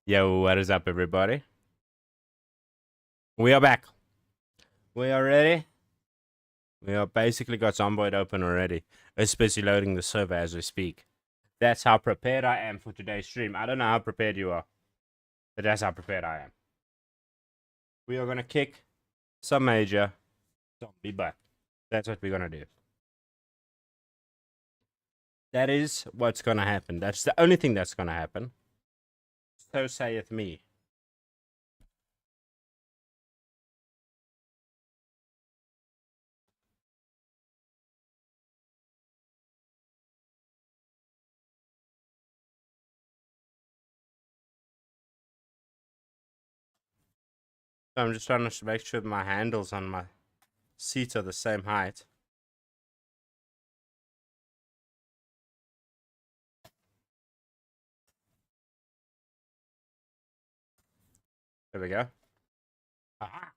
Yo, what is up, everybody? We are back. We are ready. We are basically got Zomboid open already. It's busy loading the server as we speak. That's how prepared I am for today's stream. I don't know how prepared you are, but that's how prepared I am. We are gonna kick some major zombie butt. That's what we're gonna do. That is what's gonna happen. That's the only thing that's gonna happen. So saith me. So I'm just trying to make sure my handles on my seats are the same height. There we go. Ah.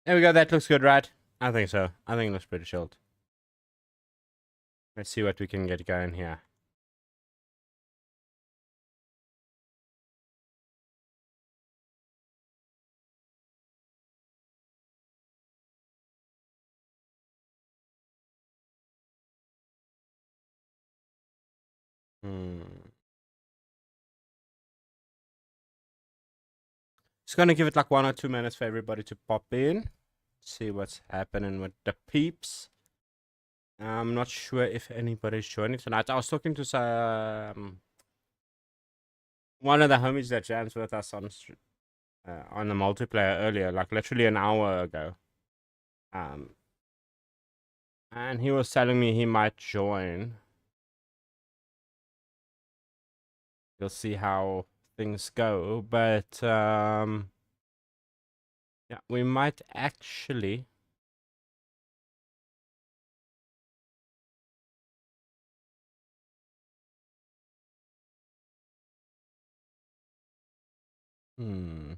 There we go. That looks good, right? I think so. I think it looks pretty chilled. Let's see what we can get going here. Just gonna give it like 1 or 2 minutes for everybody to pop in. See what's happening with the peeps. I'm not sure if anybody's joining tonight. I was talking to some one of the homies that jams with us on the multiplayer earlier, like literally an hour ago. And he was telling me he might join. You'll see how things go, but yeah, we might actually hmm.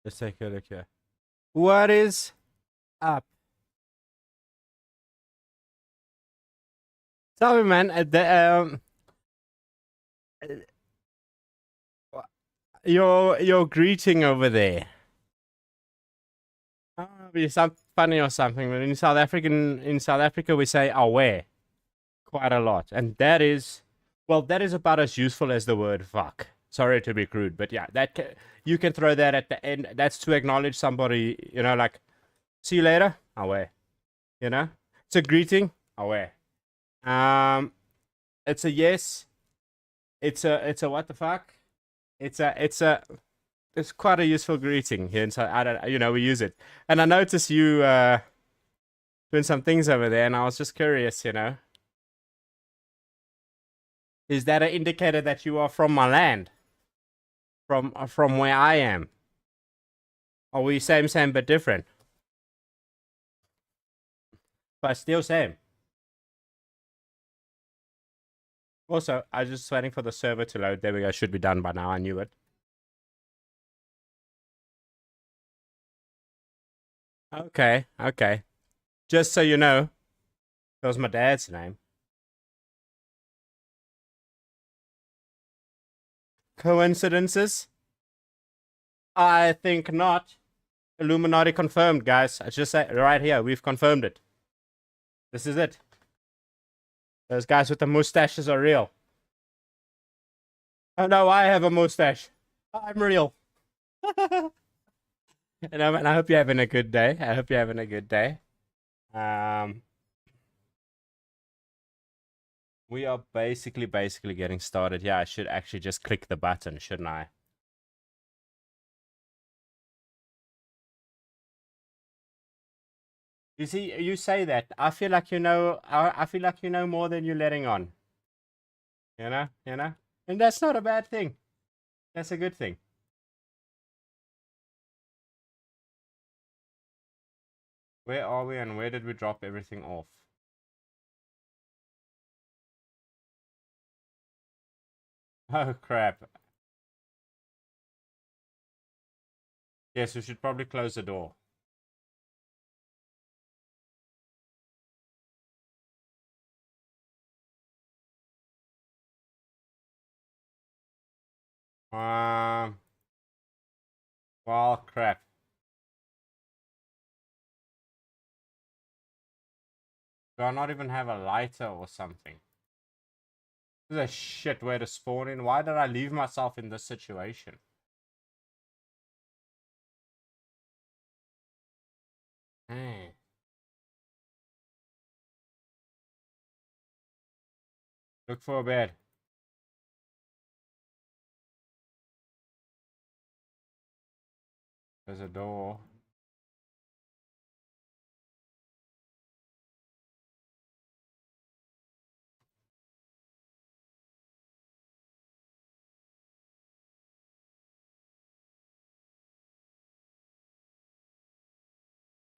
Let's take a look here. What is up? Tell me, man. Your greeting over there. Be something funny or something. But in South Africa, we say "aware" quite a lot, and that is, well, that is about as useful as the word "fuck." Sorry to be crude, but yeah, you can throw that at the end. That's to acknowledge somebody. You know, like, see you later. Aware. You know, it's a greeting. Aware. It's a yes. It's a what the fuck? It's quite a useful greeting here inside. I don't, we use it, and I noticed you doing some things over there, and I was just curious. Is that an indicator that you are from my land, from where I am? Are we same but different? but still same. Also, I was just waiting for the server to load. There we go. Should be done by now. I knew it. Okay, okay. Just so you know, that was my dad's name. Coincidences? I think not. Illuminati confirmed, guys. I just say right here, we've confirmed it. This is it. Those guys with the mustaches are real. Oh no, I have a mustache. I'm real. And I hope you're having a good day. I hope you're having a good day. We are basically getting started. Yeah, I should actually just click the button, shouldn't I? You see, you say that. I feel like you know. I feel like you know more than you're letting on. You know, and that's not a bad thing. That's a good thing. Where are we, and where did we drop everything off? Oh crap! Yes, we should probably close the door. Well, crap. Do I not even have a lighter or something? This is a shit way to spawn in. Why did I leave myself in this situation? Hey. Look for a bed. There's a door.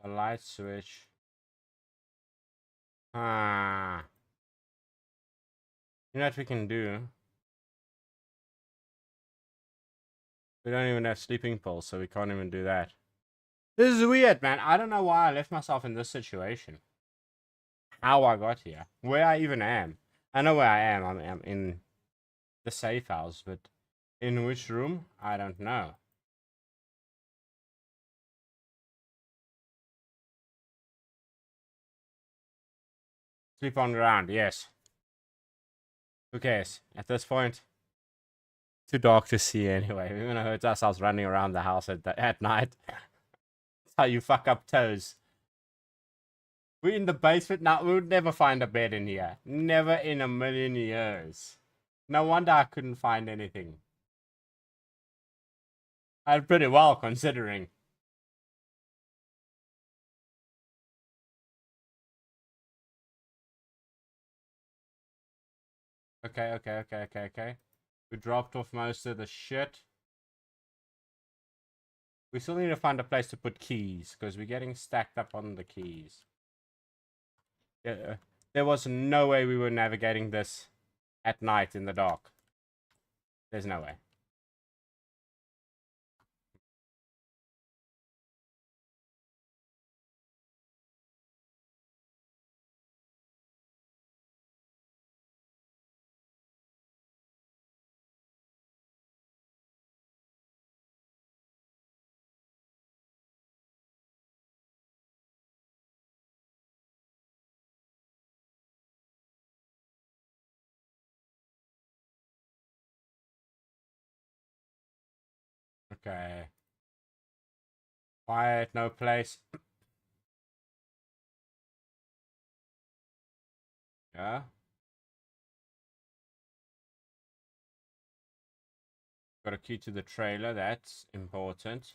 A light switch. Ah. You know what we can do? We don't even have sleeping pills, so we can't even do that. This is weird, man. I don't know why I left myself in this situation. How I got here. Where I even am. I know where I am. I'm in the safe house, but in which room? I don't know. Sleep on ground, yes. Who cares? At this point, too dark to see anyway. We're gonna hurt ourselves running around the house at night. That's how you fuck up toes. We're in the basement now. We would never find a bed in here. Never in a million years. No wonder I couldn't find anything. I did pretty well considering. Okay. We dropped off most of the shit. We still need to find a place to put keys because we're getting stacked up on the keys. Yeah, there was no way we were navigating this at night in the dark. There's no way. Okay. Quiet, no place. Yeah. Got a key to the trailer. That's important.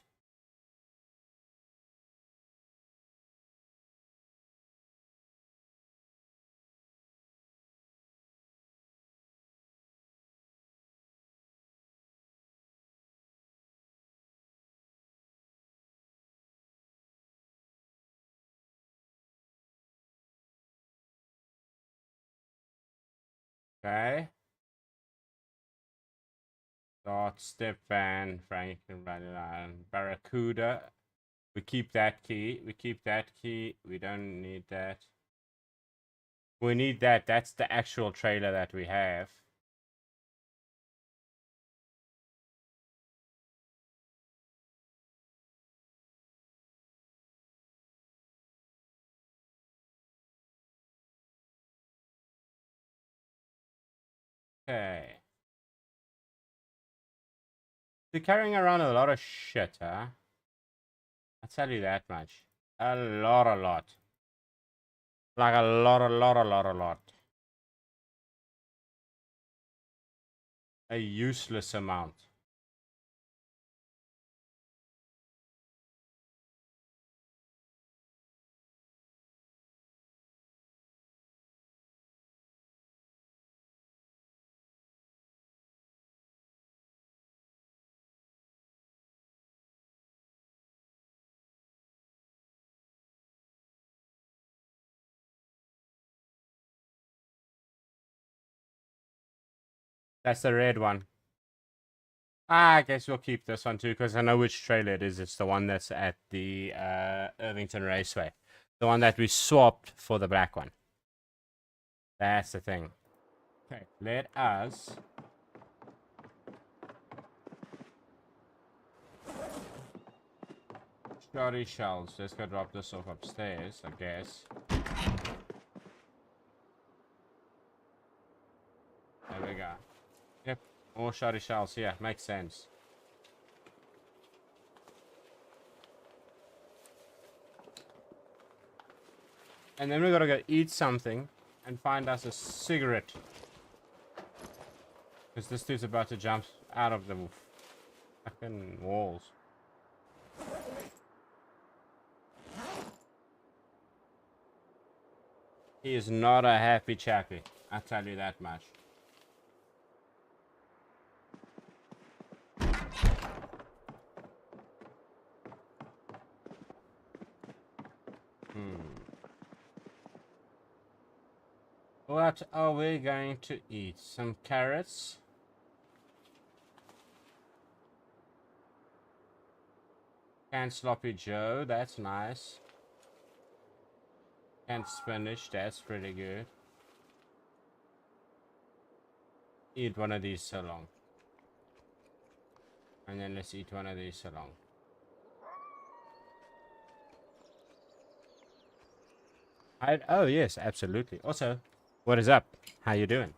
Okay. Dot, step van, Franklin, Barracuda. We keep that key. We keep that key. We don't need that. We need that. That's the actual trailer that we have. Okay. You're carrying around a lot of shit, huh? I'll tell you that much. A lot, a lot. Like a lot, a lot, a lot, a lot. A useless amount. That's the red one. I guess we'll keep this one too, because I know which trailer it is. It's the one that's at the Irvington Raceway. The one that we swapped for the black one. That's the thing. Okay, let us... Shotty shells. Let's go drop this off upstairs, I guess. There we go. Yep, more shotty shells. Yeah, makes sense. And then we gotta go eat something and find us a cigarette. Because this dude's about to jump out of the fucking walls. He is not a happy chappy. I tell you that much. What are we going to eat? Some carrots? Canned sloppy joe, that's nice. Canned spinach, that's pretty good. Eat one of these so long. And then let's eat one of these so long. Oh yes, absolutely. Also, what is up? How you doing?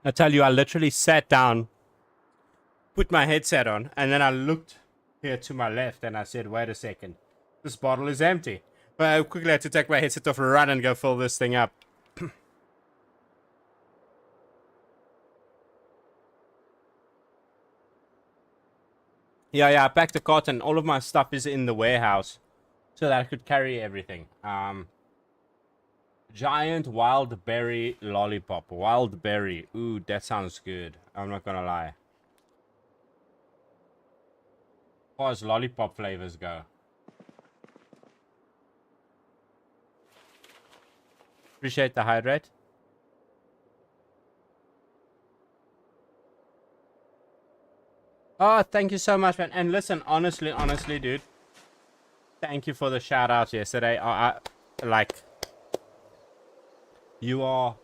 I tell you, I literally sat down, put my headset on, and then I looked here to my left and I said, wait a second, this bottle is empty. But I quickly had to take my headset off, run and go fill this thing up. Yeah, I packed a cot and all of my stuff is in the warehouse so that I could carry everything. Giant wild berry lollipop. Wild berry. Ooh, that sounds good. I'm not gonna lie. As far as lollipop flavors go. Appreciate the hydrate. Oh, thank you so much, man. And listen, honestly, dude. Thank you for the shout out yesterday. Like, you are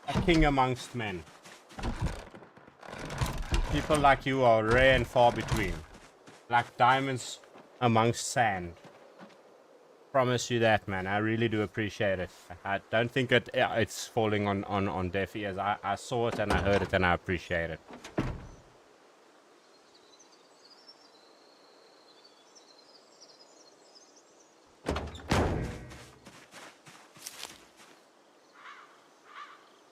a king amongst men. People like you are rare and far between. Like diamonds amongst sand. Promise you that, man. I really do appreciate it. I don't think it's falling on deaf ears. I saw it and I heard it and I appreciate it.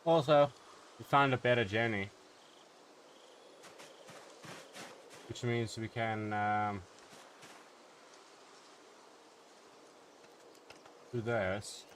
Also, we found a better journey. Which means we can do this.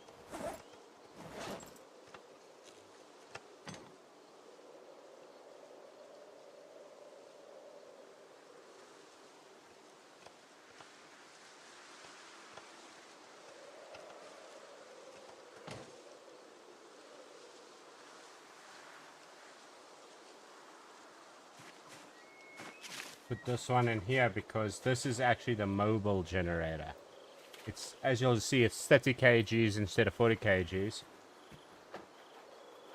put this one in here because this is actually the mobile generator. It's, as you'll see, it's 30 kgs instead of 40 kgs.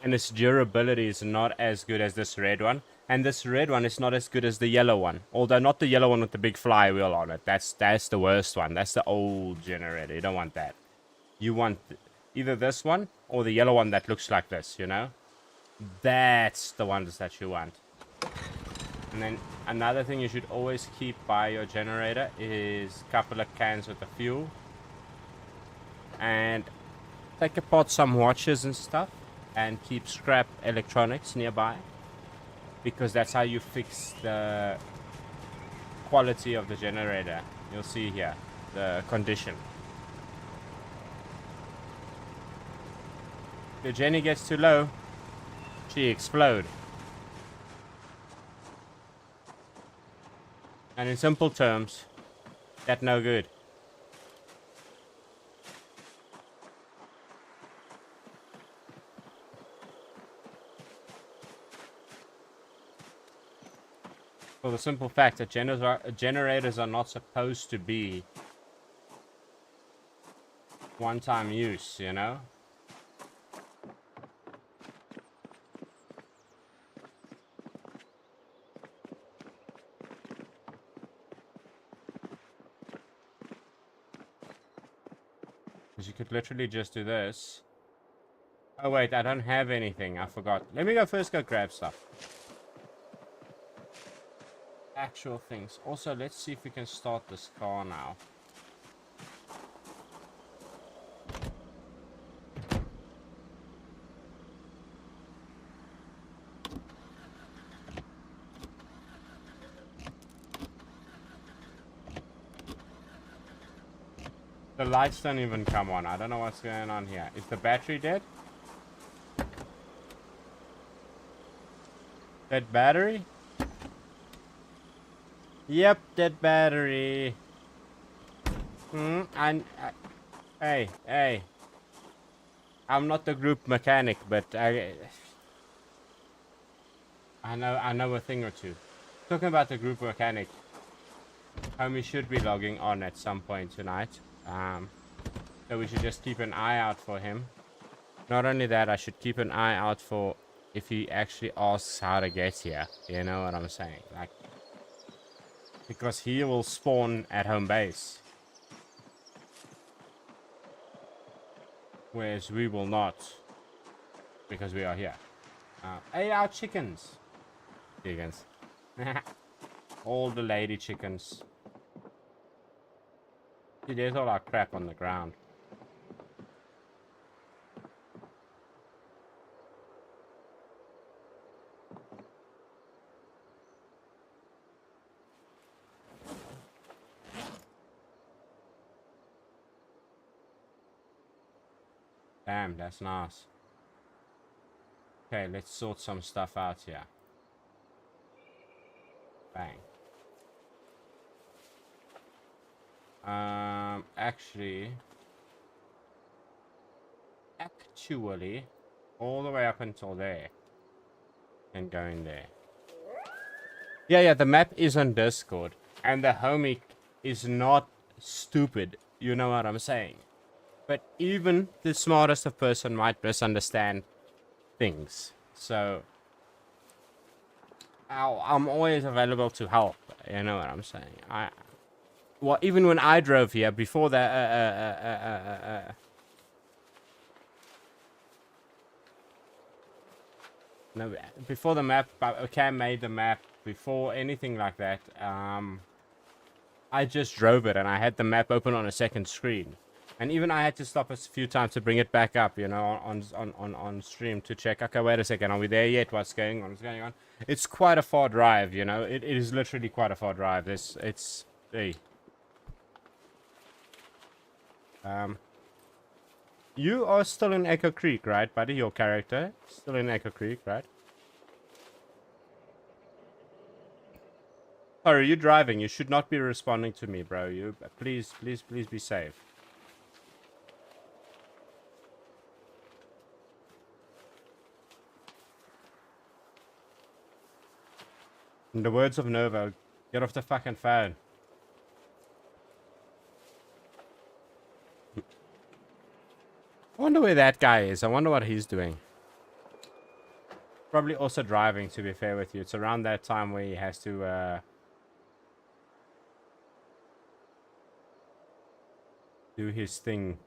And its durability is not as good as this red one. And this red one is not as good as the yellow one. Although not the yellow one with the big flywheel on it. That's the worst one. That's the old generator. You don't want that. You want either this one or the yellow one that looks like this, you know? That's the ones that you want. And then another thing you should always keep by your generator is a couple of cans with the fuel. And take apart some watches and stuff. And keep scrap electronics nearby. Because that's how you fix the quality of the generator. You'll see here the condition. If the Jenny gets too low, she explodes. And in simple terms, that's no good. For the simple fact that generators are not supposed to be one-time use, you know? Because you could literally just do this. Oh wait, I don't have anything. I forgot. Let me first go grab stuff. Actual things. Also, let's see if we can start this car now. The lights don't even come on. I don't know what's going on here. Is the battery dead? Dead battery? Yep, dead battery. Hey. I'm not the group mechanic, but I know a thing or two. Talking about the group mechanic, homie should be logging on at some point tonight. So we should just keep an eye out for him. Not only that, I should keep an eye out for if he actually asks how to get here. You know what I'm saying? Like, because he will spawn at home base. Whereas we will not. Because we are here. Hey, our chickens. Chickens. All the lady chickens. See, there's all our crap on the ground. Damn, that's nice. Okay, let's sort some stuff out here. Bang. Actually, all the way up until there. And go in there. Yeah, the map is on Discord. And the homie is not stupid. You know what I'm saying? But even the smartest of person might misunderstand things. So, I'm always available to help. You know what I'm saying? Well, even when I drove here before the no, before the map, Cam made the map, before anything like that, I just drove it and I had the map open on a second screen. And even I had to stop us a few times to bring it back up, you know, on stream to check. Okay, wait a second, are we there yet? What's going on? What's going on? It's quite a far drive, you know. It is literally quite a far drive. Hey. You are still in Echo Creek, right, buddy? Your character still in Echo Creek, right? Sorry, you're driving. You should not be responding to me, bro. You please be safe. In the words of Nova, Get off the fucking phone. I wonder where that guy is. I wonder what he's doing. Probably also driving, to be fair with you. It's around that time where he has to do his thing.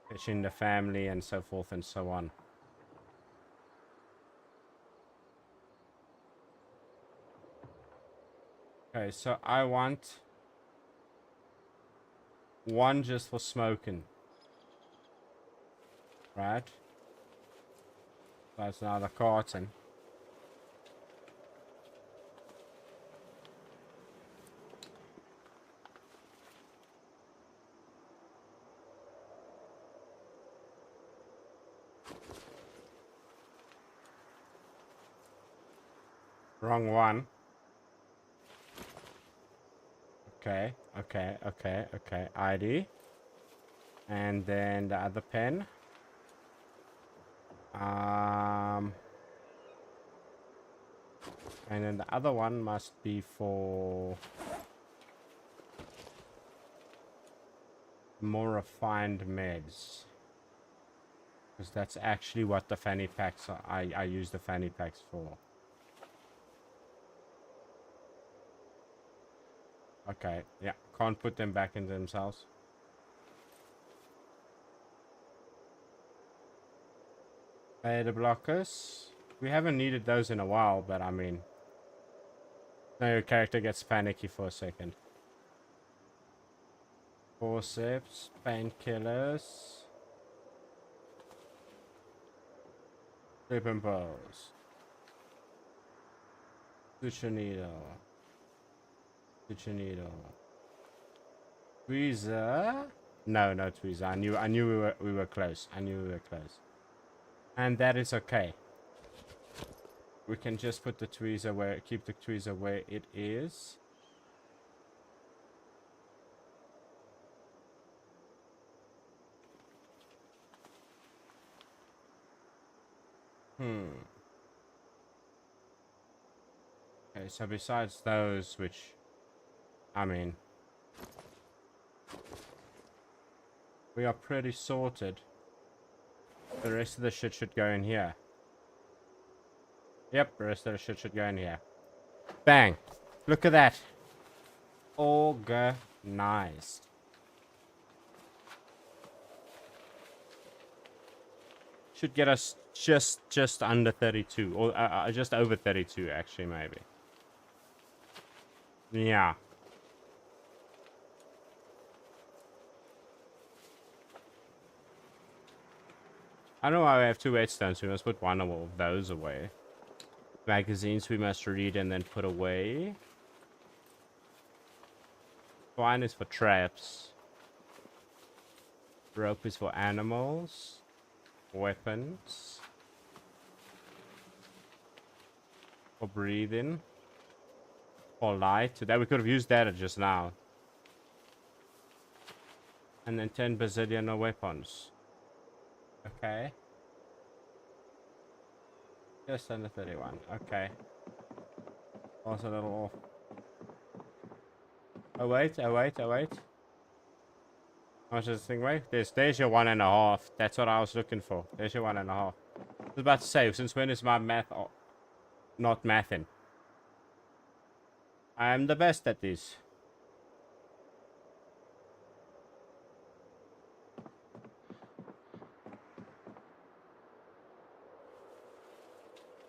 Fishing the family and so forth and so on. Okay, so I want one just for smoking. Right? That's another carton. Wrong one. Okay. ID. And then the other pen. And then the other one must be for more refined meds. Because that's actually what the fanny packs are. I use the fanny packs for. Okay, yeah. Can't put them back into themselves. Beta blockers. We haven't needed those in a while, but I mean... Now your character gets panicky for a second. Forceps, painkillers. Sleeping pills. Suture needle. Suture needle. Tweezer. No tweezer. I knew we were close. I knew we were close. And that is okay. We can just put the tweezer where, keep the tweezer where it is. Okay, so besides those, which, I mean, we are pretty sorted. The rest of the shit should go in here. Yep, the rest of the shit should go in here. Bang! Look at that. Organized. Should get us just under 32, or just over 32 actually, maybe. Yeah. I don't know why we have 2 whetstones. We must put one of those away. Magazines we must read and then put away. Twine is for traps. Rope is for animals. Weapons. For breathing. For light. That we could have used that just now. And then 10 bazillion weapons. Okay. Just under 31. Okay. Also a little off. Oh wait. How much does this thing weigh? There's your 1.5. That's what I was looking for. There's your 1.5. I was about to say, since when is my math not mathing? I am the best at this.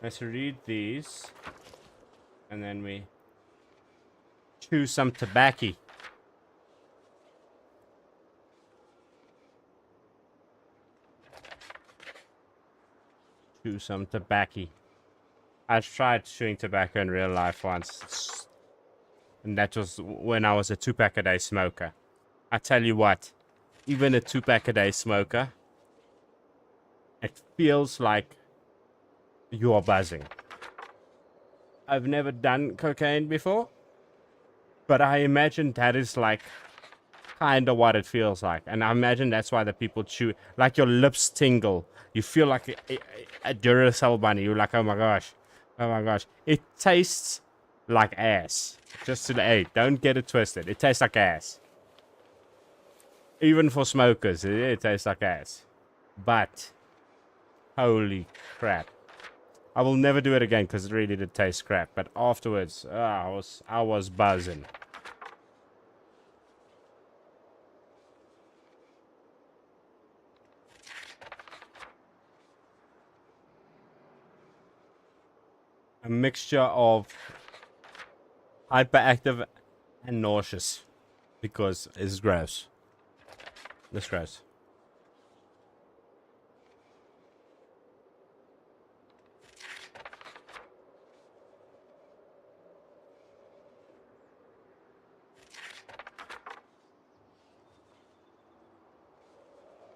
Let's read these. And then we chew some tobacco. Chew some tobacco. I tried chewing tobacco in real life once. And that was when I was a 2-pack-a-day smoker. I tell you what, even a 2-pack-a-day smoker, it feels like you are buzzing. I've never done cocaine before, but I imagine that is like kind of what it feels like. And I imagine that's why the people chew, like your lips tingle. You feel like a Duracell bunny. You're like, oh my gosh. It tastes like ass. Just to hey, don't get it twisted. It tastes like ass. Even for smokers, it tastes like ass. But holy crap. I will never do it again because it really did taste crap. But afterwards, I was buzzing. A mixture of hyperactive and nauseous because it's gross. It's gross.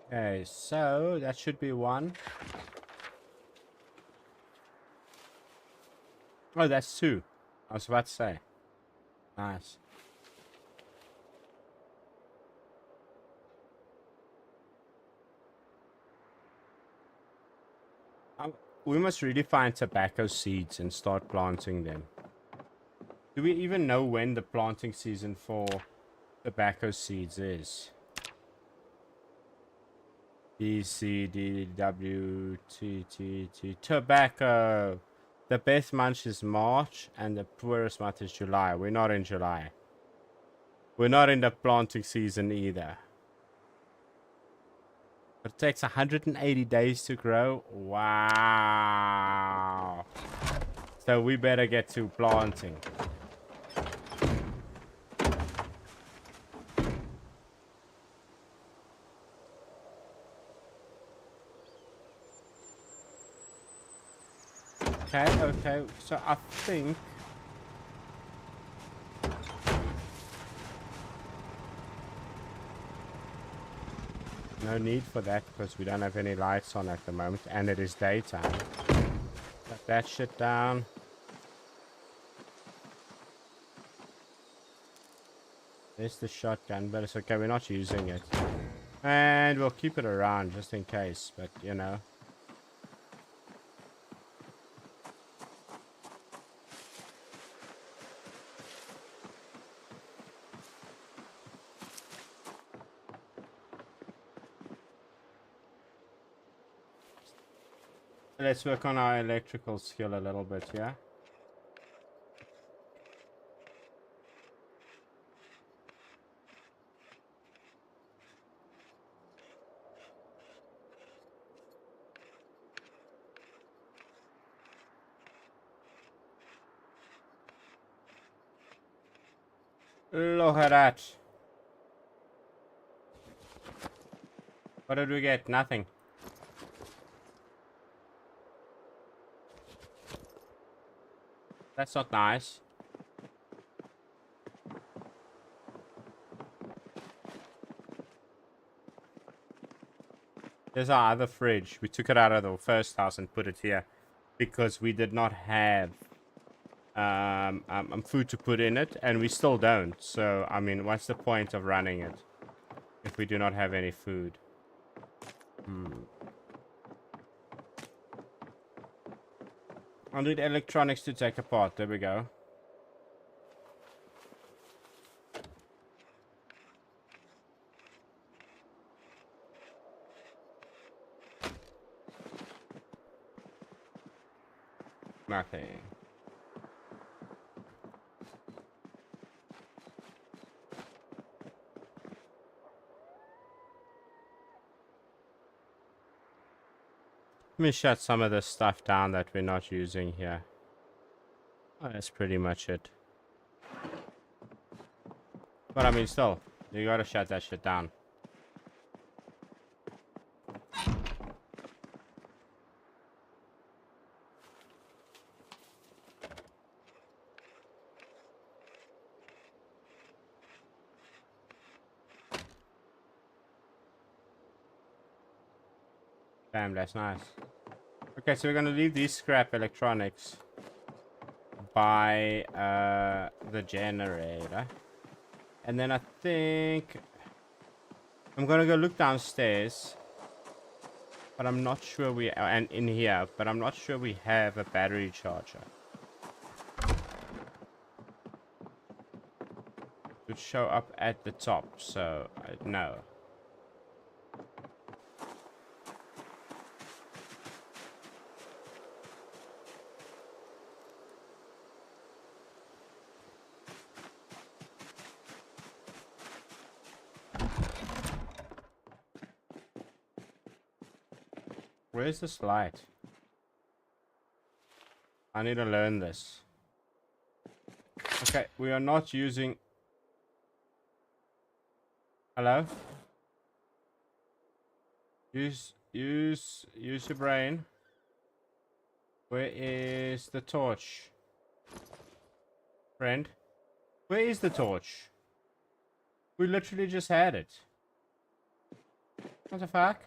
Okay, so that should be one. Oh, that's two. I was about to say. Nice. We must really find tobacco seeds and start planting them. Do we even know when the planting season for tobacco seeds is? B, C, D, W, T, T, T. Tobacco. The best month is March and the poorest month is July. We're not in July. We're not in the planting season either. It takes 180 days to grow. Wow. So we better get to planting. Okay. So I think no need for that because we don't have any lights on at the moment and it is daytime. Put that shit down. There's the shotgun, but it's okay, we're not using it. And we'll keep it around just in case, but you know. Let's work on our electrical skill a little bit, yeah? Look at that. What did we get? Nothing. That's not nice. There's our other fridge. We took it out of the first house and put it here because we did not have food to put in it, and we still don't. So, I mean, what's the point of running it if we do not have any food? I need electronics to take apart. There we go. Nothing. Let me shut some of the stuff down that we're not using here. Oh, that's pretty much it. But I mean, still, you gotta shut that shit down. Damn, that's nice. Okay, so we're gonna leave these scrap electronics by the generator. And then I think I'm gonna go look downstairs. But I'm not sure we and in here, but I'm not sure we have a battery charger. could show up at the top, so no. Where's this light? I need to learn this. Okay, we are not using... Hello? Use your brain. Where is the torch? Friend? Where is the torch? We literally just had it. What the fuck?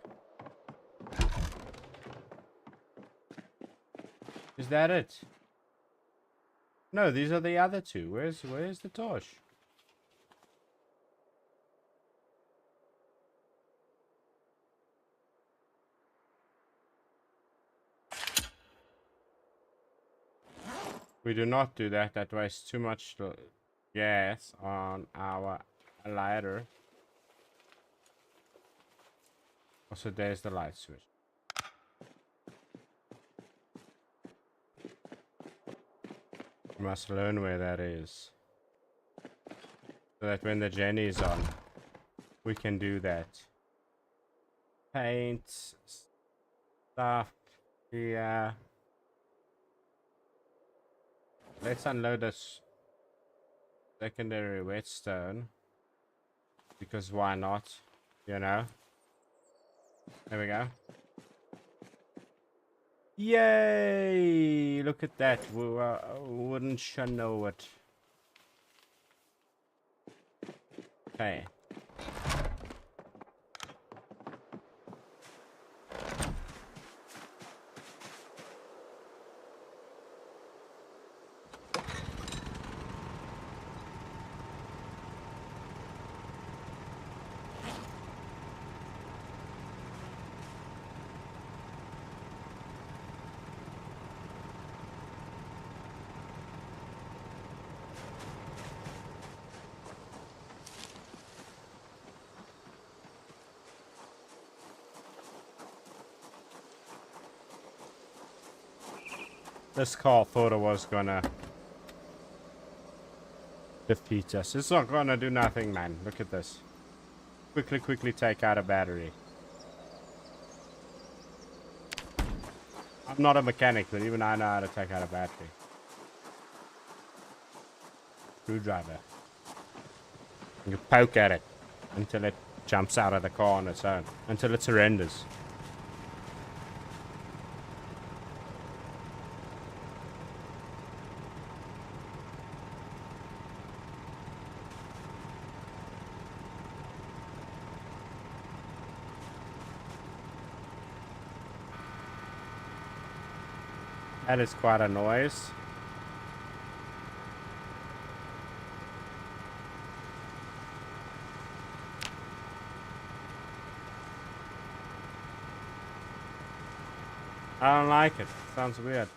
Is that it? No, these are the other two. Where's the torch? We do not do that. That wastes too much gas on our lighter. Also, there's the light switch. We must learn where that is. So that when the Jenny is on, we can do that. Paint stuff here. Let's unload this secondary whetstone. Because why not? You know? There we go. Yay! Look at that. Wouldn't you know it? Okay. This car thought it was gonna defeat us. It's not gonna do nothing, man. Look at this. Quickly take out a battery. I'm not a mechanic, but even I know how to take out a battery. Screwdriver. You poke at it until it jumps out of the car on its own. Until it surrenders. That is quite a noise. I don't like it. Sounds weird.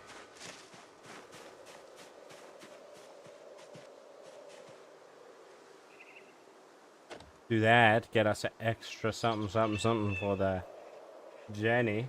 Do that. Get us an extra something for the Jenny.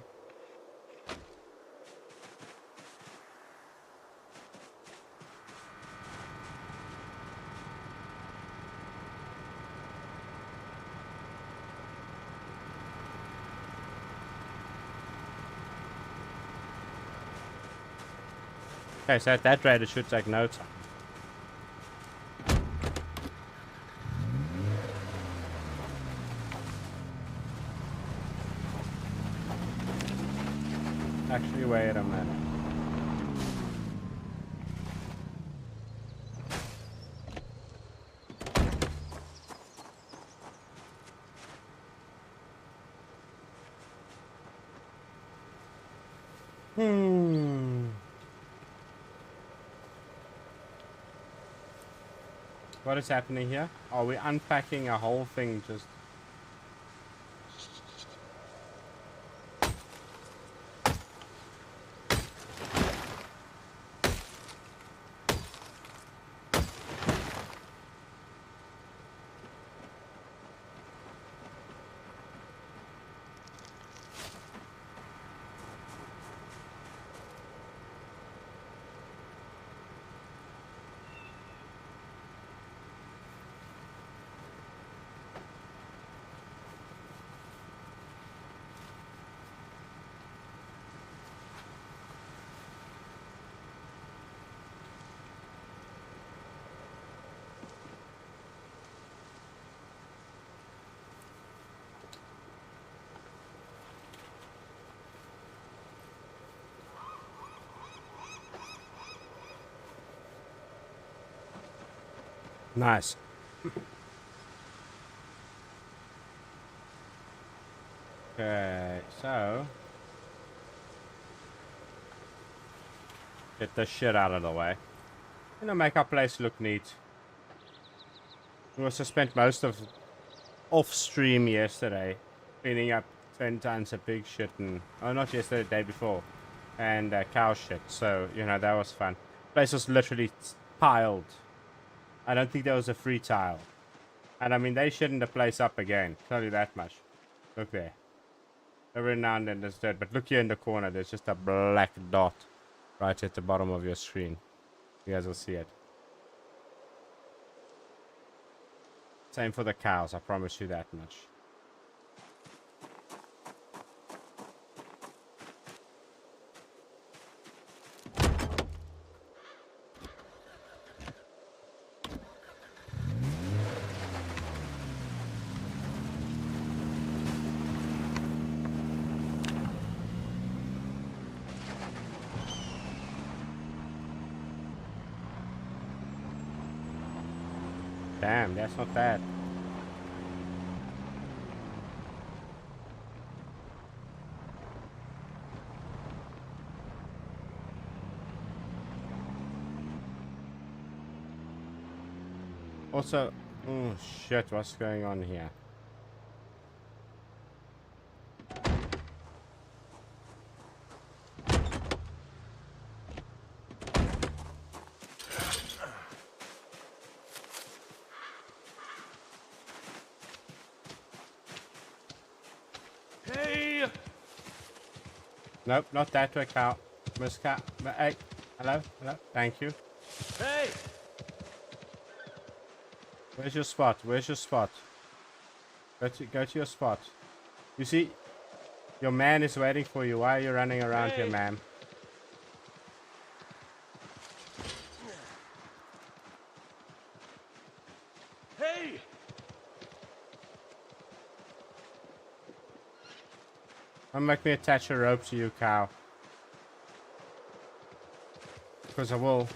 Okay, so at that rate, it should take no time. Actually, wait a minute. What is happening here? Are we unpacking a whole thing just... Nice. Okay, so get this shit out of the way. Make our place look neat. We also spent most of off stream yesterday cleaning up 10 tons of pig shit and not yesterday, the day before, and cow shit. So that was fun. Place was literally piled. I don't think there was a free tile, and I mean they shouldn't the place up again. Tell you that much. Look there. Every now and then there's dirt, but look here in the corner. There's just a black dot right at the bottom of your screen. You guys will see it. Same for the cows, I promise you that much. Damn, that's not bad. Also, oh shit, what's going on here? Hey! Nope, not that way, cow. Miss Cat. Hey, hello, hello, thank you. Hey! Where's your spot? Where's your spot? Go to your spot. You see, your man is waiting for you. Why are you running around here, ma'am? Hey! Don't make me attach a rope to you, cow. Because I will.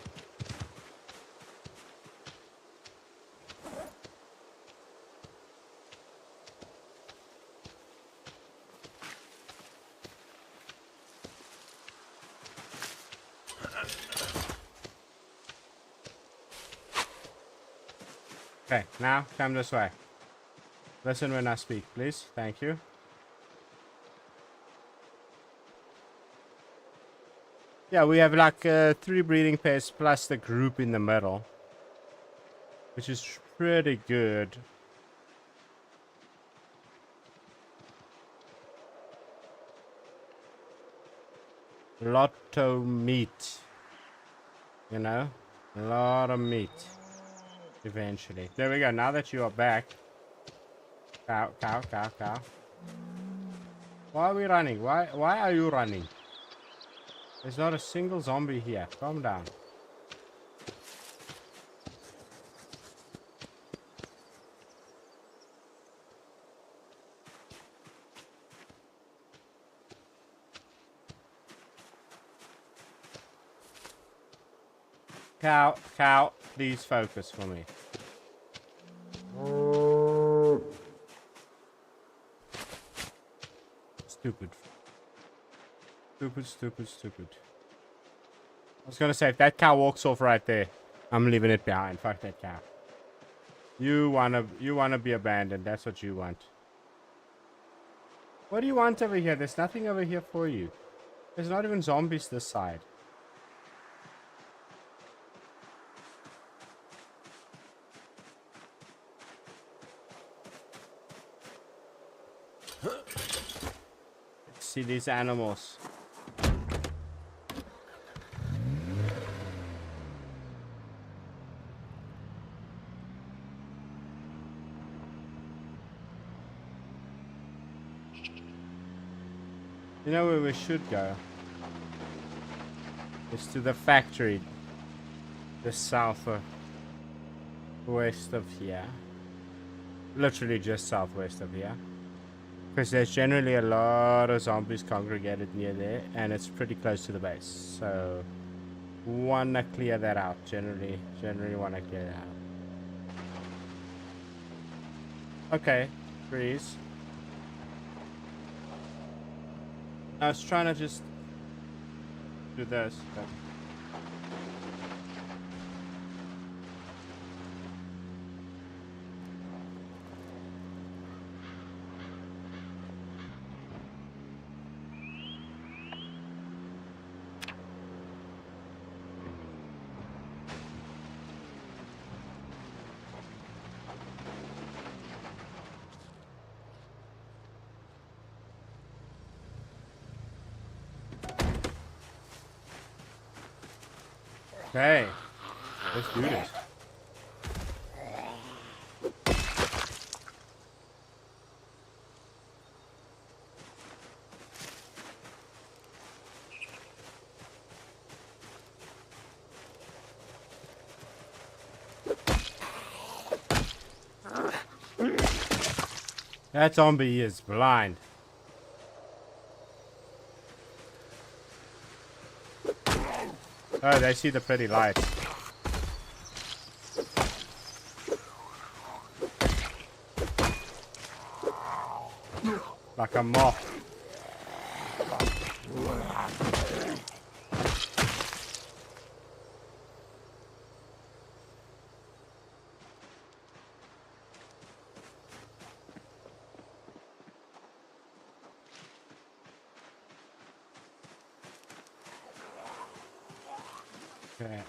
Okay, now come this way. Listen when I speak, please. Thank you. Yeah, we have like 3 breeding pairs plus the group in the middle, which is pretty good. Lot of meat, a lot of meat. Eventually, there we go. Now that you are back, cow. Why are we running? Why are you running? There's not a single zombie here. Calm down. Cow, please focus for me. Stupid. I was gonna say, if that cow walks off right there, I'm leaving it behind. Fuck that cow. You wanna be abandoned. That's what you want. What do you want over here? There's nothing over here for you. There's not even zombies this side. Let's see these animals. You know where we should go? It's to the factory. The south or west of here. Literally just southwest of here. Because there's generally a lot of zombies congregated near there. And it's pretty close to the base. So wanna clear that out. Generally wanna clear that out. Okay, freeze. I was trying to just do this, but... Okay, let's do this. That zombie is blind. Oh, they see the pretty lights. Like a moth. Okay.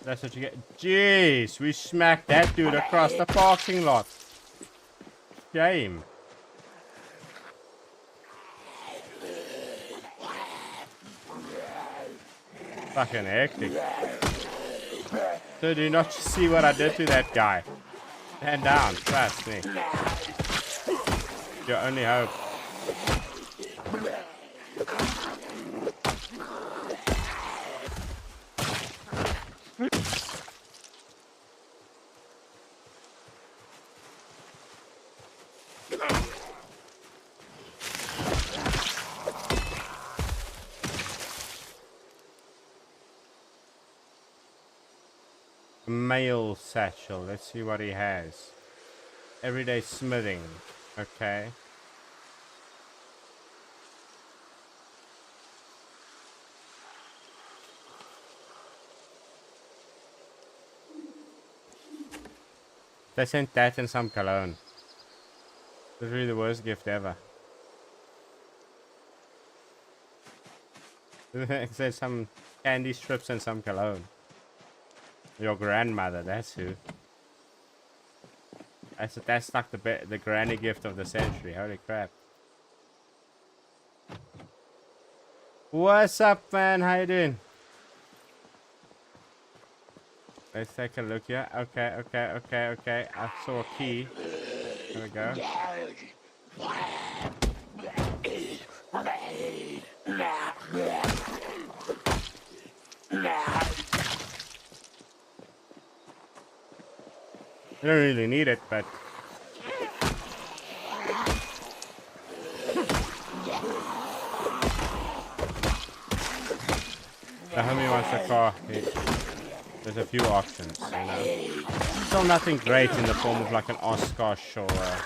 That's what you get. Jeez, we smacked that dude across the parking lot. Shame. Fucking hectic. So do you not see what I did to that guy? Stand down, trust me. Your only hope. Mail satchel. Let's see what he has. Everyday smithing. Okay. They sent that and some cologne. This is really the worst gift ever. It says some candy strips and some cologne. Your grandmother, that's who. That's like the granny gift of the century. Holy crap. What's up, man? How you doing? Let's take a look here. Okay. I saw a key. There we go. I don't really need it, but... The homie wants a car. There's a few options, you know. Still nothing great in the form of like an Oshkosh or a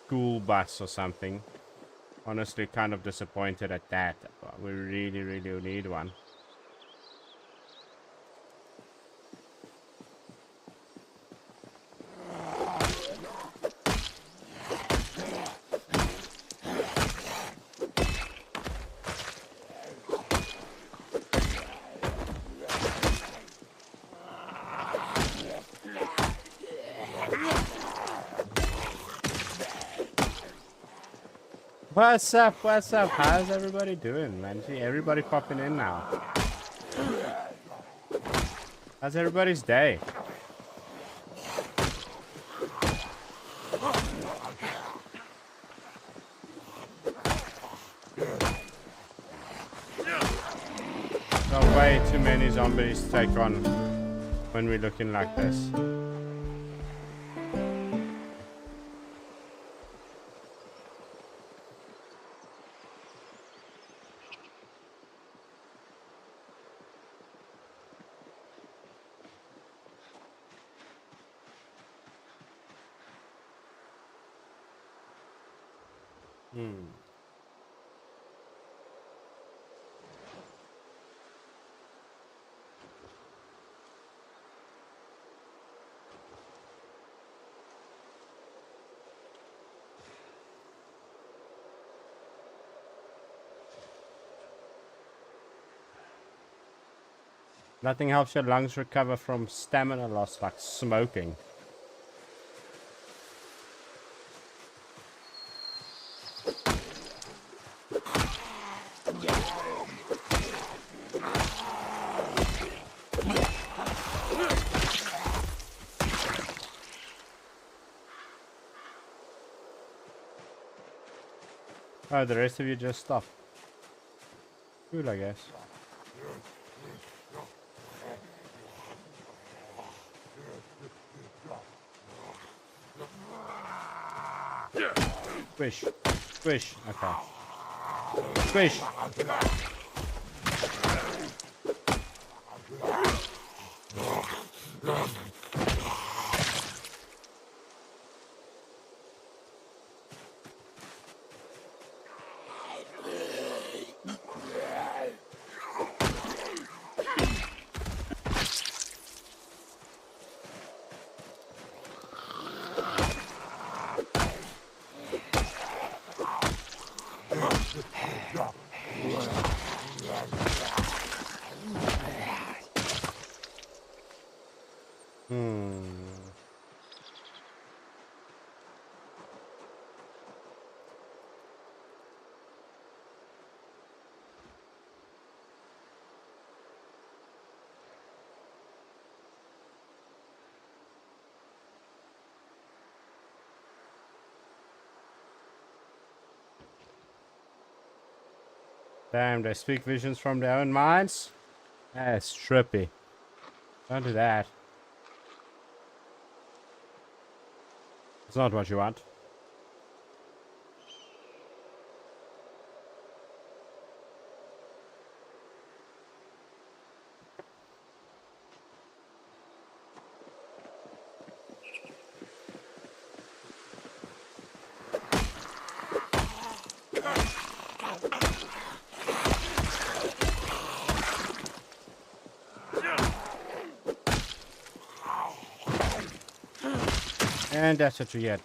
school bus or something. Honestly, kind of disappointed at that. We really need one. What's up? How's everybody doing, man? See, everybody popping in now. How's everybody's day? There are way too many zombies to take on when we're looking like this. Nothing helps your lungs recover from stamina loss like smoking. Oh, the rest of you just stopped. Cool, I guess. Squish. Squish. Okay. Squish. Damn, they speak visions from their own minds? That's trippy. Don't do that. It's not what you want. And that's what you get.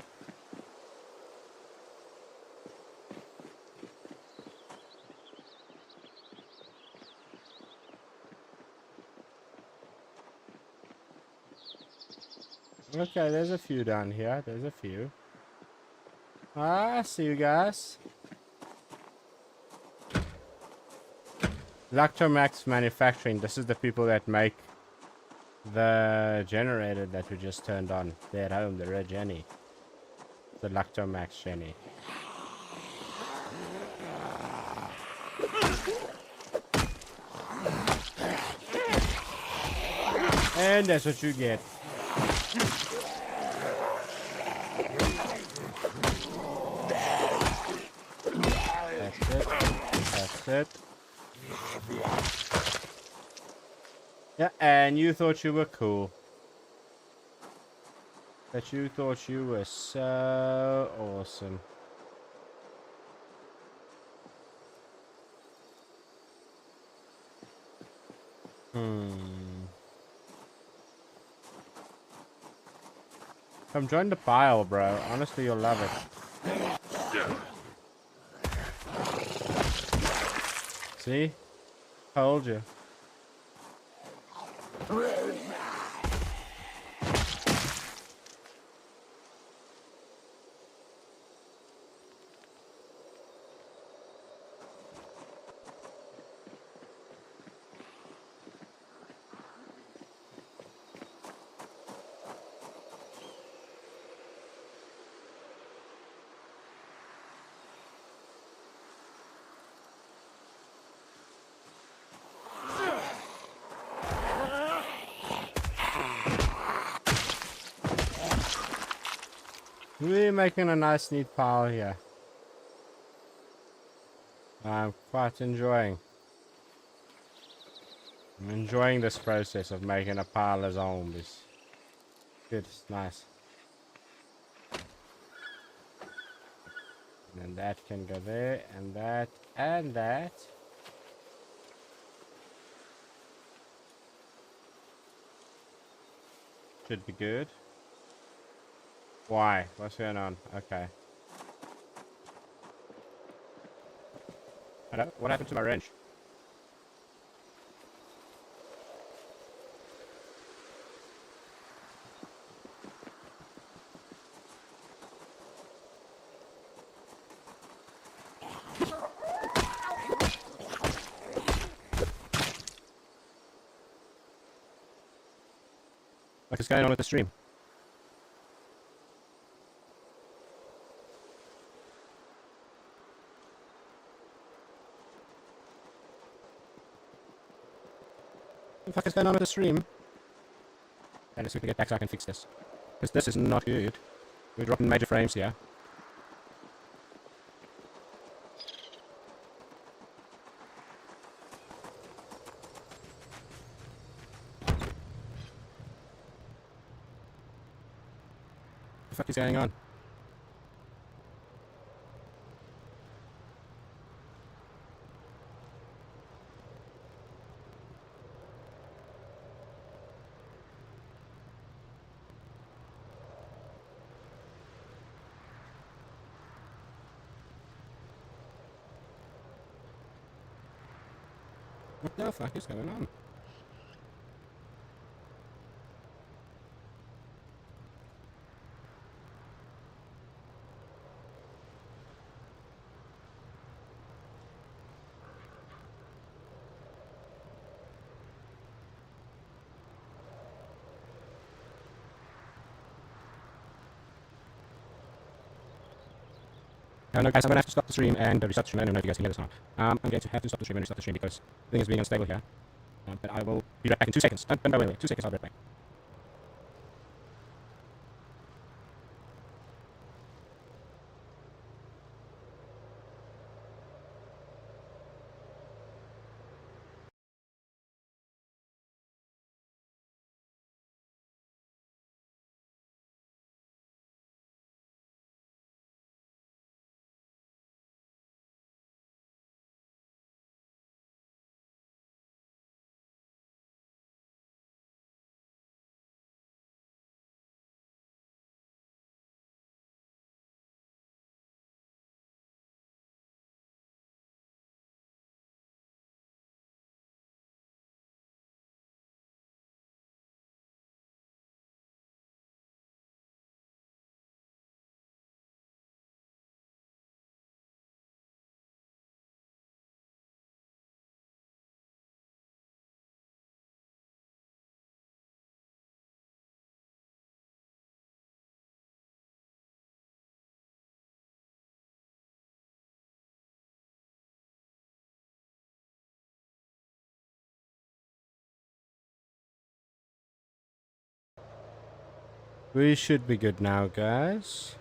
Okay, there's a few down here. There's a few. Ah, I see you guys. Lactomax Manufacturing. This is the people that make the generator that we just turned on. They're at home. They're at Jenny. The Lactomax Jenny. And that's what you get. That's it. That's it. Yeah, and you thought you were cool. That you thought you were so awesome. Come join the pile, bro. Honestly, you'll love it. See? Told you. We're making a nice neat pile here. I'm quite enjoying. I'm enjoying this process of making a pile as home. It's good, it's nice. And then that can go there, and that, and that. Should be good. Why? What's going on? Okay. Hello? What happened to my wrench? What's going on with the stream? What the fuck is going on with the stream? And let's quickly get back so I can fix this. Because this is not good. We're dropping major frames here. What the fuck is going on? What the fuck is going on? No, guys, I'm going to have to stop the stream and restart the stream. I don't know if you guys can hear this or not. I'm going to have to stop the stream and restart the stream because things is being unstable here. But I will be right back in 2 seconds. Don't go away. 2 seconds, I'll be right back. We should be good now, guys.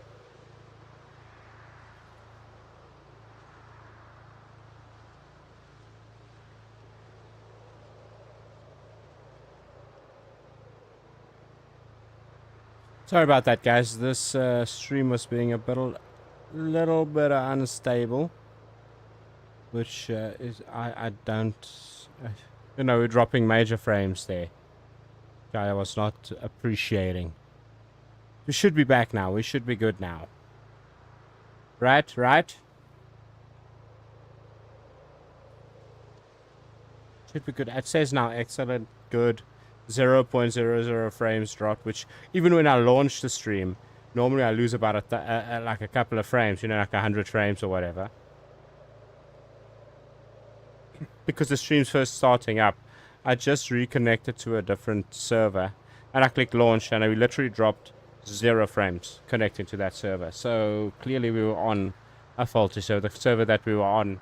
Sorry about that, guys. This stream was being a little bit unstable, which is I don't, you know, we're dropping major frames there. I was not appreciating. We should be back now. We should be good now. Right, right. Should be good. It says now excellent, good. 0.00 frames dropped, which even when I launch the stream, normally I lose about like a couple of frames, you know, like 100 frames or whatever. Because the stream's first starting up, I just reconnected to a different server, and I clicked launch, and I literally dropped 0 frames connecting to that server. So clearly we were on a faulty server. The server that we were on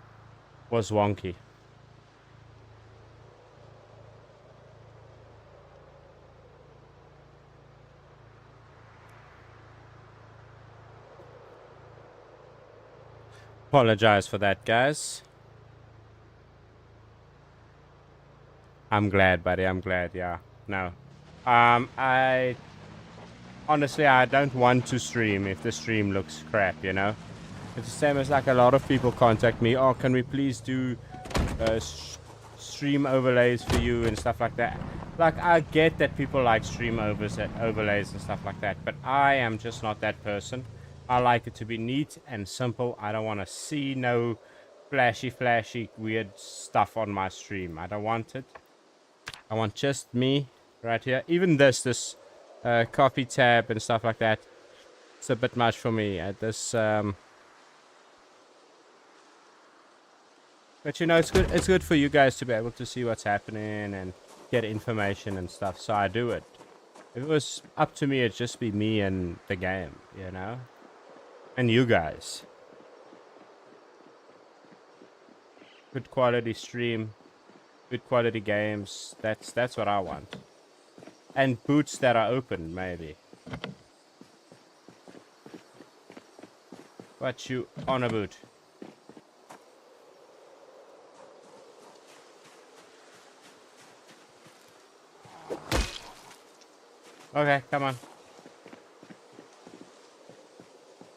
was wonky. Apologize for that, guys. I'm glad, buddy. I'm glad. Yeah. No. I honestly, I don't want to stream if the stream looks crap, you know? It's the same as like a lot of people contact me. Oh, can we please do stream overlays for you and stuff like that? Like, I get that people like stream overlays and stuff like that, but I am just not that person. I like it to be neat and simple. I don't want to see no flashy, weird stuff on my stream. I don't want it. I want just me right here. Even this coffee tab and stuff like that. It's a bit much for me at this. But you know, it's good. It's good for you guys to be able to see what's happening and get information and stuff. So I do it. If it was up to me, it'd just be me and the game, you know, and you guys. Good quality stream, good quality games. That's what I want. And boots that are open, maybe. What you on a boot? Okay, come on.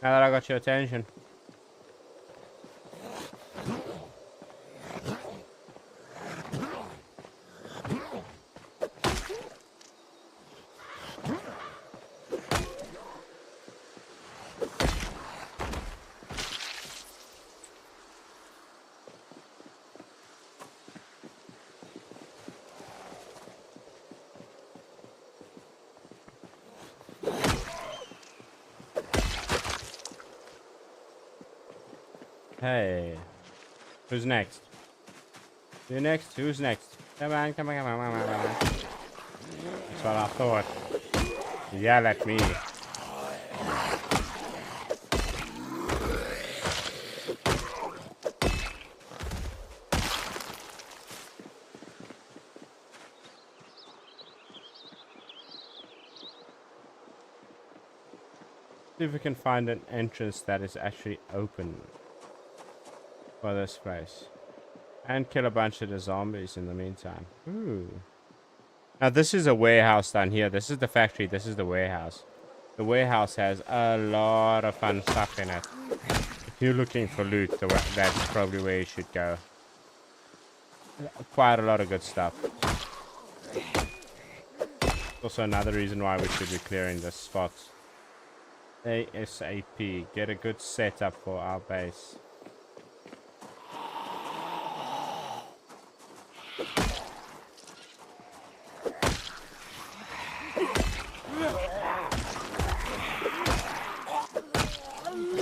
Now that I got your attention. Hey, who's next? You next? Who's next? Come on, come on, come on, come on, come on. That's what I thought. Yell at me. See if we can find an entrance that is actually open for this place. And kill a bunch of the zombies in the meantime. Ooh. Now this is a warehouse down here. This is the factory. This is the warehouse. The warehouse has a lot of fun stuff in it. If you're looking for loot, that's probably where you should go. Quite a lot of good stuff. Also another reason why we should be clearing this spot. ASAP. Get a good setup for our base.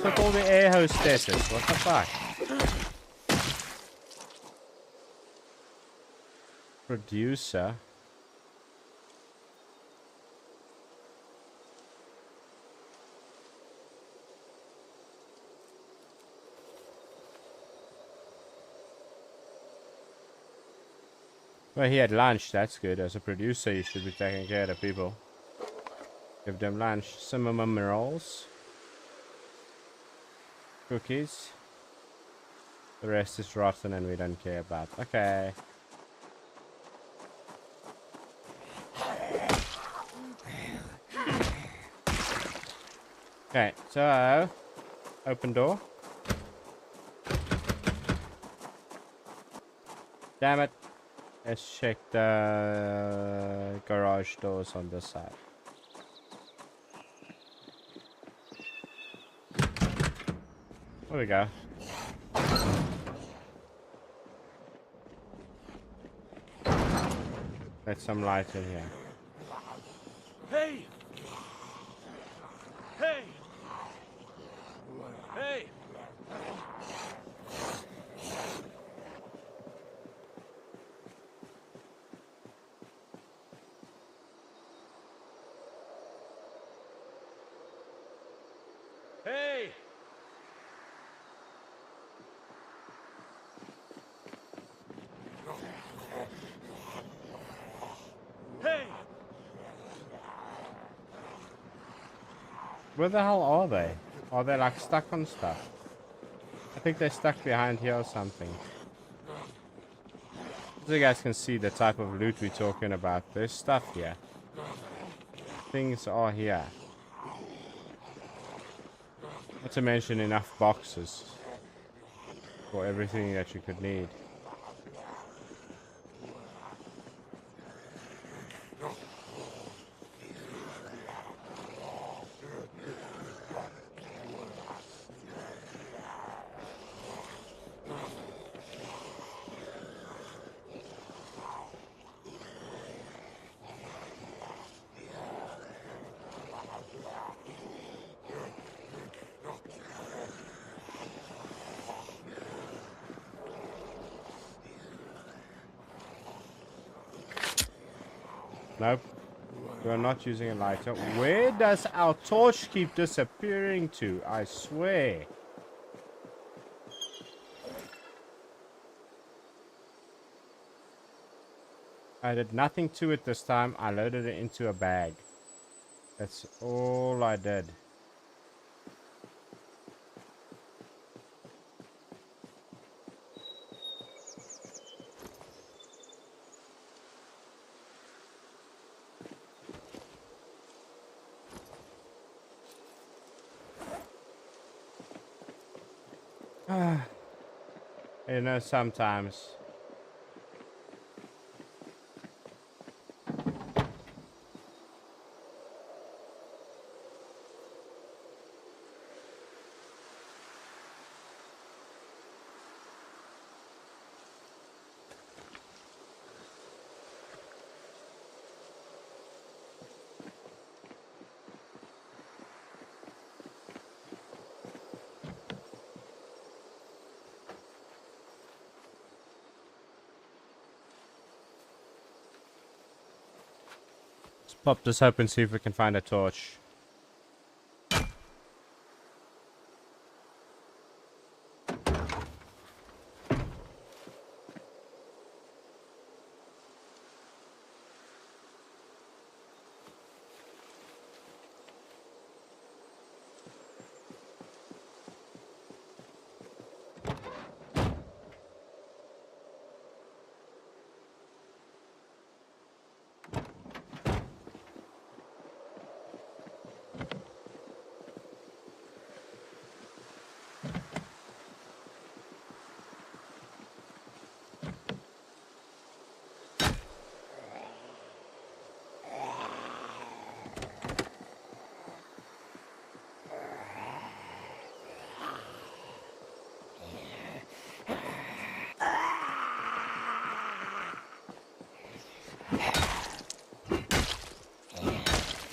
Took all the air hostesses. What the fuck? Producer. Well, he had lunch. That's good. As a producer, you should be taking care of the people. Give them lunch. Some of them rolls. Cookies. The rest is rotten and we don't care about. Okay. Okay, so open door. Damn it. Let's check the garage doors on this side. There we go. Let some light in here. Hey! Hey! Hey! Hey! Hey! Where the hell are they? Are they like stuck on stuff? I think they're stuck behind here or something. So you guys can see the type of loot we're talking about. There's stuff here. Things are here. Not to mention enough boxes for everything that you could need. Nope. We're not using a lighter. Where does our torch keep disappearing to? I swear. I did nothing to it this time. I loaded it into a bag. That's all I did. You know, sometimes. Let's pop this up and see if we can find a torch.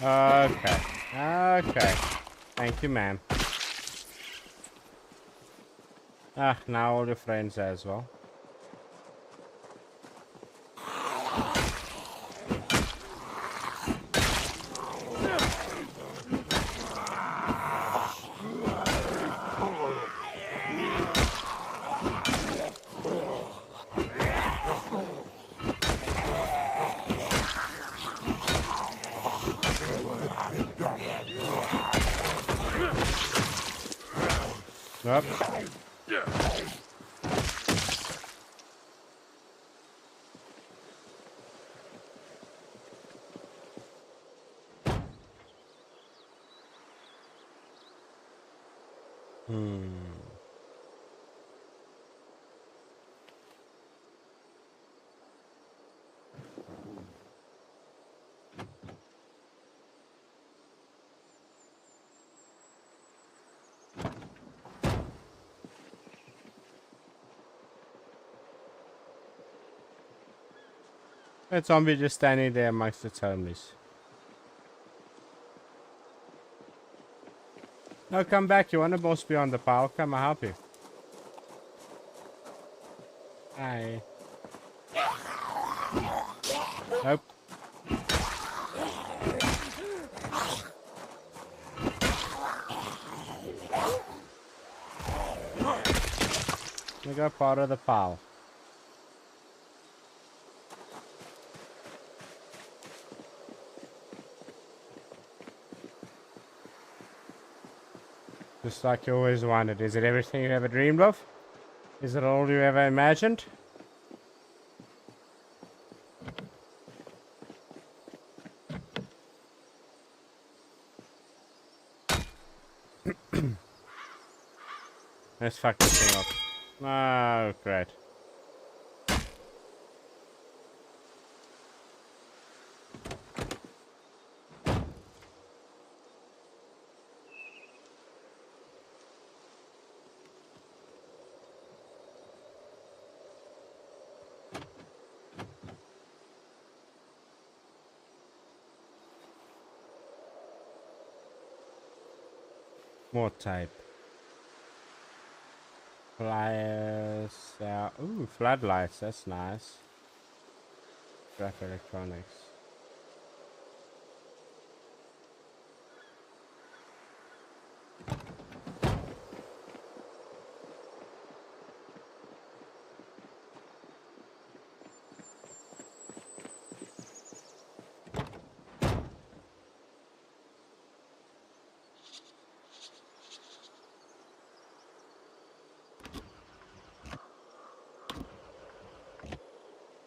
Okay. Okay. Thank you, ma'am. Ah, now all your friends as well. Nope. A zombie just standing there amongst the zombies. No, come back. You want to boss beyond the pile? Come, I'll help you. Hi. Nope. We got part of the pile. Just like you always wanted. Is it everything you ever dreamed of? Is it all you ever imagined? Let's fuck this thing up. Oh, great. More tape. Flyers. Ooh, floodlights. That's nice. Graph electronics.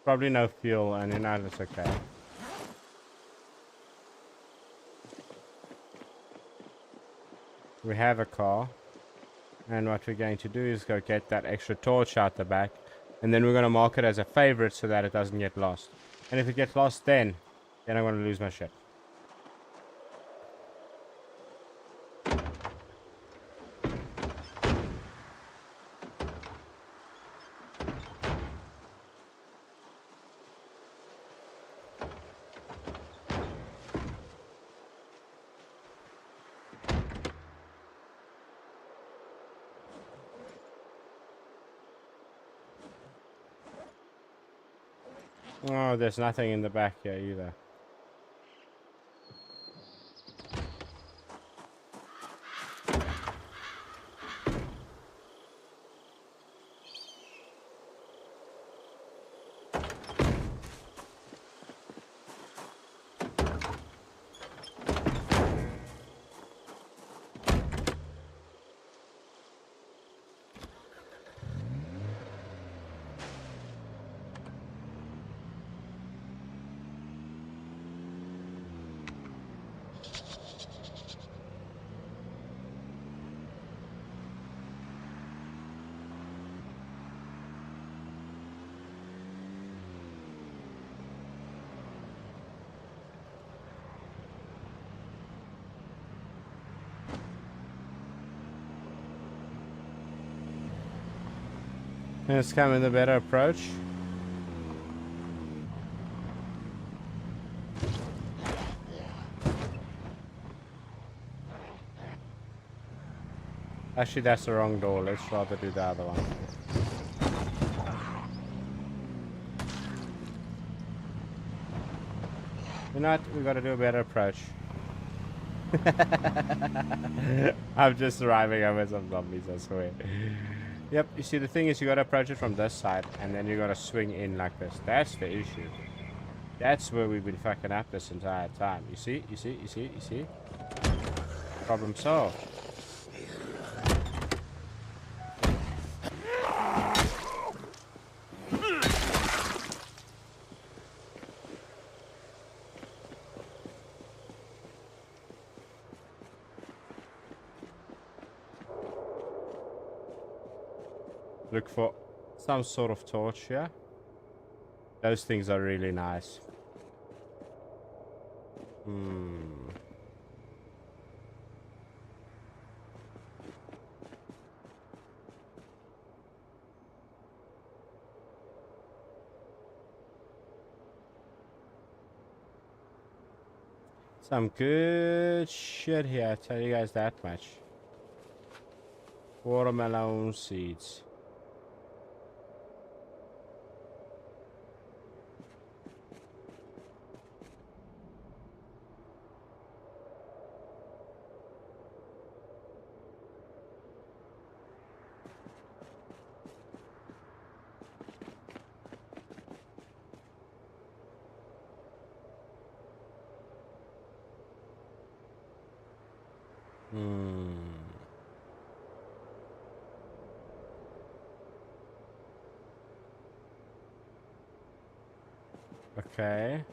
Probably no fuel, and you know that's okay. We have a car, and what we're going to do is go get that extra torch out the back, and then we're going to mark it as a favorite so that it doesn't get lost. And if it gets lost, then I'm going to lose my shit. Oh, there's nothing in the back here either. Let's come in the better approach. Actually, that's the wrong door. Let's rather do the other one. You know what? We gotta do a better approach. I'm just arriving over some zombies, I swear. Yep, you see, the thing is, you gotta approach it from this side, and then you gotta swing in like this. That's the issue. That's where we've been fucking up this entire time. You see? You see? You see? You see? Problem solved. Look for some sort of torch here. Those things are really nice. Some good shit here, I tell you guys that much. Watermelon seeds. Okay.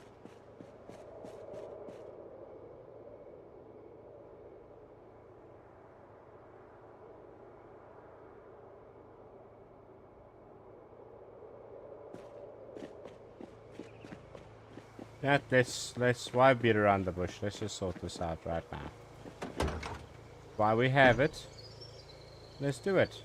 Yeah, let's why beat around the bush. Let's just sort this out right now. While we have it, let's do it.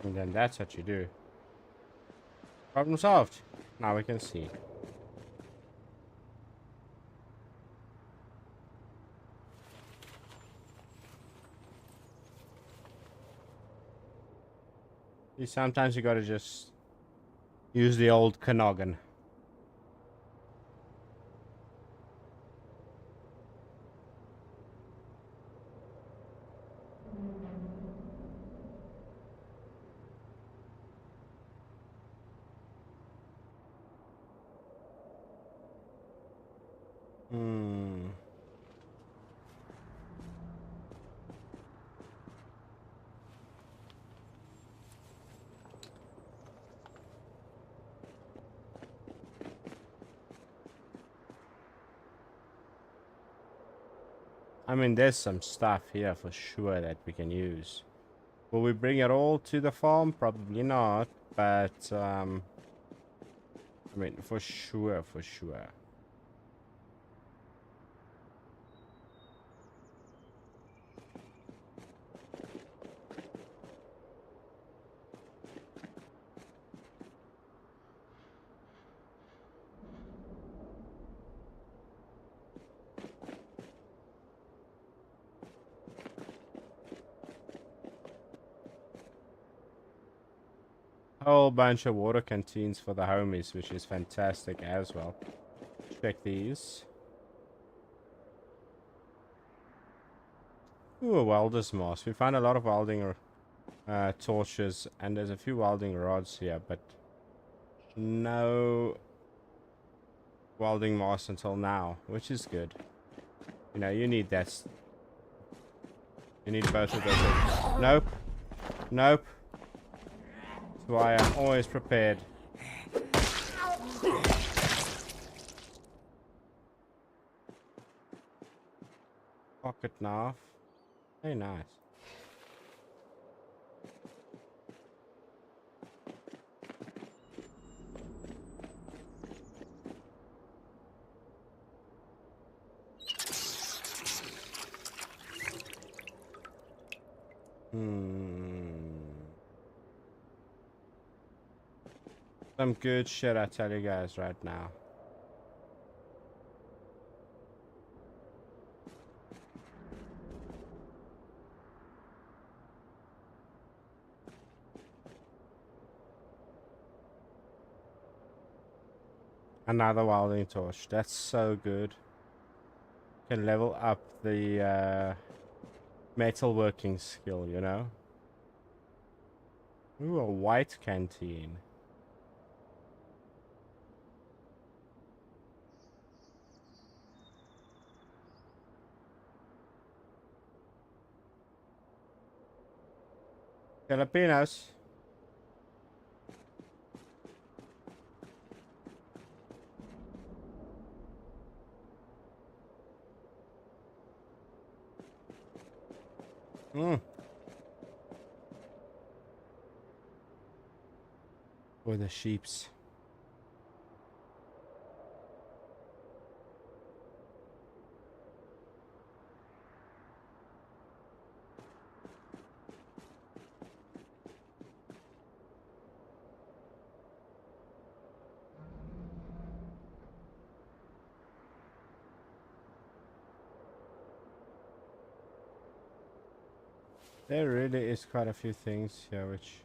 And then that's what you do. Problem solved. Now we can see. See, sometimes you gotta just use the old canoggin. Hmm. I mean, there's some stuff here for sure that we can use. Will we bring it all to the farm? Probably not, but I mean, for sure, for sure. A whole bunch of water canteens for the homies, which is fantastic as well. Check these. Ooh, a welder's mask. We find a lot of welding torches, and there's a few welding rods here, but no welding masks until now, which is good. You know, you need that. You need both of those. Nope. Nope. That's why I'm always prepared. Pocket knife. Very nice. Some good shit, I tell you guys right now. Another welding torch. That's so good. Can level up the metalworking skill, you know? Ooh, a white canteen. Filipinos. Or the sheeps. There really is quite a few things here which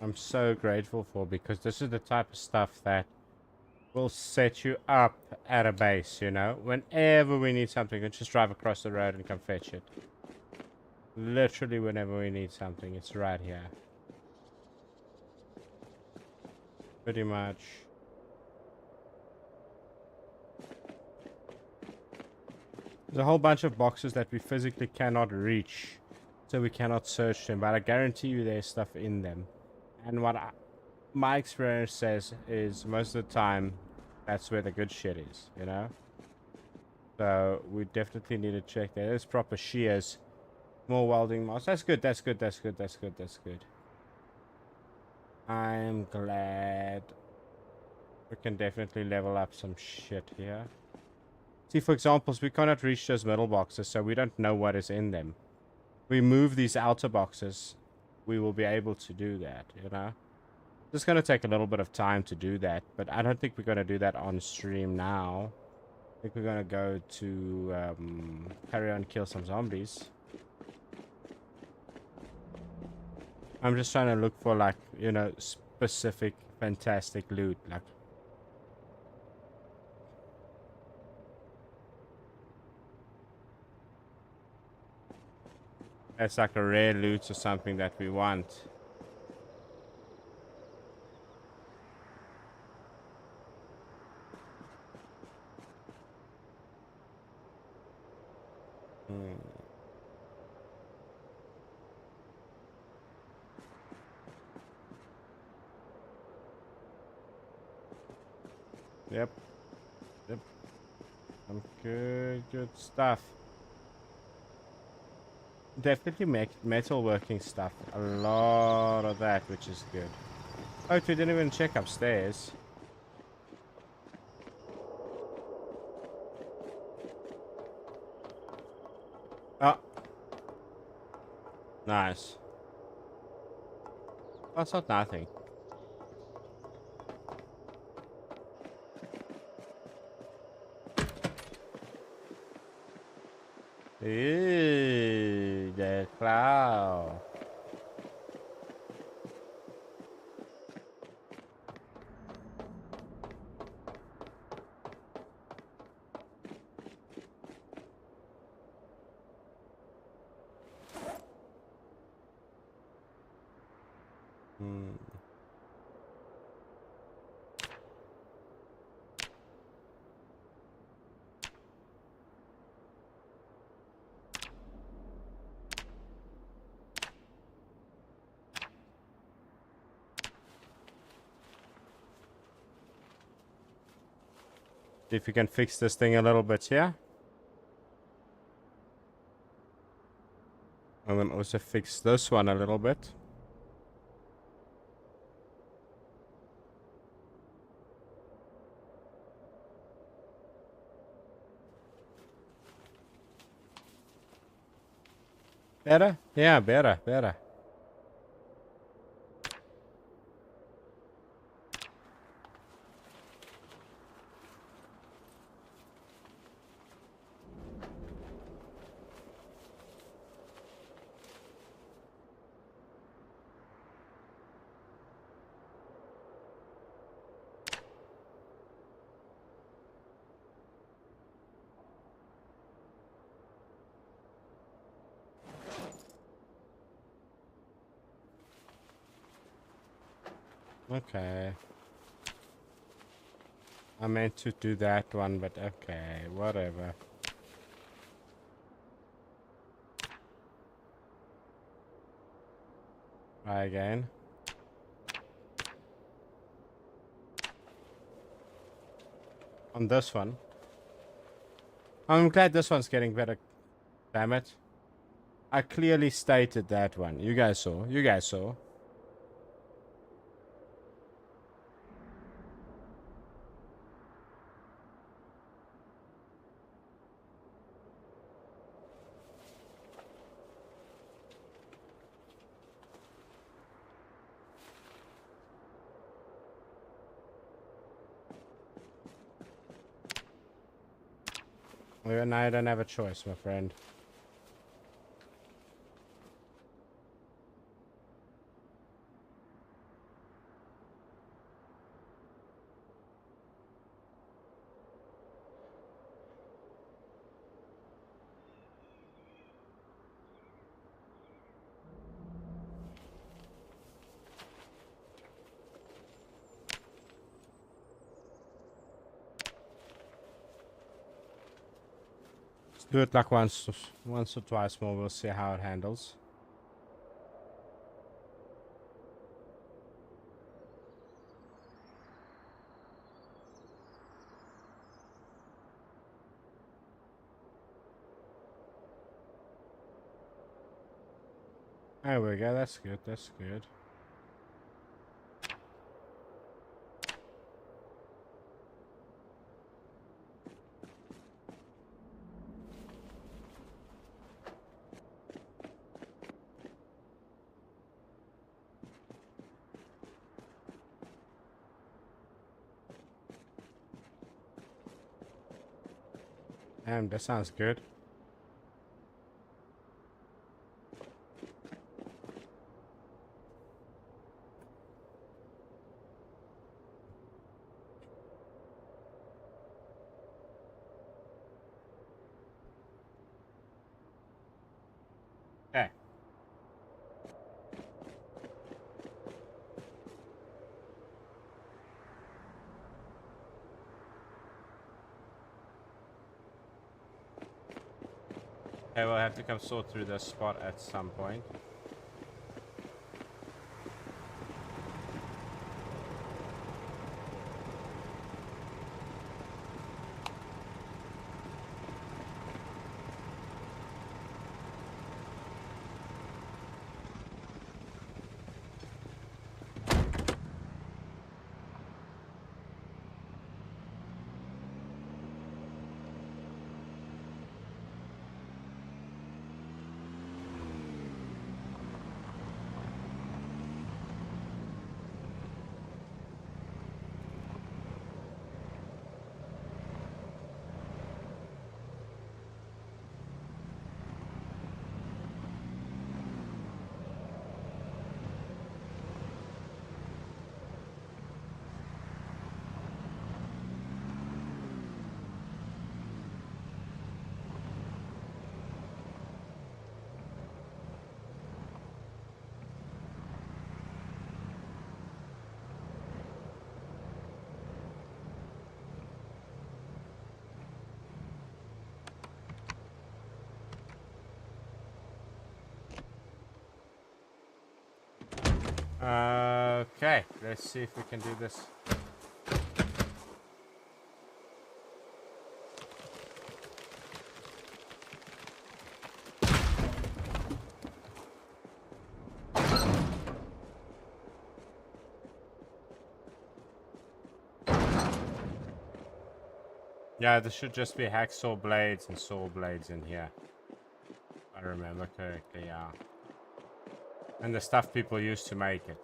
I'm so grateful for, because this is the type of stuff that will set you up at a base, you know? Whenever we need something, we just drive across the road and come fetch it. Literally whenever we need something, it's right here. Pretty much. There's a whole bunch of boxes that we physically cannot reach, so we cannot search them, but I guarantee you there's stuff in them. And what my experience says is most of the time, that's where the good shit is, you know? So we definitely need to check that. There's proper shears. More welding moss. That's good, that's good, that's good, that's good, that's good. I'm glad. We can definitely level up some shit here. See, for examples, we cannot reach those middle boxes, so we don't know what is in them. We move these outer boxes, we will be able to do that, you know? It's going to take a little bit of time to do that, but I don't think we're going to do that on stream now. I think we're going to go to carry on, kill some zombies. I'm just trying to look for, like, you know, specific fantastic loot, like that's like a rare loot or something that we want. Yep. Yep. Some good stuff. Definitely metalworking stuff. A lot of that, which is good. Oh, we didn't even check upstairs. Oh. Nice. That's not nothing. Ew, the cloud. If you can fix this thing a little bit, yeah? And then also fix this one a little bit. Better? Yeah, better, better. Okay. I meant to do that one, but okay, whatever. Try again. On this one. I'm glad this one's getting better. Damn it. I clearly stated that one. You guys saw. You guys saw. Well, now I don't have a choice, my friend. Do it like once or twice more. We'll see how it handles. There we go. That's good. That's good. Damn, that sounds good. Okay. Okay, we'll have to come sort through this spot at some point. Okay, let's see if we can do this. Yeah, there should just be hacksaw blades and saw blades in here. If I remember correctly, yeah. And the stuff people use to make it.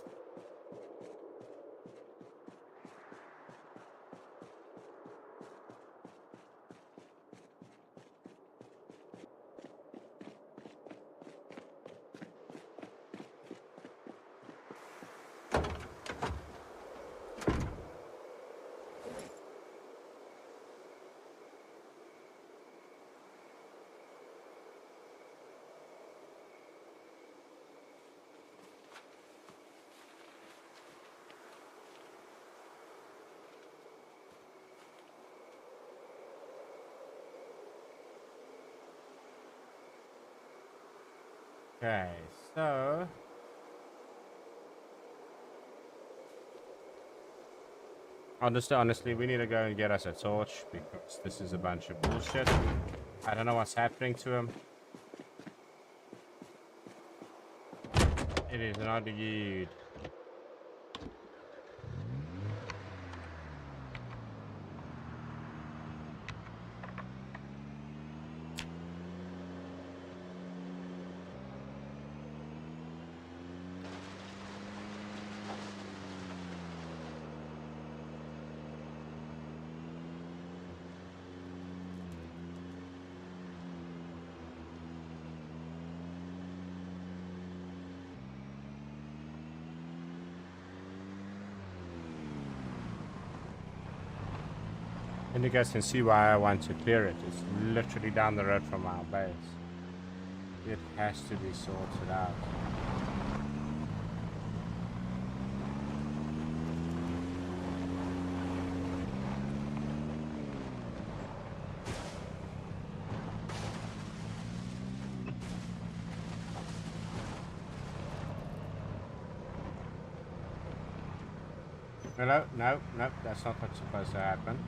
Okay, so honestly, we need to go and get us a torch because this is a bunch of bullshit. I don't know what's happening to him. It is not good. And you guys can see why I want to clear it. It's literally down the road from our base. It has to be sorted out. Hello? No, no, that's not what's supposed to happen.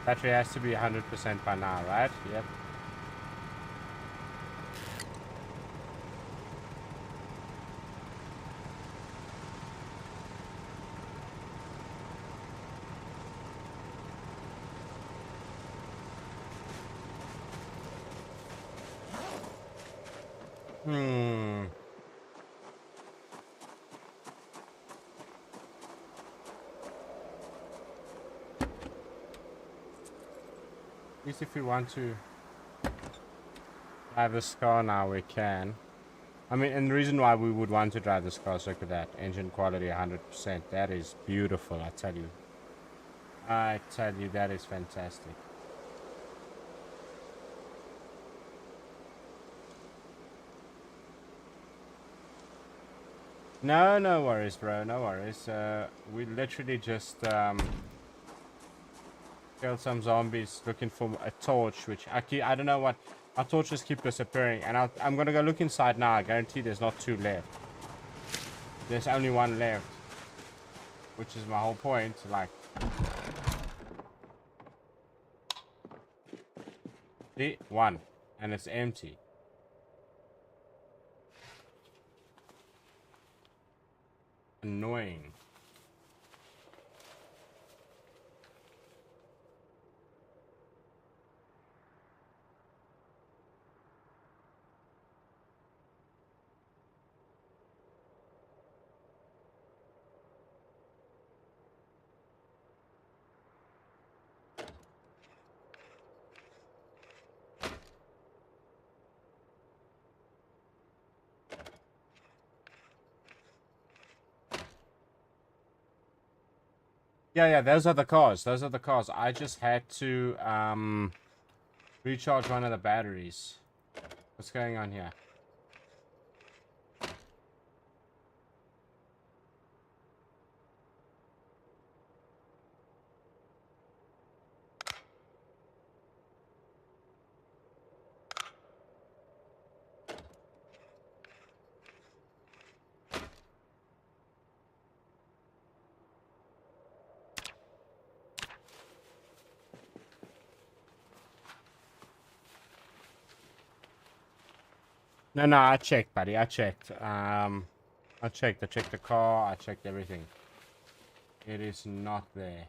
Battery has to be 100% by now, right? Yep. Hmm. At least if we want to drive this car now, we can. I mean, and the reason why we would want to drive this car is look at that. Engine quality 100%. That is beautiful, I tell you. I tell you, that is fantastic. No, no worries, bro. No worries. We literally just killed some zombies looking for a torch, which I don't know what. Our torches keep disappearing, and I'm gonna go look inside now. I guarantee there's not two left. There's only one left, which is my whole point. Like, see, one, and it's empty. Annoying. Yeah, yeah, those are the cars. Those are the cars. I just had to recharge one of the batteries. What's going on here? No, no, I checked, buddy. I checked. I checked. I checked the car. I checked everything. It is not there.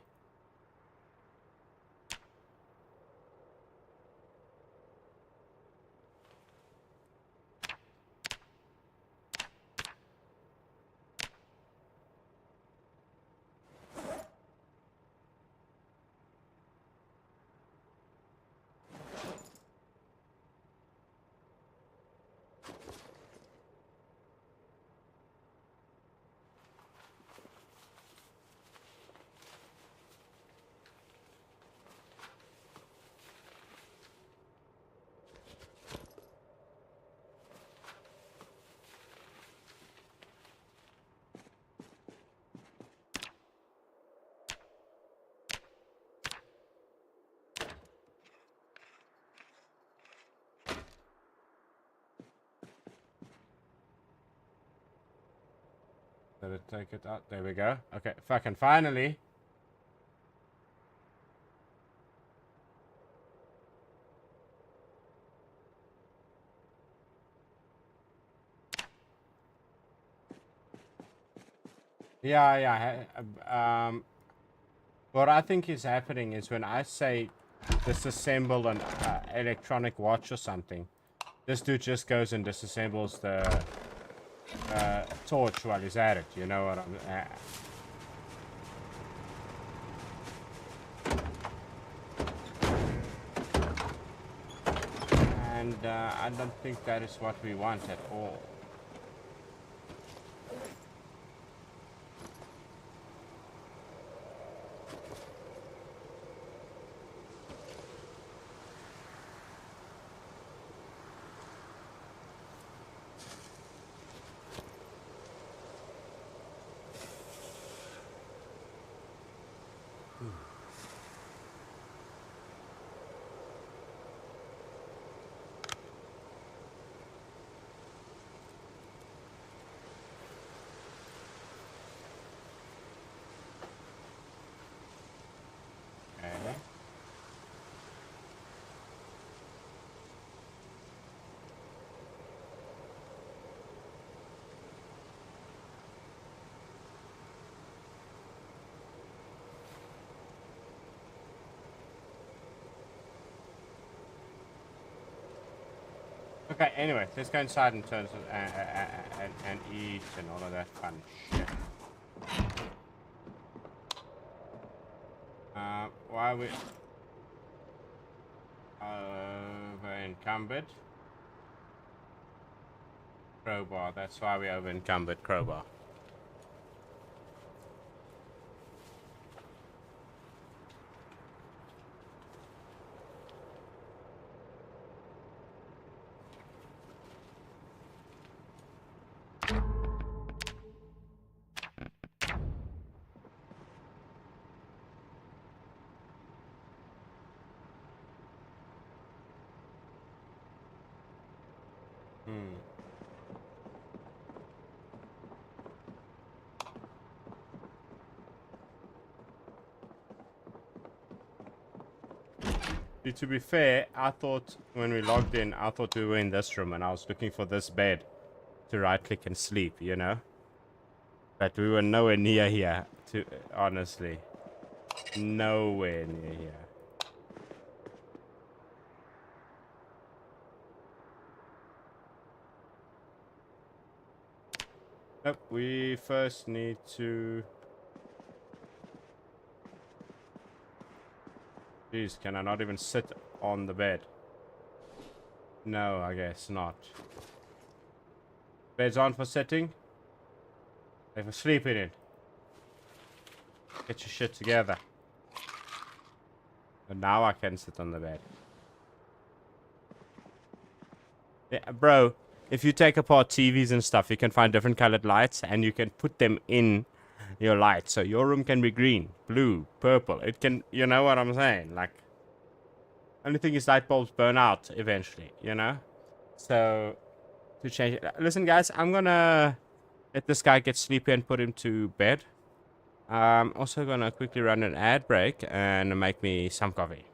Did it take it out? There we go. Okay, fucking finally. Yeah, yeah. What I think is happening is when I say disassemble an electronic watch or something, this dude just goes and disassembles the torch while he's at it. You know what I'm... and I don't think that is what we want at all. Okay. Okay, anyway, let's go inside and turn and eat and all of that fun shit. Why are we over encumbered? Crowbar, that's why we over encumbered crowbar. To be fair, I thought when we logged in, I thought we were in this room and I was looking for this bed to right click and sleep, you know? But we were nowhere near here, to honestly. Nowhere near here. Nope, we first need to... Jeez, can I not even sit on the bed? No, I guess not. Bed's on for sitting. They're for sleeping in. Get your shit together. And now I can sit on the bed. Yeah, bro, if you take apart TVs and stuff, you can find different colored lights and you can put them in your light. So your room can be green, blue, purple. It can, you know what I'm saying? Like, only thing is light bulbs burn out eventually, you know? So, to change it. Listen, guys, I'm gonna let this guy get sleepy and put him to bed. I'm also gonna quickly run an ad break and make me some coffee.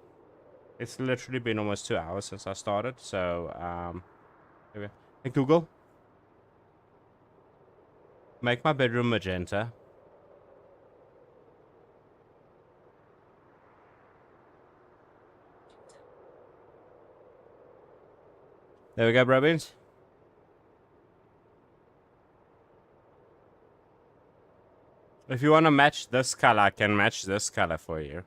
It's literally been almost 2 hours since I started, so, hey, Google, make my bedroom magenta. There we go, bro beans. If you want to match this color, I can match this color for you.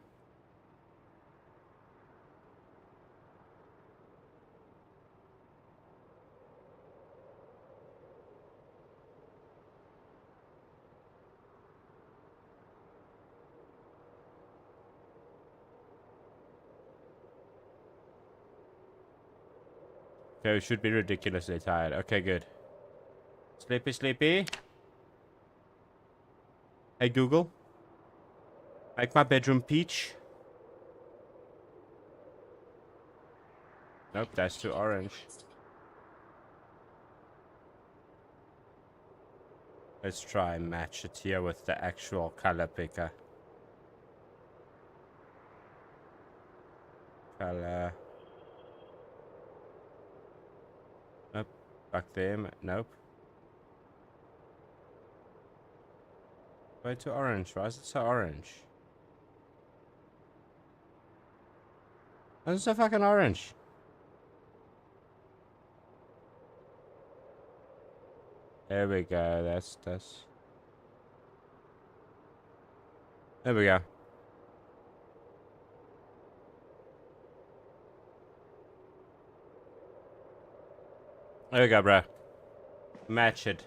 Okay, we should be ridiculously tired. Okay, good. Sleepy, sleepy. Hey, Google. Make my bedroom peach. Nope, that's too orange. Let's try and match it here with the actual color picker. Color. Nope. Back there. Nope. Way too orange. Why is it so orange? Why is it so fucking orange? There we go. That's. There we go. There we go, bro. Match it.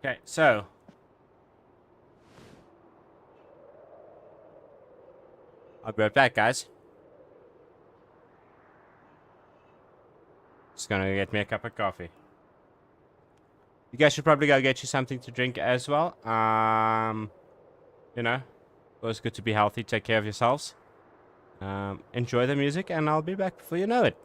Okay, so. I'll be right back, guys. Just gonna get me a cup of coffee. You guys should probably go get you something to drink as well. You know, Always good to be healthy. Take care of yourselves. Enjoy the music, and I'll be back before you know it.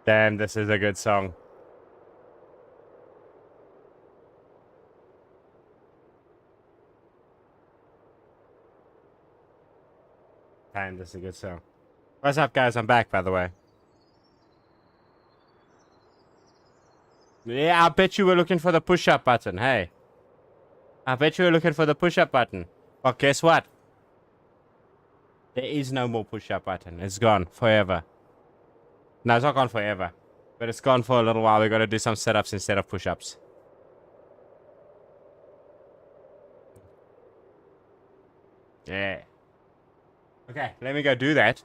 Damn, this is a good song. Damn, this is a good song. What's up, guys? I'm back, by the way. Yeah, I bet you were looking for the push-up button. Hey. I bet you were looking for the push-up button. Well, guess what? There is no more push-up button. It's gone forever. No, it's not gone forever. But it's gone for a little while. We gotta do some sit-ups instead of push-ups. Yeah. Okay, let me go do that.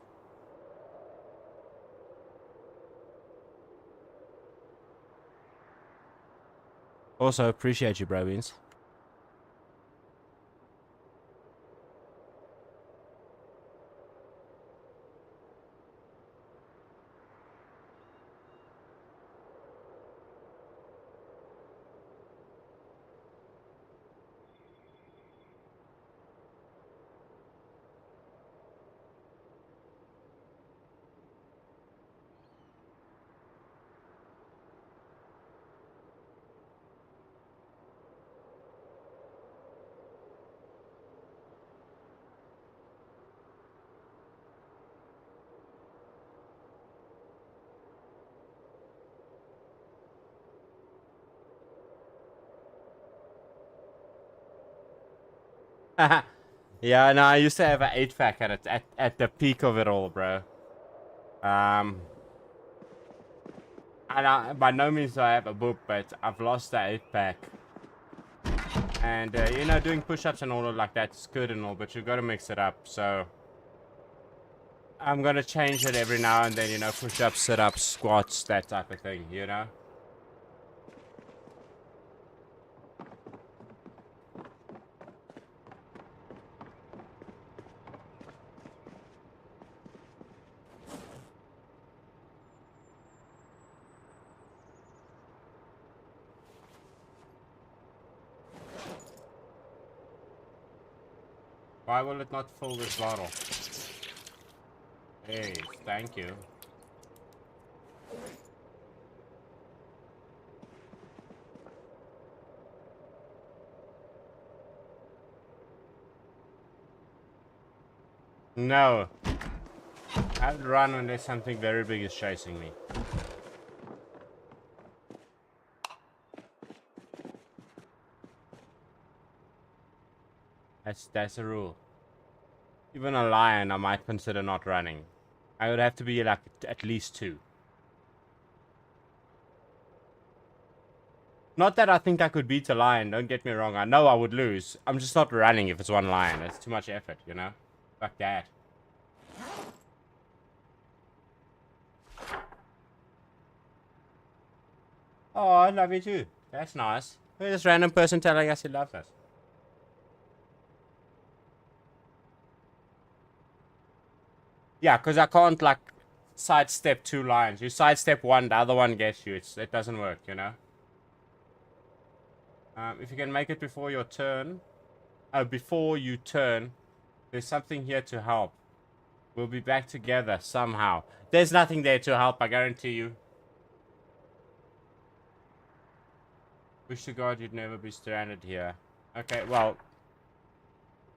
Also, appreciate you, bro beans. Yeah, no, I used to have an 8-pack at the peak of it all, bro. And by no means do I have a book, but I've lost the 8-pack. And, you know, doing push-ups and all like that is good and all, but you've got to mix it up, so... I'm going to change it every now and then, you know, push-ups, sit-ups, squats, that type of thing, you know? Why will it not fill this bottle? Hey, thank you. No. I would run when there's something very big is chasing me. That's a rule. Even a lion, I might consider not running. I would have to be like at least 2. Not that I think I could beat a lion, don't get me wrong. I know I would lose. I'm just not running if it's one lion. It's too much effort, you know? Fuck that. Oh, I love you too. That's nice. Who's this random person telling us he loves us? Yeah, because I can't, like, sidestep 2 lions. You sidestep one, the other one gets you. It doesn't work, you know? If you can make it before your turn... before you turn, there's something here to help. We'll be back together somehow. There's nothing there to help, I guarantee you. Wish to God you'd never be stranded here. Okay, well...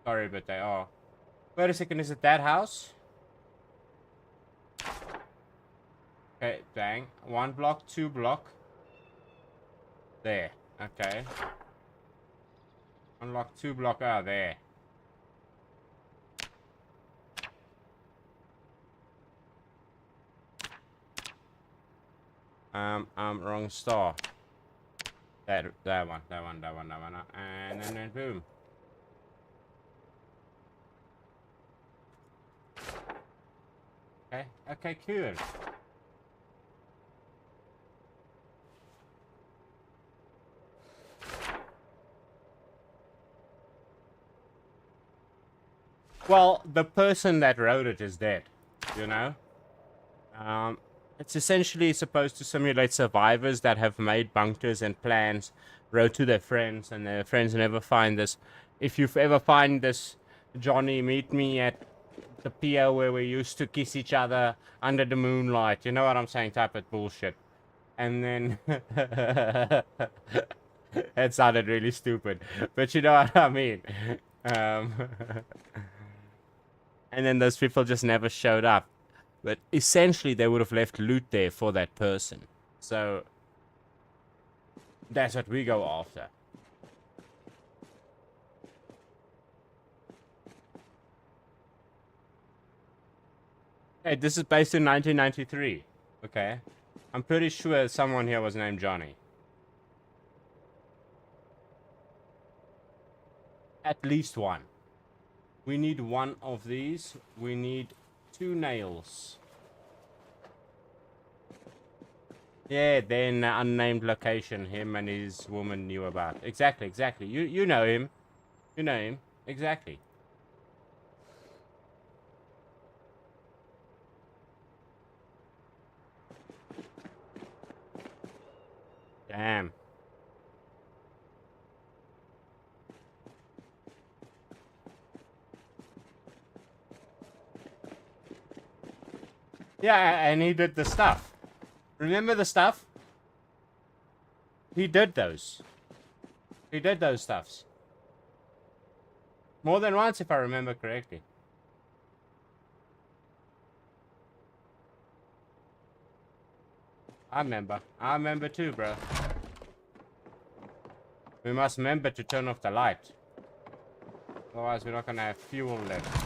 Sorry, but they are. Wait a second, is it that house? Okay, bang. 1 block, 2 block. There. Okay. 1 block, 2 block. Ah, there. Wrong star. That one. And then boom. Okay, cool. Well, the person that wrote it is dead, you know? It's essentially supposed to simulate survivors that have made bunkers and plans, wrote to their friends, and their friends never find this. If you ever find this, Johnny, meet me at the pier where we used to kiss each other under the moonlight. You know what I'm saying? Type of bullshit. And then it sounded really stupid, but you know what I mean. Um, and then those people just never showed up. But essentially, they would have left loot there for that person. So that's what we go after. Hey, this is based in 1993. Okay. I'm pretty sure someone here was named Johnny. At least one. We need one of these. We need 2 nails. Yeah, then unnamed location him and his woman knew about. Exactly. You know him. You know him. Exactly. Damn. Yeah, and he did the stuff. Remember the stuff? He did those. He did those stuffs. More than once, if I remember correctly. I remember. I remember too, bro. We must remember to turn off the light. Otherwise, we're not gonna have fuel left.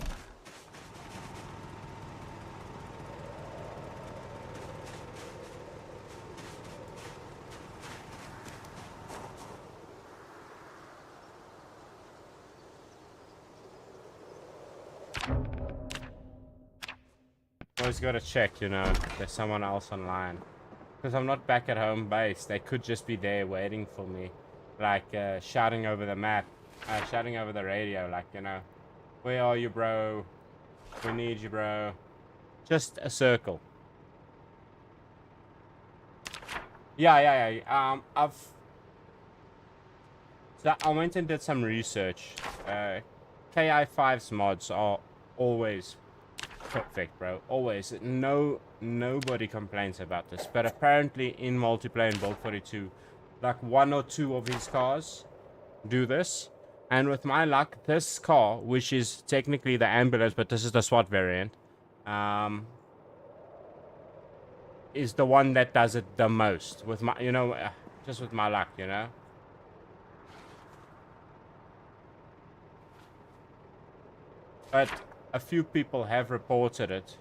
Always gotta check, you know, if there's someone else online. Because I'm not back at home base. They could just be there waiting for me. Like, shouting over the map. Shouting over the radio, like, you know. Where are you, bro? We need you, bro. Just a circle. Yeah. So I went and did some research. KI5's mods are always perfect, bro. Always. Nobody complains about this. But apparently in multiplayer in Build 42, like 1 or 2 of his cars do this. And with my luck, this car, which is technically the ambulance, but this is the SWAT variant, is the one that does it the most. With my, you know, just with my luck, you know. But a few people have reported it.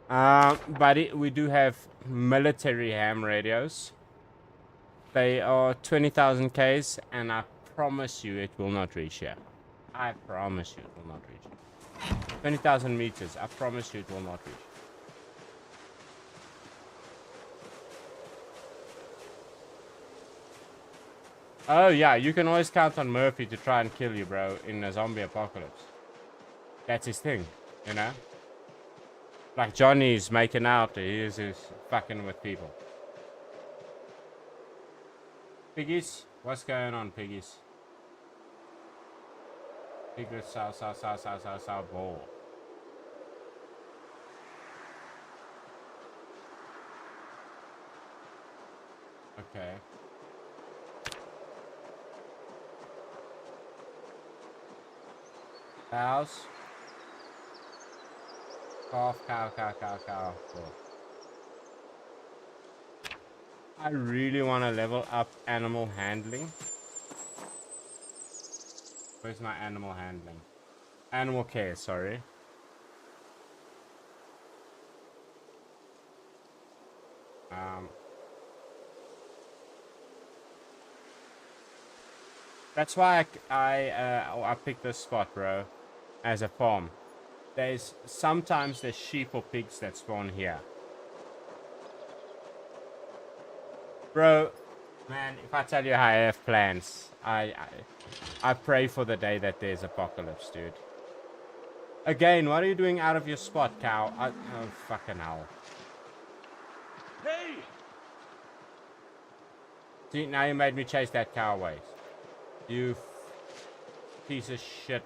But we do have military ham radios. They are 20,000 Ks, and I promise you it will not reach here. I promise you it will not reach here. 20,000 meters, I promise you it will not reach. Oh yeah, you can always count on Murphy to try and kill you, bro, in a zombie apocalypse. That's his thing, you know? Like Johnny's making out, he is fucking with people. Piggies? What's going on, piggies? Piglets, sow, ball. Okay. Cows. Cow. Cool. I really want to level up animal handling. Where's my animal handling? Animal care, sorry. That's why I picked this spot, bro, as a farm. Sometimes there's sheep or pigs that spawn here. Bro, man, if I tell you how I have plans, I pray for the day that there's apocalypse, dude. Again, what are you doing out of your spot, cow? Oh, fucking hell. Hey! See, now you made me chase that cow away. You piece of shit.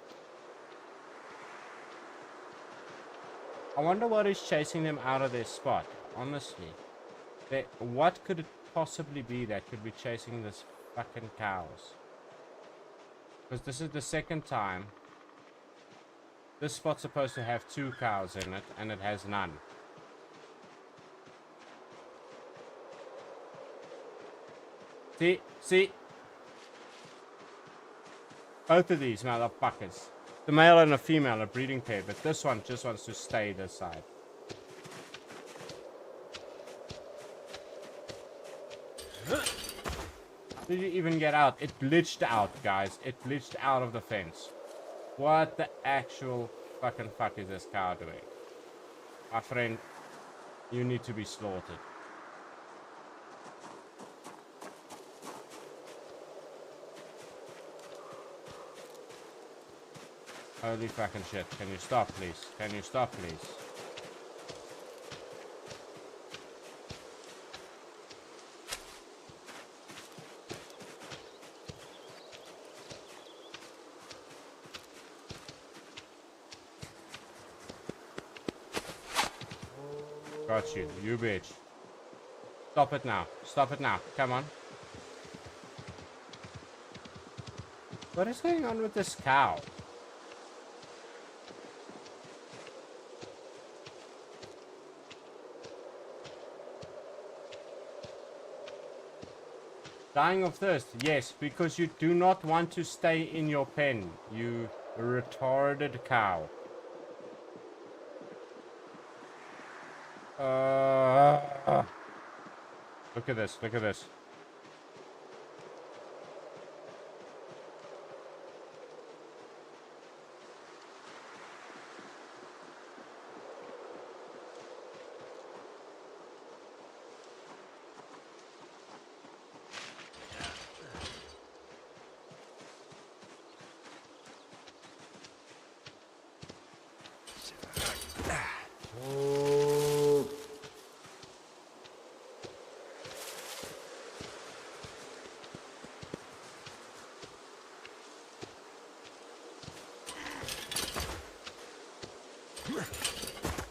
I wonder what is chasing them out of their spot, honestly. What could it possibly be that could be chasing this fucking cows? Because this is the second time. This spot's supposed to have 2 cows in it, and it has none. See? Both of these motherfuckers. The male and the female are breeding pair, but this one just wants to stay this side. Did you even get out? It glitched out, guys. It glitched out of the fence. What the actual fucking fuck is this cow doing? My friend, you need to be slaughtered. Holy fucking shit. Can you stop, please? Can you stop, please? Got you. You bitch. Stop it now. Stop it now. Come on. What is going on with this cow? Dying of thirst, yes, because you do not want to stay in your pen, you retarded cow. Look at this, look at this.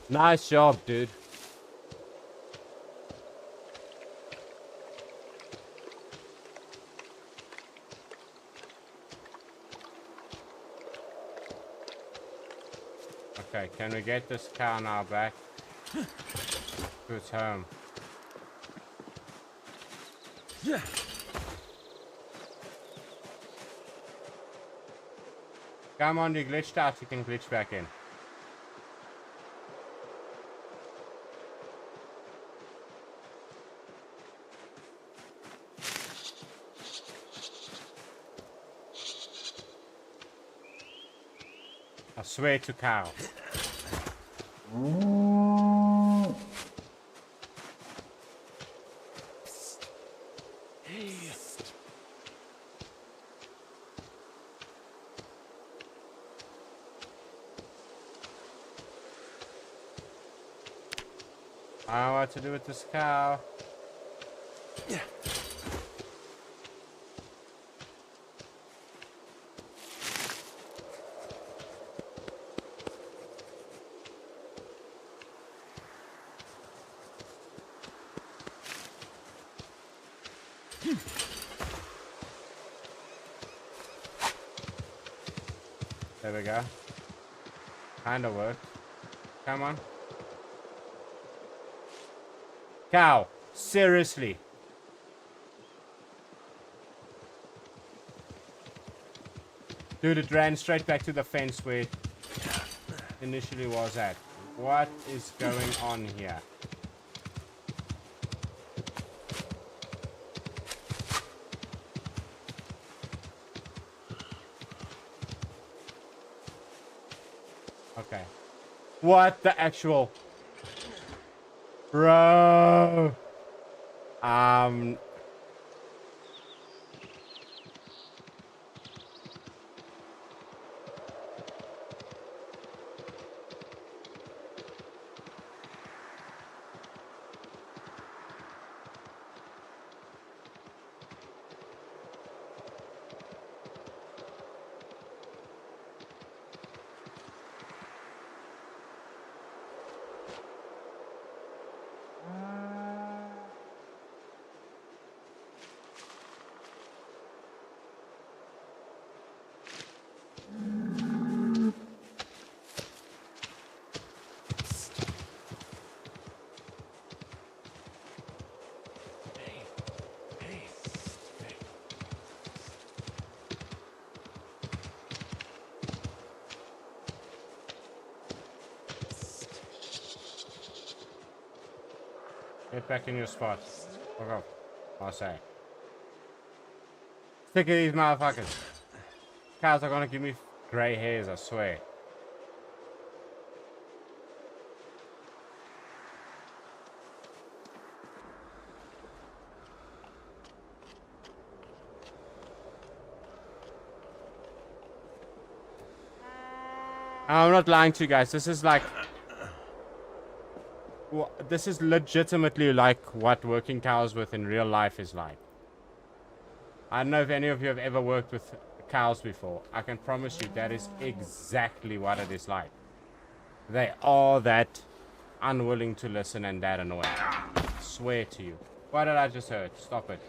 Nice job, dude. Okay, can we get this cow now back to its home? Yeah. Come on, you glitched out, you can glitch back in. I swear to cow. Hey. I don't know what to do with this cow. Yeah. There we go. Kinda worked. Come on. Cow, seriously. Dude, it ran straight back to the fence where it initially was at. What is going on here? Okay. What the actual... Bro. Get back in your spot. Fuck off. I say. Stick at these motherfuckers. Cows are gonna give me grey hairs, I swear. I'm not lying to you guys. This is like... this is legitimately like what working cows with in real life is like. I don't know if any of you have ever worked with cows before. I can promise you that is exactly what it is like. They are that unwilling to listen and that annoying. I swear to you. What did I just heard? Stop it.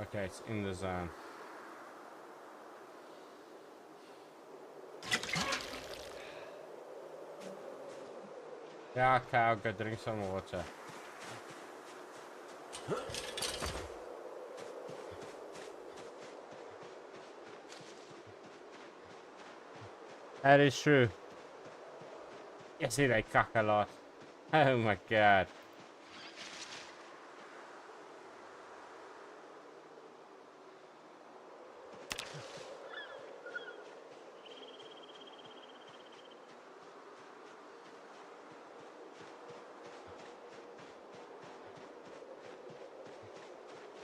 Okay, it's in the zone. Yeah, cow, go drink some water. That is true. You see, they cuck a lot. Oh my god.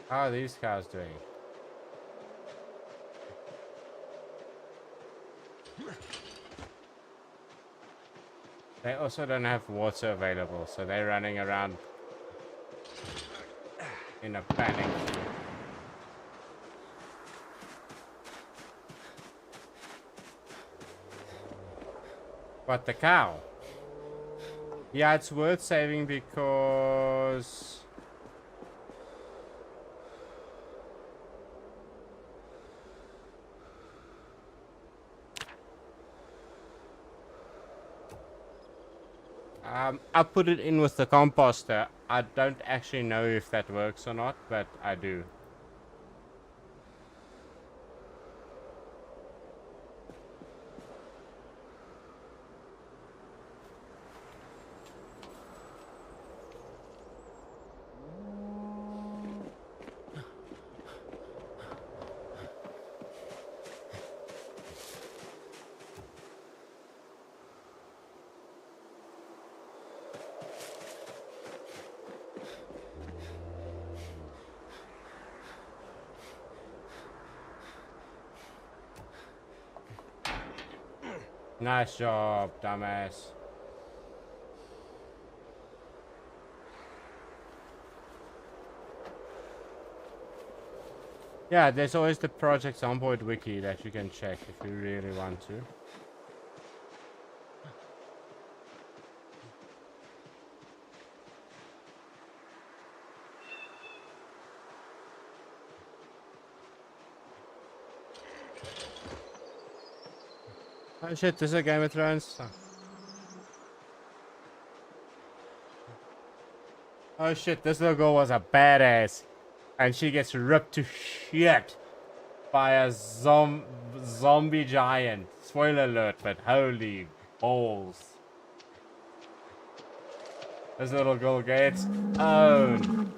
How are these cows doing? They also don't have water available, so they're running around in a panic. But the cow? Yeah, it's worth saving because... I put it in with the composter. I don't actually know if that works or not, but I do. Nice job, dumbass. Yeah, there's always the Project Zomboid wiki that you can check if you really want to. Oh shit, this is a Game of Thrones. Oh shit, this little girl was a badass. And she gets ripped to shit by a zombie giant. Spoiler alert, but holy balls. This little girl gets owned.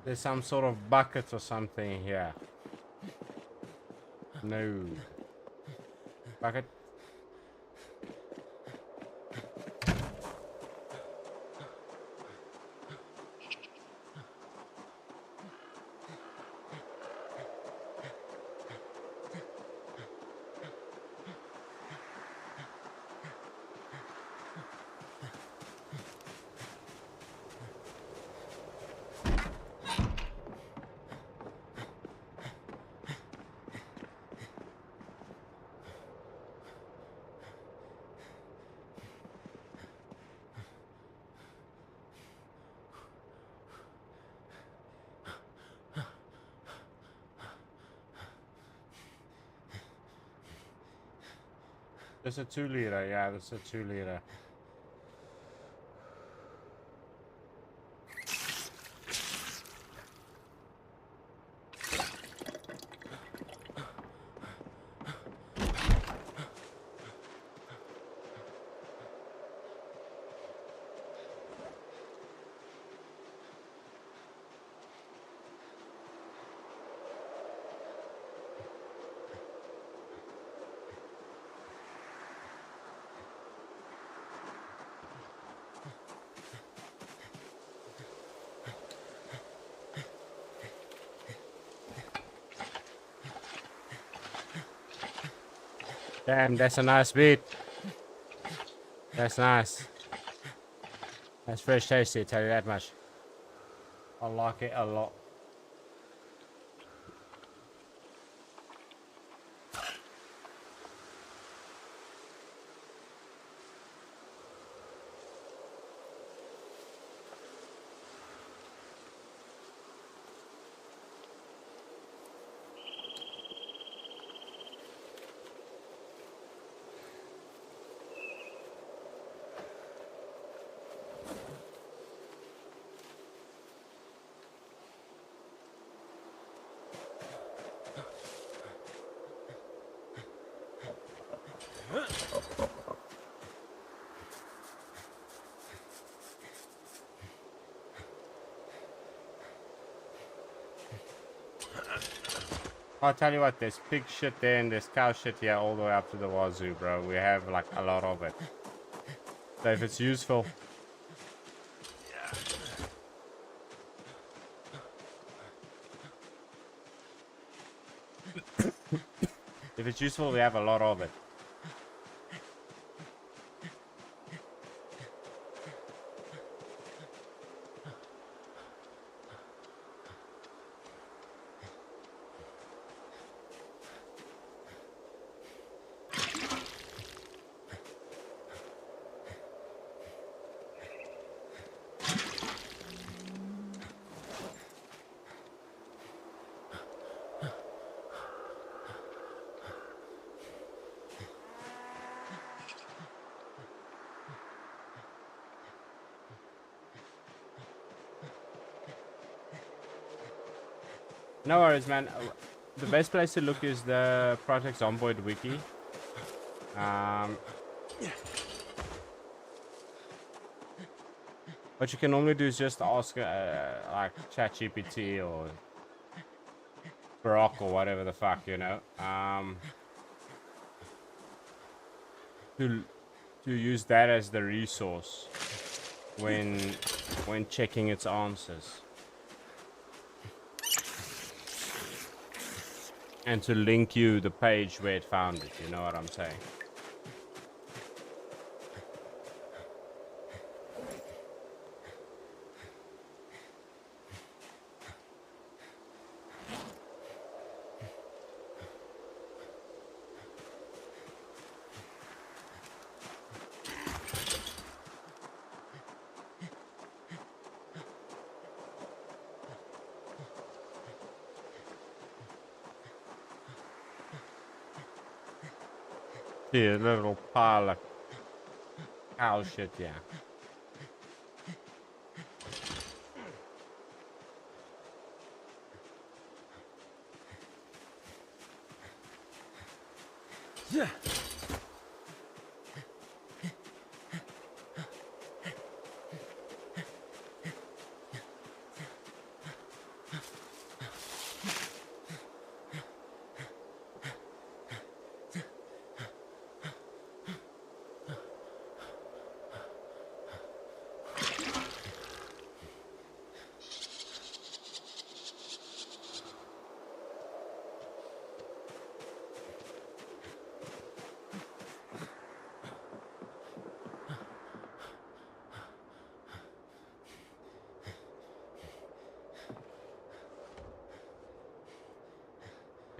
There's some sort of bucket or something here. No. Bucket. There's a 2 liter, yeah, there's a 2 liter. Damn, that's a nice beat. That's nice. That's fresh tasty, tell you that much. I like it a lot. I'll tell you what, there's pig shit there and there's cow shit here all the way up to the wazoo, bro. We have like a lot of it. So if it's useful. If it's useful, we have a lot of it. No worries, man. The best place to look is the Project Zomboid wiki. What you can only do is just ask like ChatGPT or Grok or whatever the fuck, you know. To use that as the resource when checking its answers. And to link you the page where it found it, you know what I'm saying? See a little pile of cow shit, yeah. Yeah.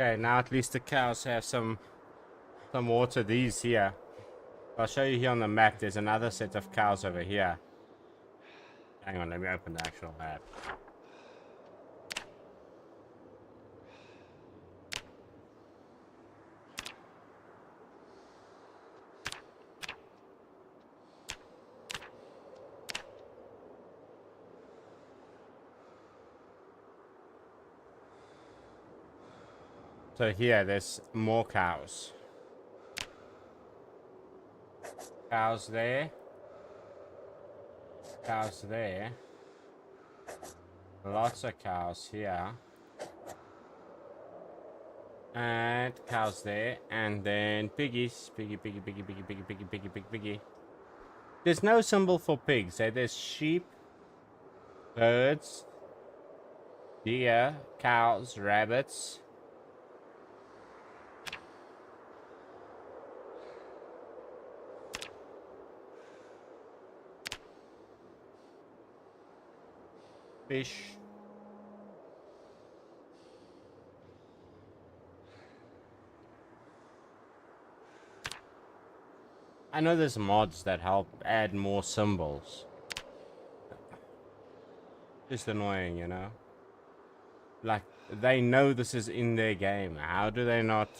Okay, now at least the cows have some water. These here. I'll show you here on the map. There's another set of cows over here. Hang on, let me open the actual map. So here, there's more cows. Cows there. Cows there. Lots of cows here. And cows there. And then piggies. Piggy, piggy, piggy, piggy, piggy, piggy, piggy, piggy, piggy. There's no symbol for pigs. Eh? There's sheep, birds, deer, cows, rabbits. Fish. I know there's mods that help add more symbols. Just annoying, you know? Like, they know this is in their game. How do they not?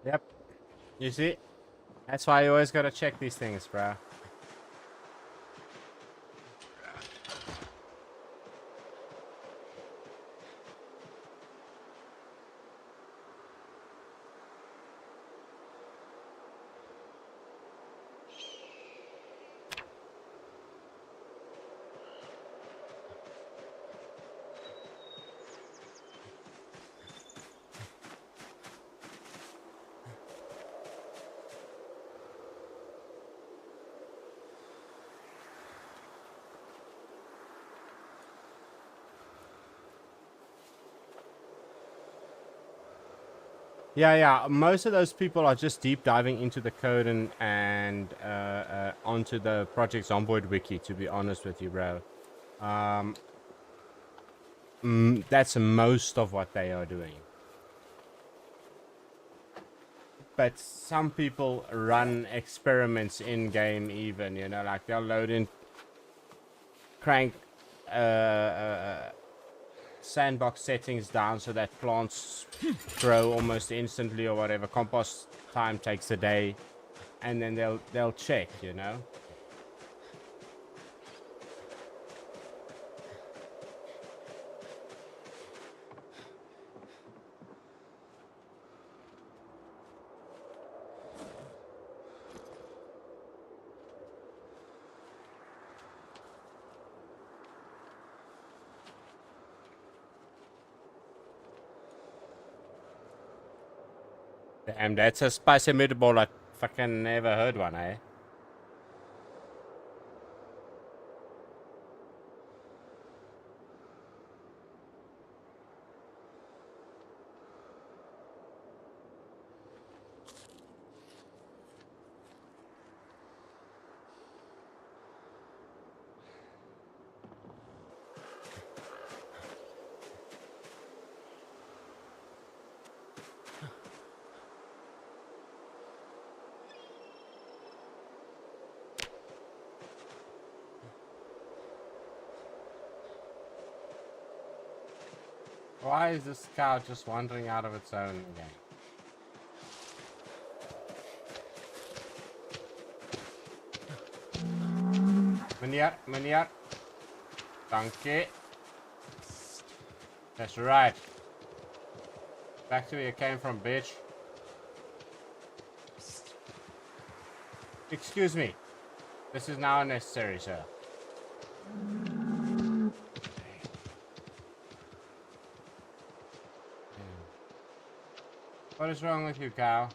Yep. You see? That's why you always gotta check these things, bro. Yeah. Most of those people are just deep diving into the code and onto the Project Zomboid wiki. To be honest with you, bro, that's most of what they are doing. But some people run experiments in game, even, you know, like they'll load in crank sandbox settings down so that plants grow almost instantly or whatever. Compost time takes a day, and then they'll check, you know. Damn, that's a spicy meatball. I fucking never heard one, eh? Why is this cow just wandering out of its own game? Meneer. Danke. That's right. Back to where you came from, bitch. Excuse me. This is now unnecessary, sir. What is wrong with you, cow?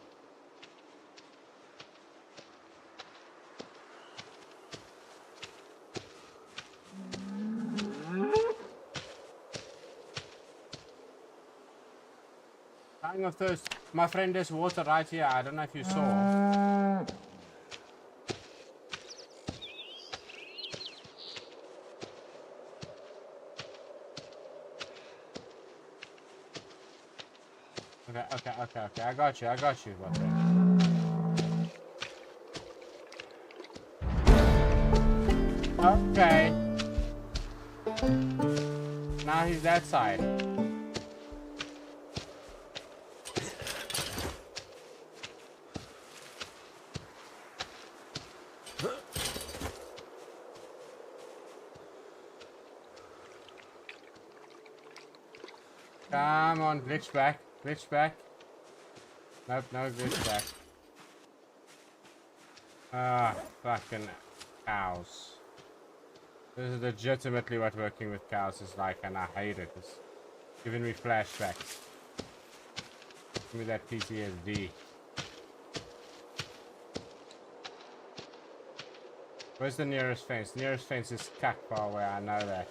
Dying of thirst. My friend, there's water right here. I don't know if you saw. Okay. I got you, my friend. Okay. Now he's that side. Come on, glitch back. Glitch back. Nope, no glitch back. Ah, fucking cows. This is legitimately what working with cows is like, and I hate it. It's giving me flashbacks. Give me that PTSD. Where's the nearest fence? The nearest fence is cuck far away, I know that.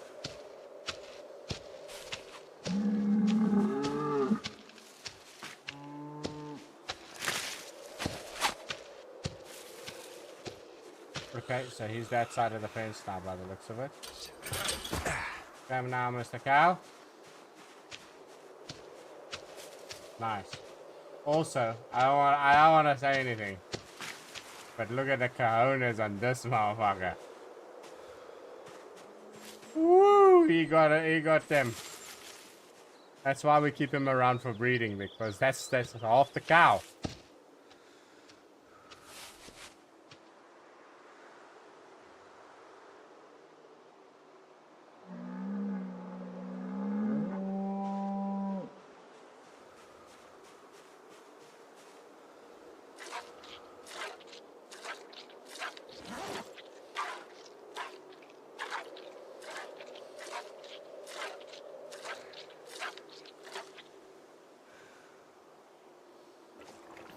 Okay, so he's that side of the fence now by the looks of it. Come now, Mr. Cow. Nice. Also, I don't want to say anything, but look at the cojones on this motherfucker. Woo! He got them. That's why we keep him around for breeding, because that's half the cow.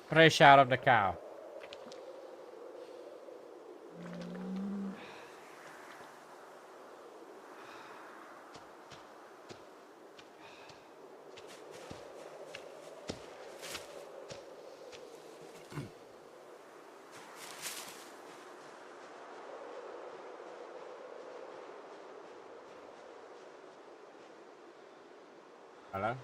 Fresh out of the cow. Hello?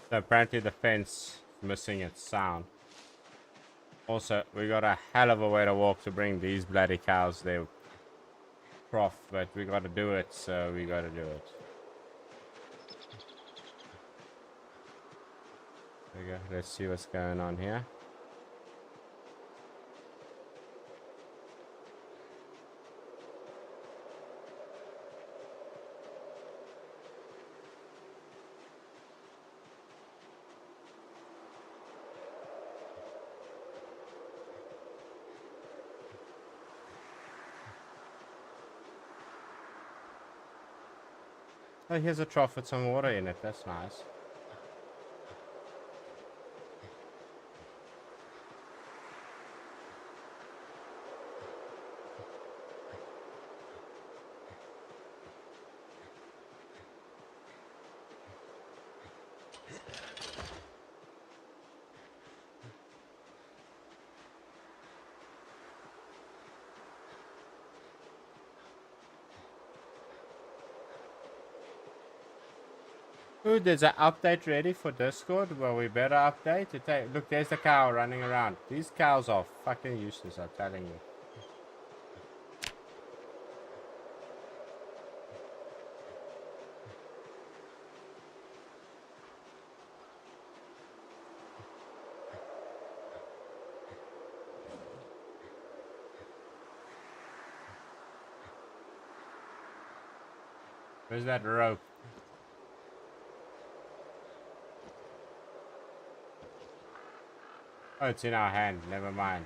So apparently the fence is missing its sound. Also, we got a hell of a way to walk to bring these bloody cows there. Prof, but we gotta do it, so we gotta do it. There we go. Let's see what's going on here. Oh, here's a trough with some water in it. That's nice. Ooh, there's an update ready for Discord. Well, we better update it. Look, there's the cow running around. These cows are fucking useless, I'm telling you. Where's that rope? Oh, it's in our hand. Never mind.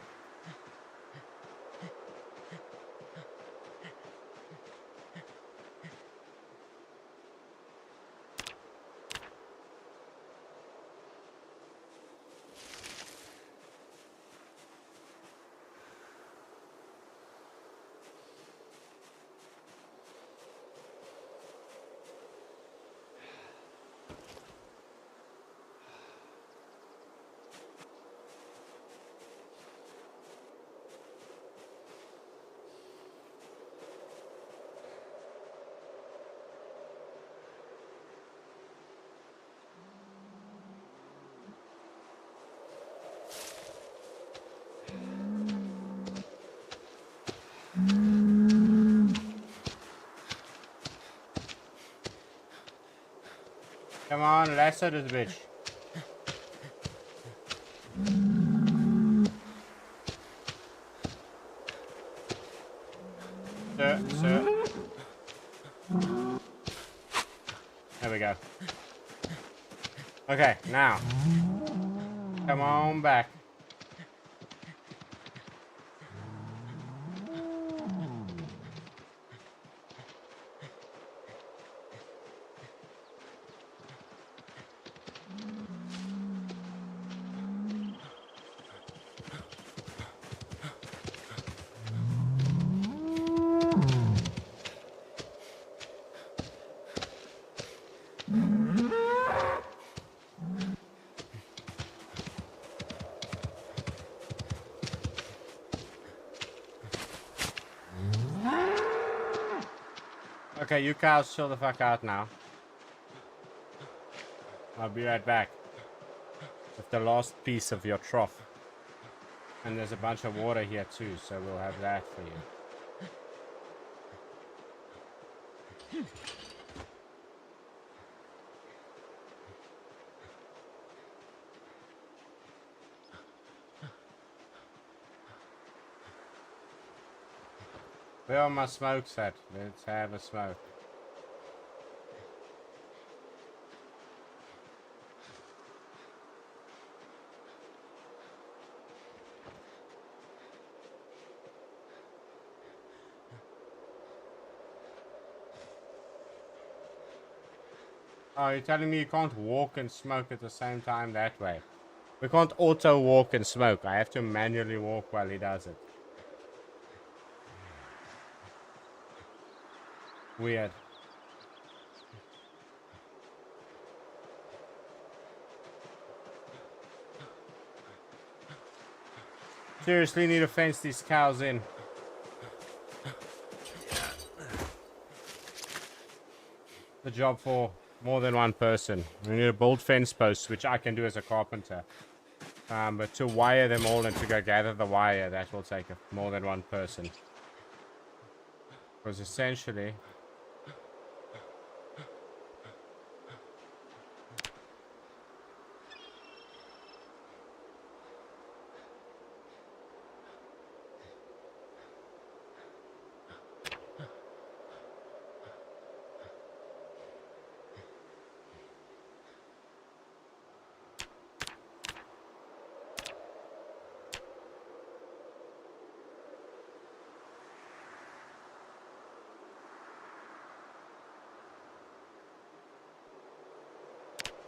Come on, lasso this bitch. Sir. There we go. Okay, now. Come on back. Okay, you cows chill the fuck out now. I'll be right back with the last piece of your trough. And there's a bunch of water here too, so we'll have that for you. Where are my smokes at? Let's have a smoke. Oh, you're telling me you can't walk and smoke at the same time that way? We can't auto walk and smoke. I have to manually walk while he does it. Weird. Seriously need to fence these cows in. The job for more than one person. We need to build fence posts, which I can do as a carpenter. But to wire them all and to go gather the wire, that will take more than one person. Because essentially...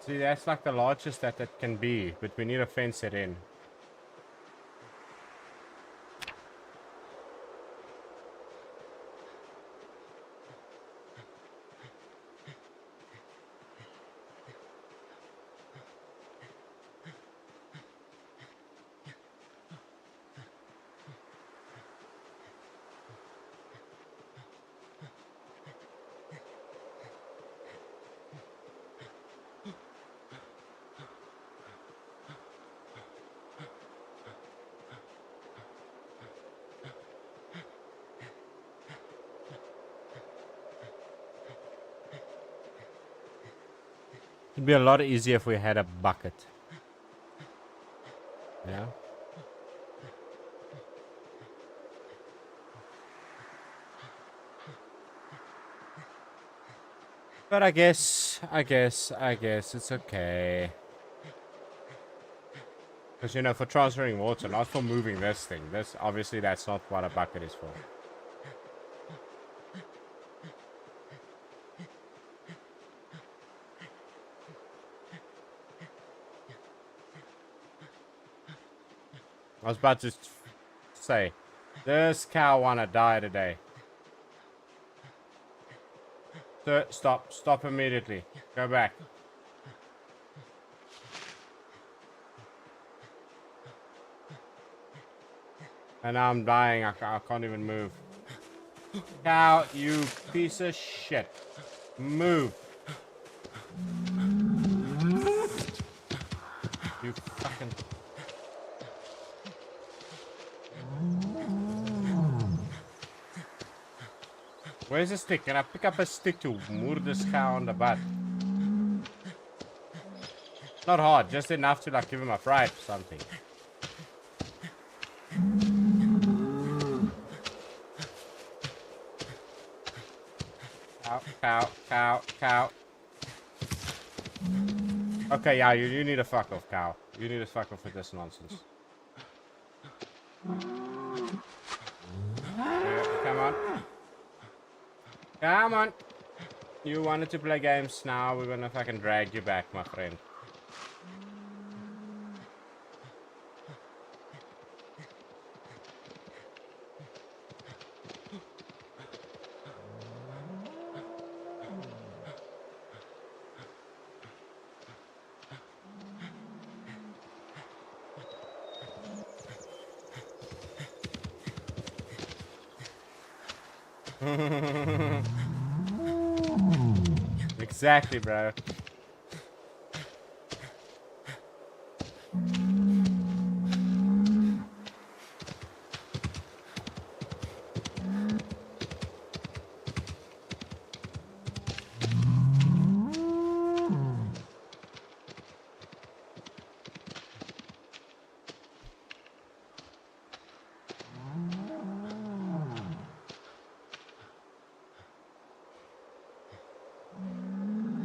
See, that's like the largest that it can be, but we need to fence it in. It'd be a lot easier if we had a bucket. Yeah. But I guess it's okay. Because, you know, for transferring water, not for moving this thing. This, obviously, that's not what a bucket is for. I was about to say, this cow wanna die today. Sir, stop immediately. Go back. And now I'm dying, I can't even move. Cow, you piece of shit. Move. You fucking... Where's the stick? Can I pick up a stick to moor this cow on the butt? Not hard, just enough to like give him a fright or something. Cow. Okay, yeah, you need to fuck off, cow. You need to fuck off with this nonsense. Yeah, come on. Come on. You wanted to play games, now we're gonna fucking drag you back, my friend. Exactly, bro.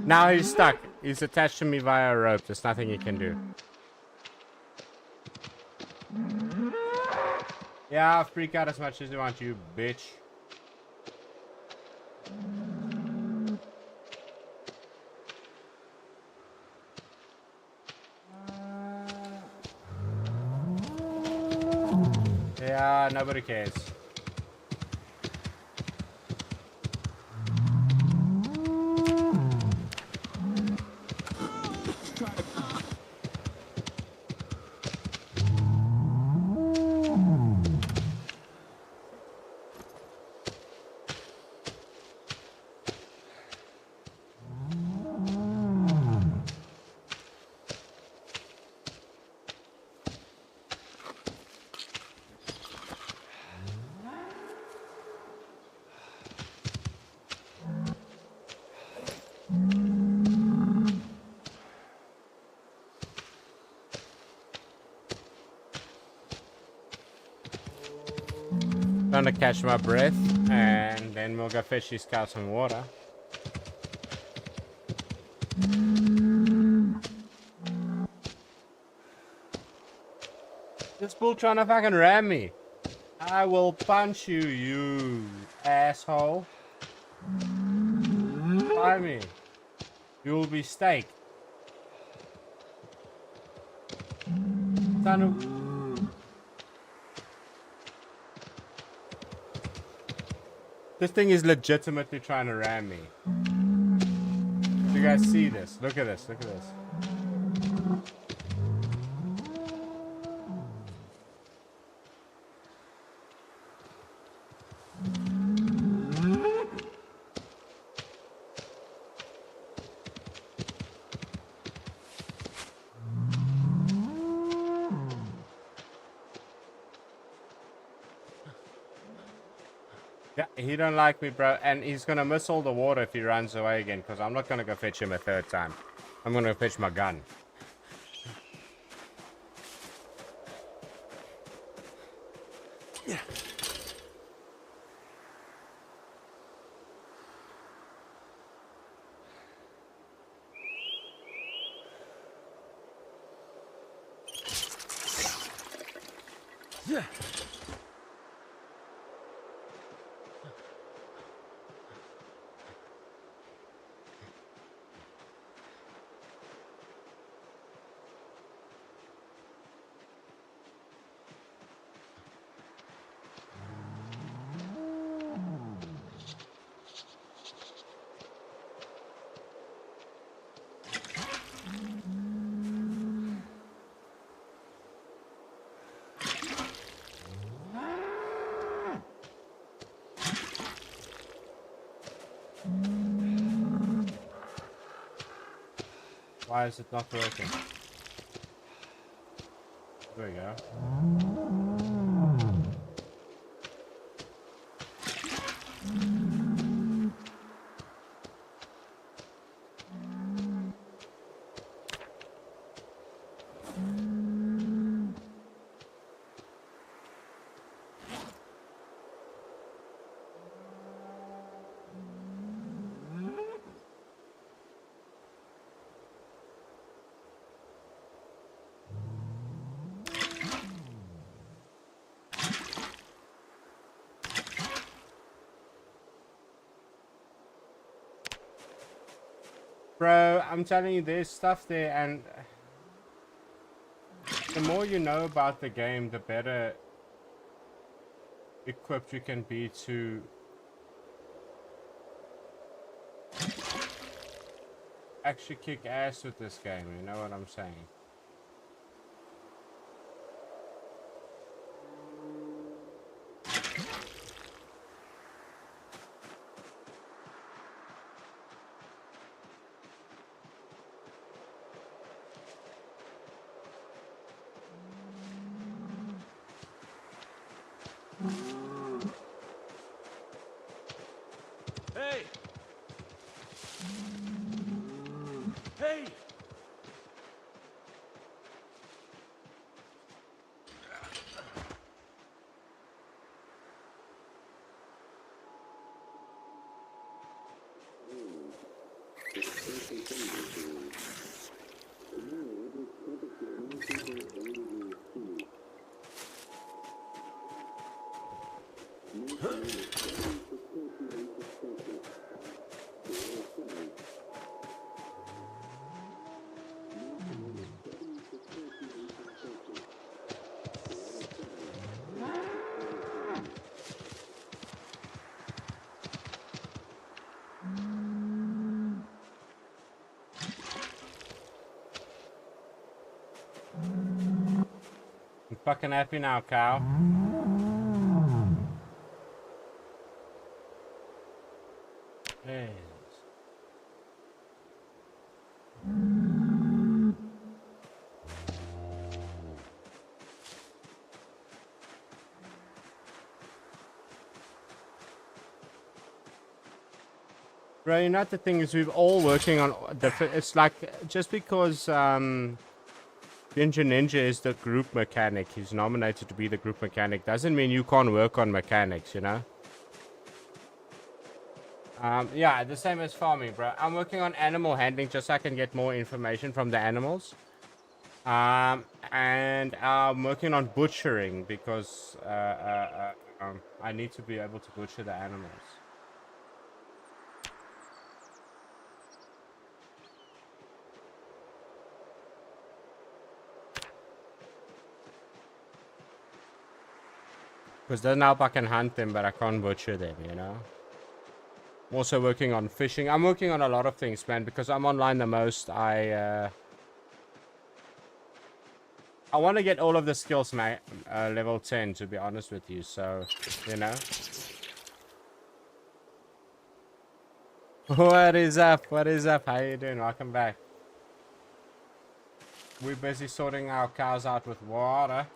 Now he's stuck. He's attached to me via a rope. There's nothing he can do. Yeah, freak out as much as you want, you bitch. Yeah, nobody cares. Trying to catch my breath, and then we'll go fish these cows some water. This bull trying to fucking ram me. I will punch you, you asshole. Try me. You will be staked. Son of... This thing is legitimately trying to ram me. Do you guys see this? Look at this, look at this. Yeah, he don't like me, bro, and he's gonna miss all the water if he runs away again, because I'm not gonna go fetch him a third time. I'm gonna fetch my gun. Yeah. Yeah. Why is it not working? There we go. Bro, I'm telling you, there's stuff there, and the more you know about the game, the better equipped you can be to actually kick ass with this game, you know what I'm saying? Hey! Hey! I'm fucking happy now, cow. Yes. Bro, you know the thing is, we're all working on different. It's like just because Ninja is the group mechanic, he's nominated to be the group mechanic, doesn't mean you can't work on mechanics, you know? Yeah, the same as farming, bro. I'm working on animal handling just so I can get more information from the animals. And I'm working on butchering because I need to be able to butcher the animals. Because then now I can hunt them, but I can't butcher them, you know? I'm also working on fishing. I'm working on a lot of things, man, because I'm online the most. I want to get all of the skills, level 10, to be honest with you, so, you know? What is up? What is up? How you doing? Welcome back. We're busy sorting our cows out with water.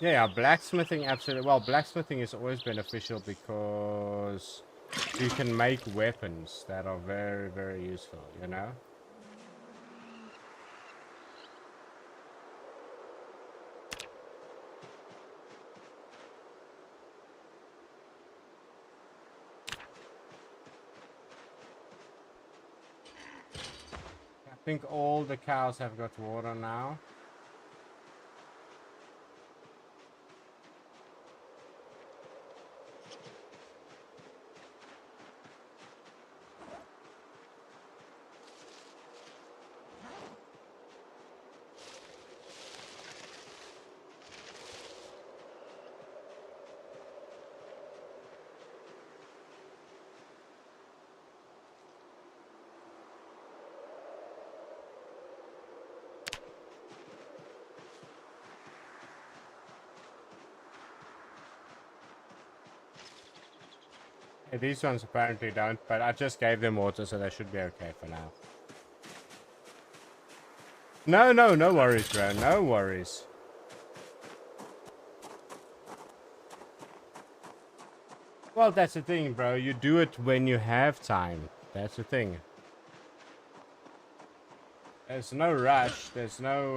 Yeah, blacksmithing, absolutely. Well, blacksmithing is always beneficial because you can make weapons that are very, very useful, you know? I think all the cows have got water now. Yeah, these ones apparently don't, but I just gave them water, so they should be okay for now. No worries, bro. No worries. Well, that's the thing, bro. You do it when you have time. That's the thing. There's no rush. There's no,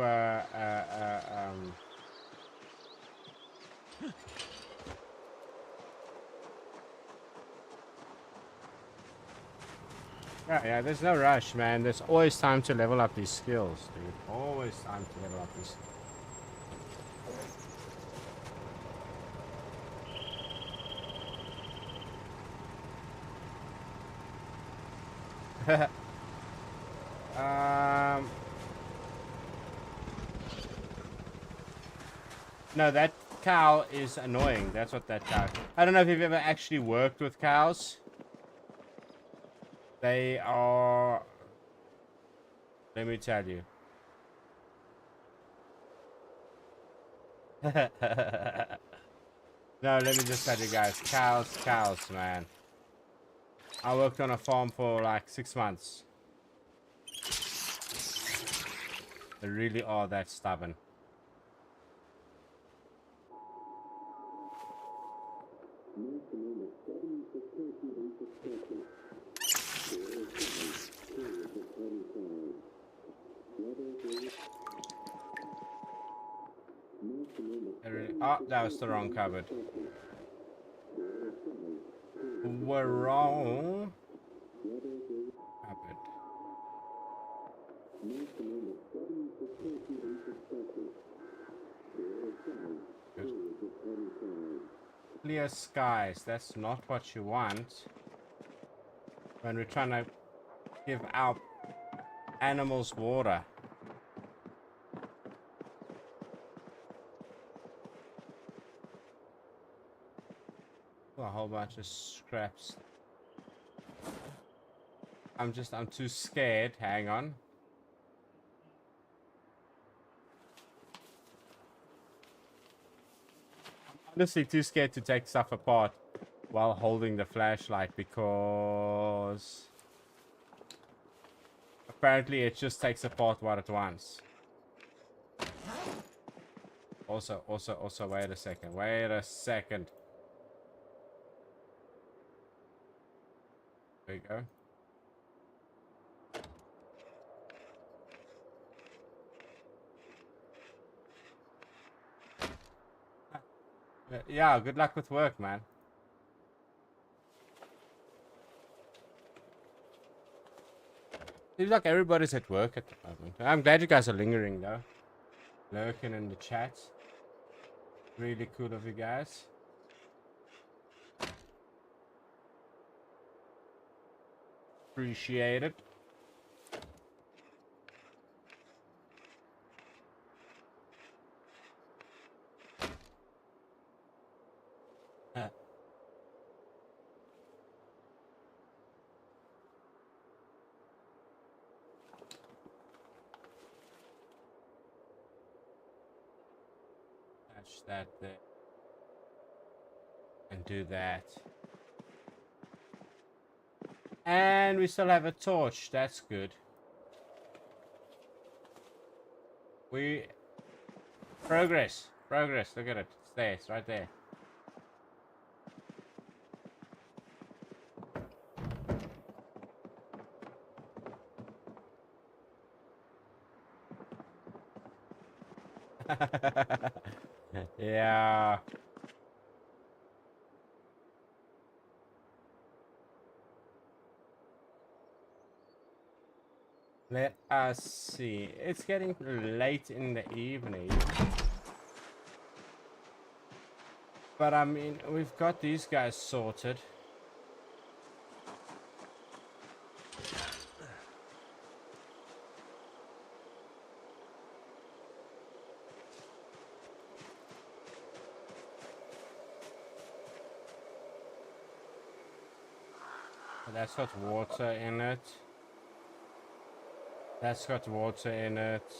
yeah, there's no rush, man. There's always time to level up these skills, dude. Always time to level up these. um, no, that cow is annoying. That's what that cow. I don't know if you've ever actually worked with cows. They are. Let me tell you. No, let me just tell you guys. Cows, man. I worked on a farm for like 6 months. They really are that stubborn. Oh, that was the wrong cupboard. We're wrong. Cupboard. Good. Clear skies. That's not what you want when we're trying to give our animals water. A whole bunch of scraps. I'm too scared. Hang on. Honestly, too scared to take stuff apart while holding the flashlight because apparently it just takes apart one at once. Also, wait a second. Wait a second. There you go. Yeah, good luck with work, man. Seems like everybody's at work at the moment. I'm glad you guys are lingering, though. Lurking in the chat. Really cool of you guys. Appreciate it. Touch that there. And do that. And we still have a torch. That's good. We... Progress. Progress, look at it. It's there, it's right there. Yeah. Let us see. It's getting late in the evening. But I mean, we've got these guys sorted. That's got water in it. That's got water in it.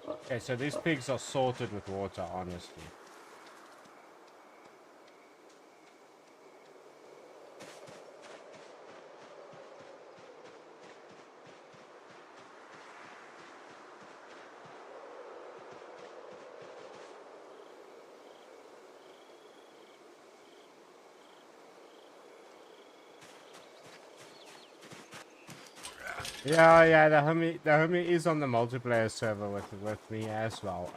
Okay, so these pigs are sorted with water, honestly. Yeah, the homie is on the multiplayer server with me as well.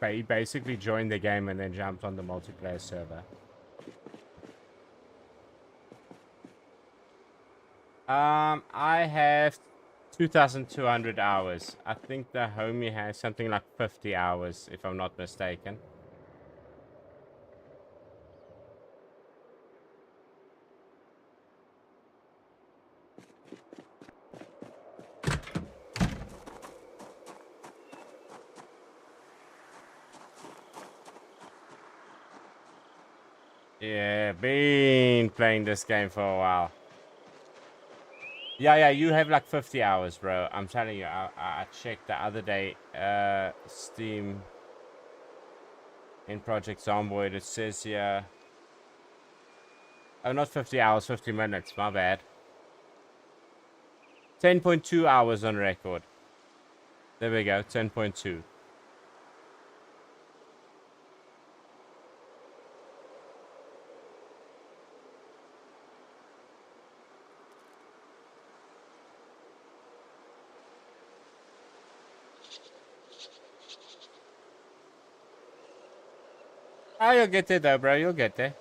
He basically joined the game and then jumped on the multiplayer server. I have 2,200 hours. I think the homie has something like 50 hours, if I'm not mistaken. Yeah, been playing this game for a while. Yeah, you have like 50 hours, bro. I'm telling you, I checked the other day, Steam in Project Zomboid, it says here, oh, not 50 hours, 50 minutes, my bad. 10.2 hours on record. There we go, 10.2. Oh, you'll get there though, bro, you'll get there.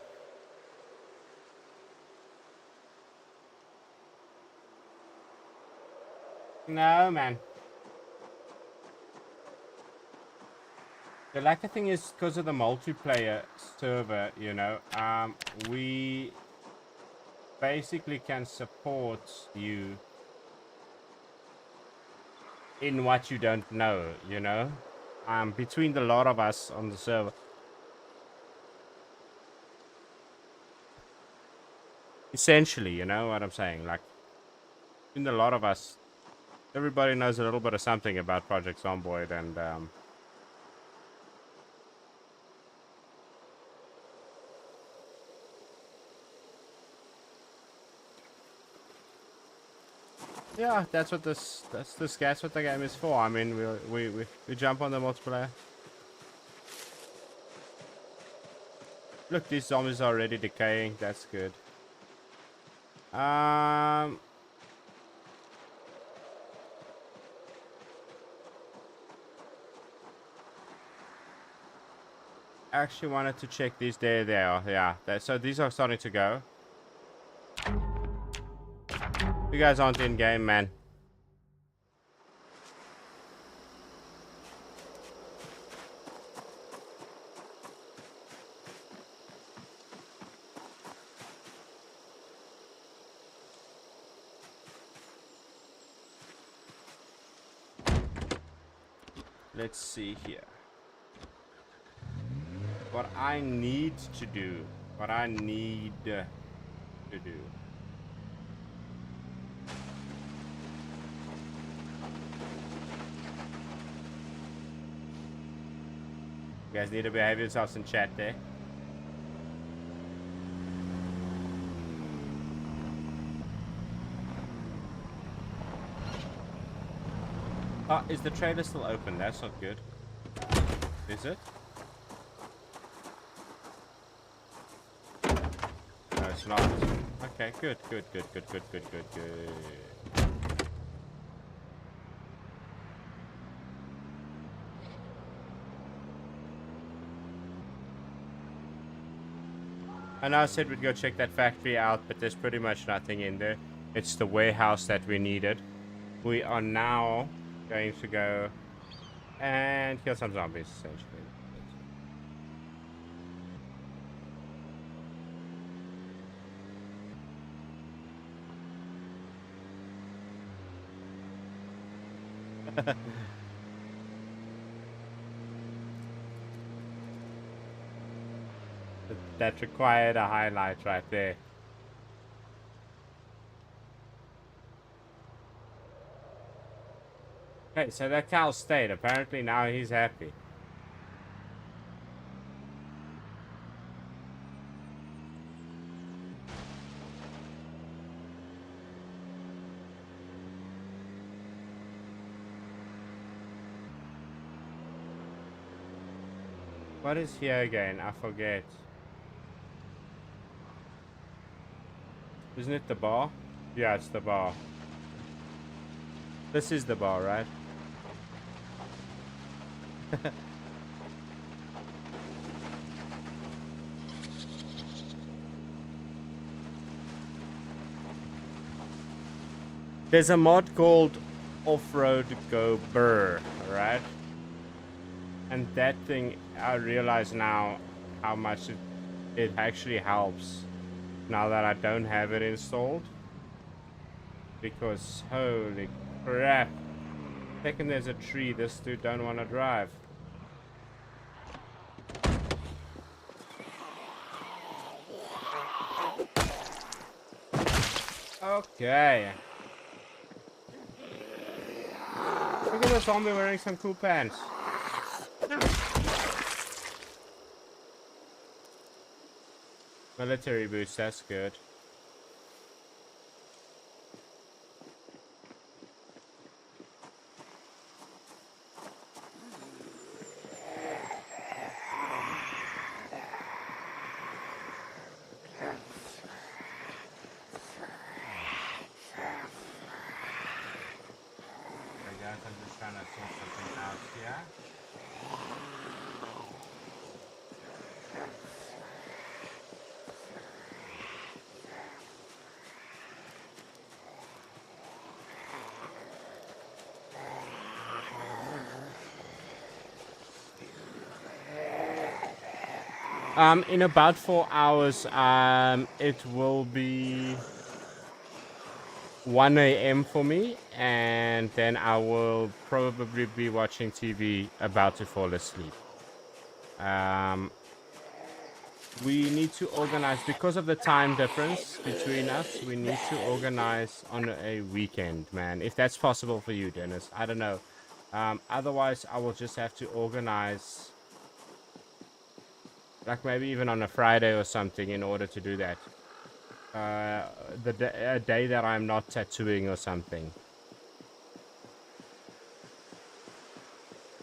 No, man. The lucky thing is, because of the multiplayer server, you know, we basically can support you in what you don't know, you know? Between the lot of us on the server. Essentially, you know what I'm saying? Like, between the lot of us, everybody knows a little bit of something about Project Zomboid, and, yeah, that's what that's what the game is for. I mean, we jump on the multiplayer. Look, these zombies are already decaying. That's good. Actually wanted to check these. There they are. Yeah, so these are starting to go. You guys aren't in game, man. Let's see here. What I need to do. What I need to do. You guys need to behave yourselves in chat there. Oh, is the trailer still open? That's not good. Is it? No, it's not. Okay, good. I know I said we'd go check that factory out, but there's pretty much nothing in there. It's the warehouse that we needed. We are now going to go and kill some zombies, essentially. That required a highlight right there. Okay, so that cow stayed. Apparently now he's happy. What is here again? I forget. Isn't it the bar? Yeah, it's the bar. This is the bar, right? There's a mod called Off-Road Go Brr, right? And that thing, I realize now how much it actually helps now that I don't have it installed. Because holy crap. Second there's a tree, this dude don't want to drive. Okay. Look at the zombie wearing some cool pants. Military boots, that's good. I'm just trying to sort something out here. In about 4 hours, it will be 1 a.m. for me, and then I will probably be watching TV, about to fall asleep. We need to organize, because of the time difference between us, we need to organize on a weekend, man. If that's possible for you, Dennis, I don't know. Otherwise, I will just have to organize, like maybe even on a Friday or something, in order to do that. A day that I'm not tattooing or something.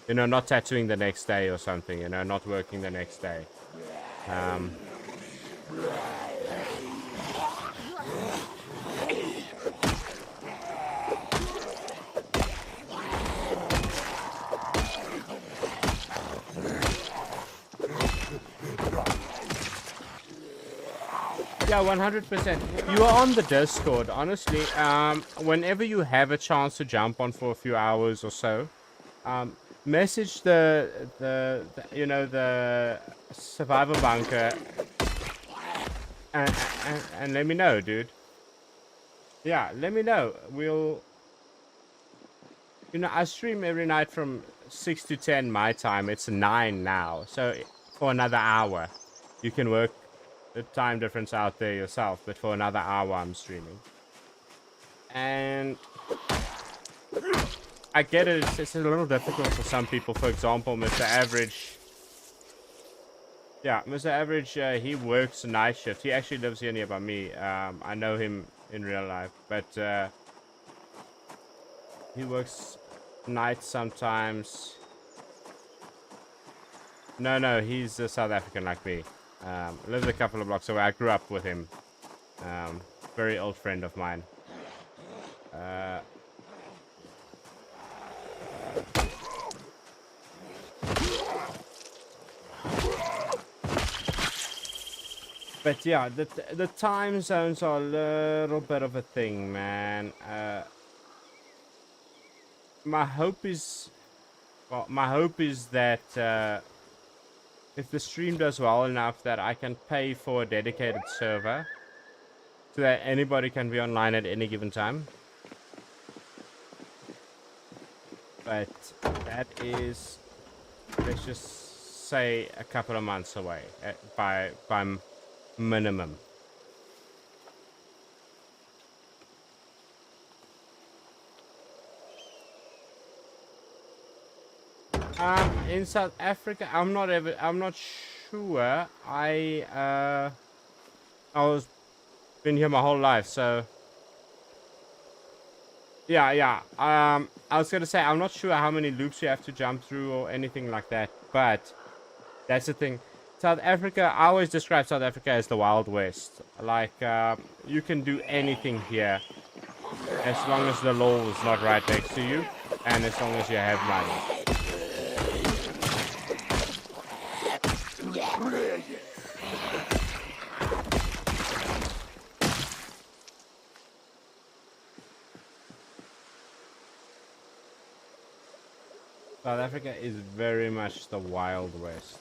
You know, not tattooing the next day or something, you know, not working the next day. Yeah, 100%. You are on the Discord, honestly. Whenever you have a chance to jump on for a few hours or so, message the you know, the survivor bunker and let me know, dude. Yeah, let me know. We'll, you know, I stream every night from 6 to 10 my time. It's 9 now, so for another hour you can work the time difference out there yourself, but for another hour I'm streaming. And I get it, it's a little difficult for some people. For example, Mr. Average. Yeah, Mr. Average, he works night shift. He actually lives here nearby me. I know him in real life, but he works nights sometimes. No, he's a South African like me. Lives a couple of blocks away. I grew up with him. Very old friend of mine. But yeah, the time zones are a little bit of a thing, man. My hope is, well, my hope is that if the stream does well enough that I can pay for a dedicated server so that anybody can be online at any given time. But that is, let's just say, a couple of months away by minimum. In South Africa, I'm not sure. I was been here my whole life, so yeah. I was gonna say I'm not sure how many loops you have to jump through or anything like that, but that's the thing. South Africa, I always describe South Africa as the Wild West. Like, you can do anything here as long as the law is not right next to you and as long as you have money. South Africa is very much the Wild West.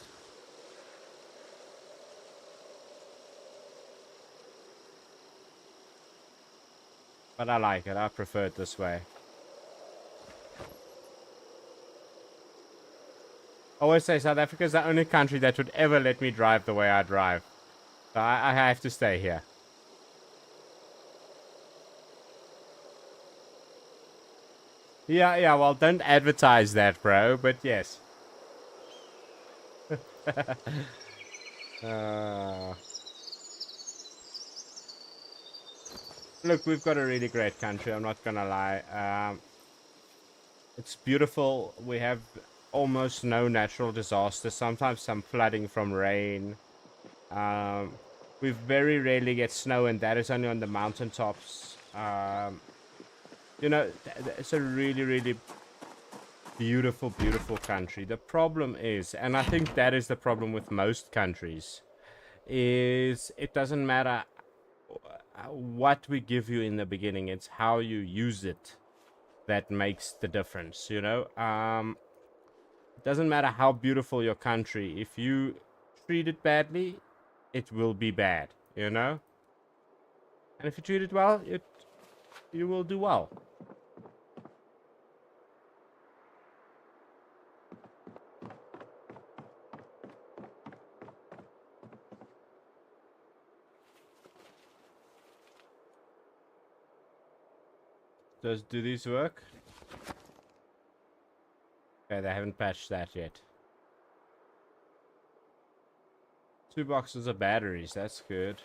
But I like it. I prefer it this way. I always say South Africa is the only country that would ever let me drive the way I drive. So I have to stay here. Yeah, well, don't advertise that, bro, but yes. Look, we've got a really great country, I'm not gonna lie. It's beautiful. We have almost no natural disasters, sometimes some flooding from rain. We very rarely get snow, and that is only on the mountaintops. You know, it's a really beautiful country. The problem is, and I think that is the problem with most countries, is it doesn't matter what we give you in the beginning, it's how you use it that makes the difference, you know. It doesn't matter how beautiful your country, if you treat it badly, it will be bad, you know. And if you treat it well, you will do well. Do these work? Okay, they haven't patched that yet. 2 boxes of batteries, that's good.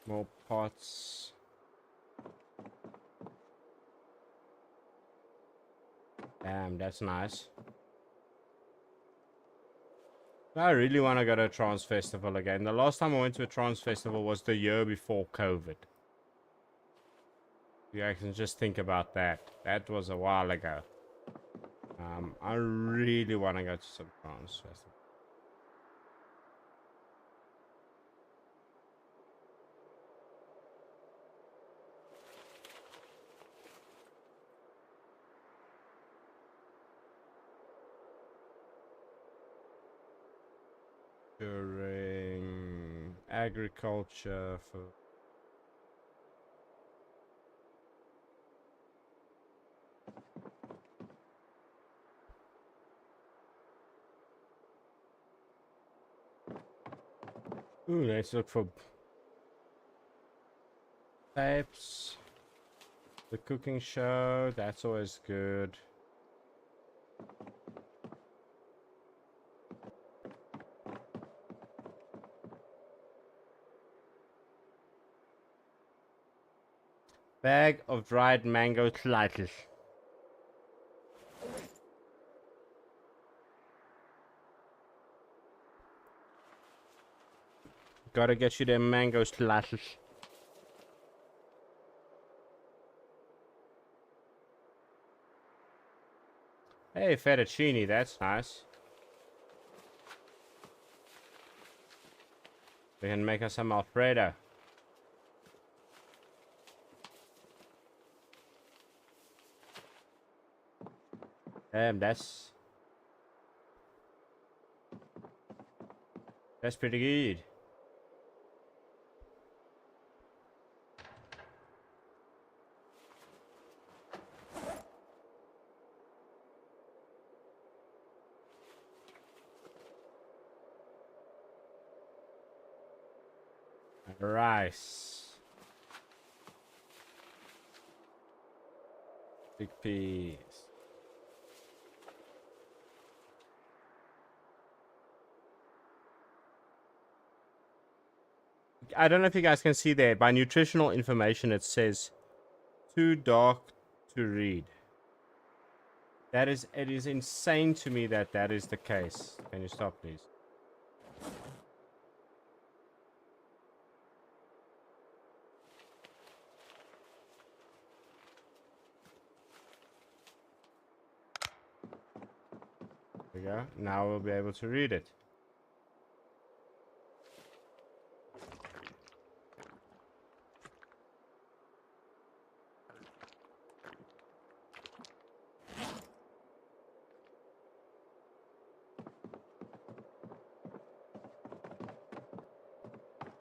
More pots. Damn, that's nice. I really want to go to a trance festival again. The last time I went to a trance festival was the year before COVID. Yeah, I can just think about that. That was a while ago. I really want to go to some trance festival. During agriculture for... Ooh, let's look for tapes. The cooking show, that's always good. Bag of dried mango slices. gotta get you them mango slices. Hey, fettuccine, that's nice. We can make us some Alfredo. Damn, that's pretty good. Rice. Big piece. I don't know if you guys can see there. By nutritional information, it says too dark to read. It is insane to me that that is the case. Can you stop, please? There we go. Now we'll be able to read it.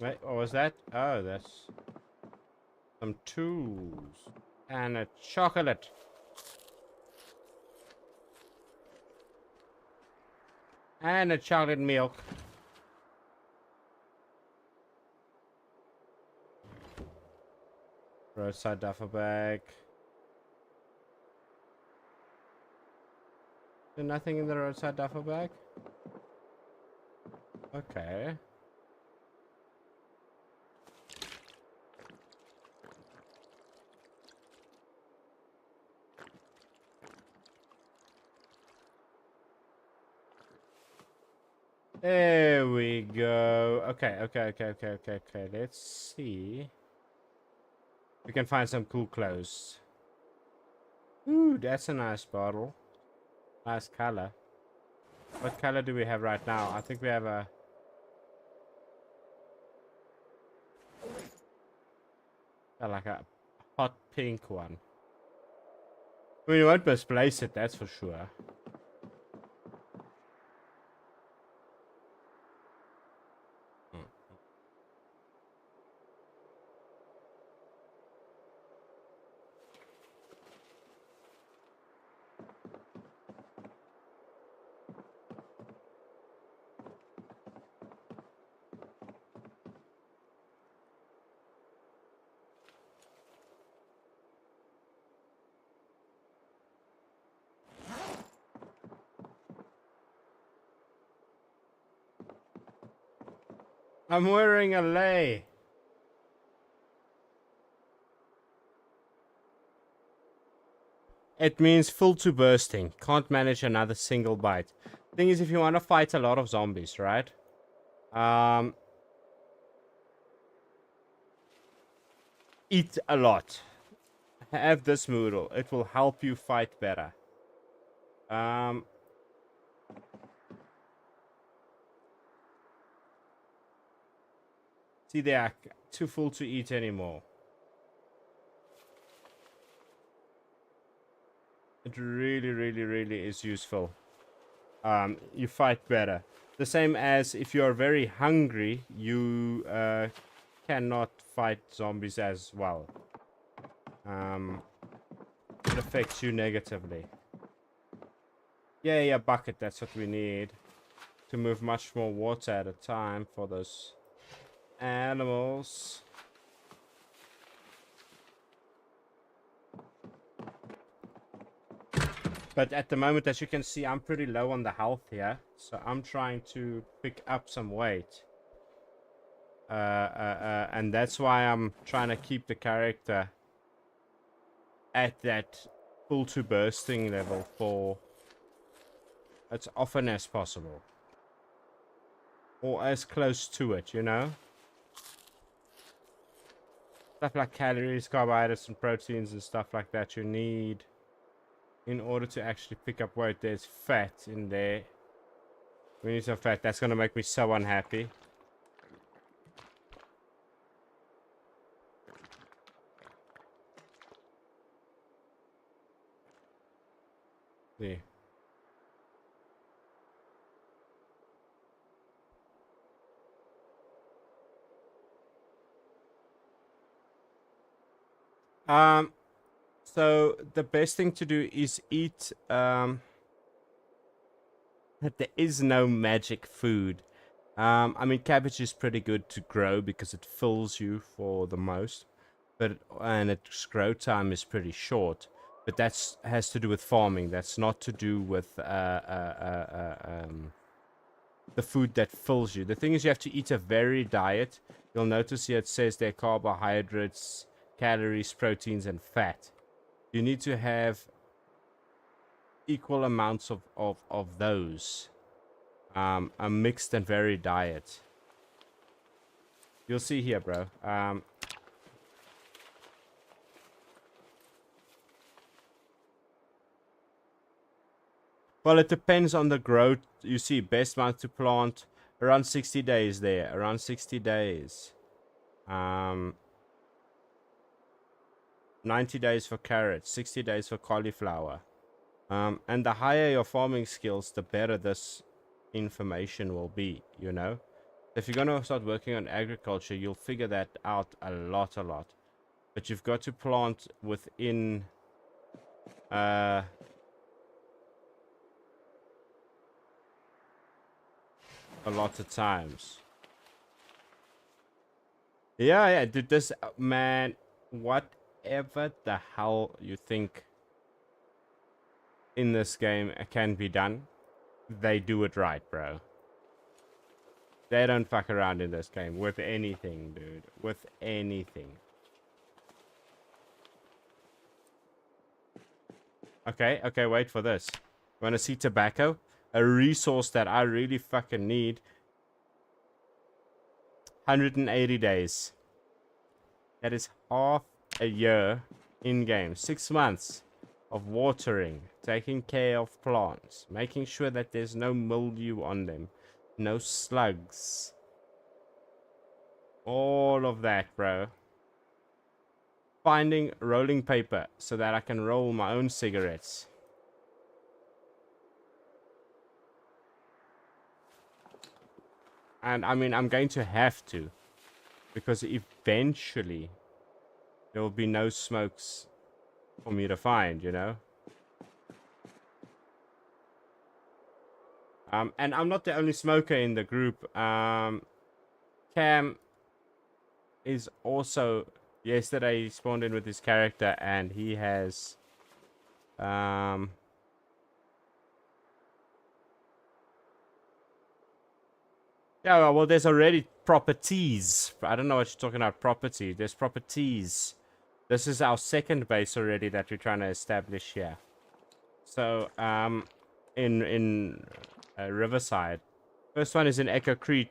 Wait, what was that? Oh, that's some tools. And a chocolate. And a chocolate milk. Roadside duffel bag. Is there nothing in the roadside duffel bag? Okay. There we go. Okay. Let's see. We can find some cool clothes. Ooh, that's a nice bottle. Nice color. What color do we have right now? I think we have a... like a hot pink one. I mean, you won't misplace it, that's for sure. I'm wearing a lei. It means full to bursting. Can't manage another single bite. Thing is, if you want to fight a lot of zombies, right? Eat a lot. Have this noodle. It will help you fight better. See, they are too full to eat anymore. It really is useful. You fight better. The same as if you are very hungry, you cannot fight zombies as well. It affects you negatively. Yeah, bucket, that's what we need. To move much more water at a time for those animals. But at the moment, as you can see, I'm pretty low on the health here. So I'm trying to pick up some weight. And that's why I'm trying to keep the character at that full to bursting level for as often as possible. Or as close to it, you know? stuff like calories, carbohydrates, and proteins and stuff like that you need in order to actually pick up weight. There's fat in there. We need some fat. That's gonna make me so unhappy. Yeah. So the best thing to do is eat there is no magic food. I mean, cabbage is pretty good to grow because it fills you for the most, and its grow time is pretty short. But that's has to do with farming. That's not to do with the food that fills you. The thing is, you have to eat a varied diet. You'll notice here it says there carbohydrates, calories, proteins, and fat. You need to have equal amounts of those. A mixed and varied diet. You'll see here, bro. Well, it depends on the growth. You see, best month to plant around 60 days there. Around 60 days. 90 days for carrots, 60 days for cauliflower. And the higher your farming skills, the better this information will be, you know? If you're going to start working on agriculture, you'll figure that out a lot. But you've got to plant within a lot of times. Yeah, dude, this, man, whatever the hell you think in this game can be done, they do it right, bro. They don't fuck around in this game with anything, dude. With anything. Okay, wait for this. Wanna see tobacco? A resource that I really fucking need. 180 days. That is half a year in game. 6 months of watering, taking care of plants, making sure that there's no mildew on them, no slugs. All of that, bro. Finding rolling paper so that I can roll my own cigarettes. And I mean, I'm going to have to, because eventually there will be no smokes for me to find, you know? And I'm not the only smoker in the group. Cam is also, yesterday he spawned in with his character, and he has yeah, well, there's already properties. I don't know what you're talking about, property. There's properties. This is our second base already that we're trying to establish here. So, in Riverside. First one is in Echo Creek,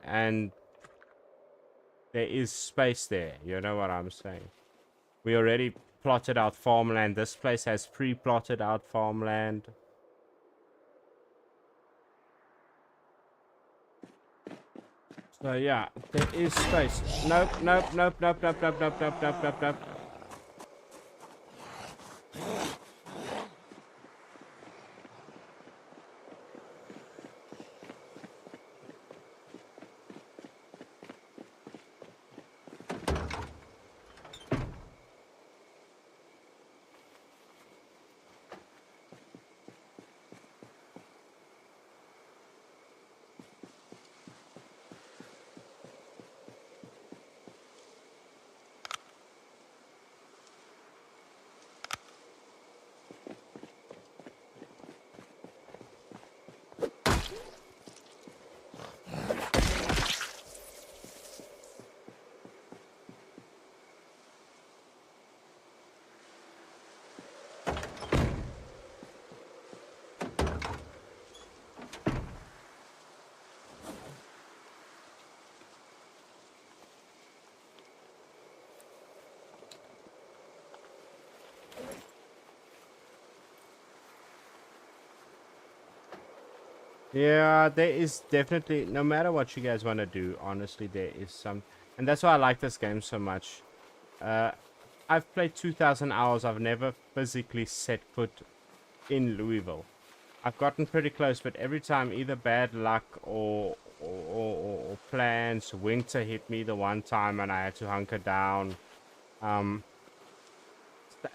and there is space there. You know what I'm saying? We already plotted out farmland. This place has pre-plotted out farmland. So yeah, there is space. Nope. Yeah, there is definitely, no matter what you guys want to do, honestly, there is some, and that's why I like this game so much. Uh, I've played 2,000 hours. I've never physically set foot in Louisville. I've gotten pretty close, but every time either bad luck or plans, winter hit me the one time and I had to hunker down. Um,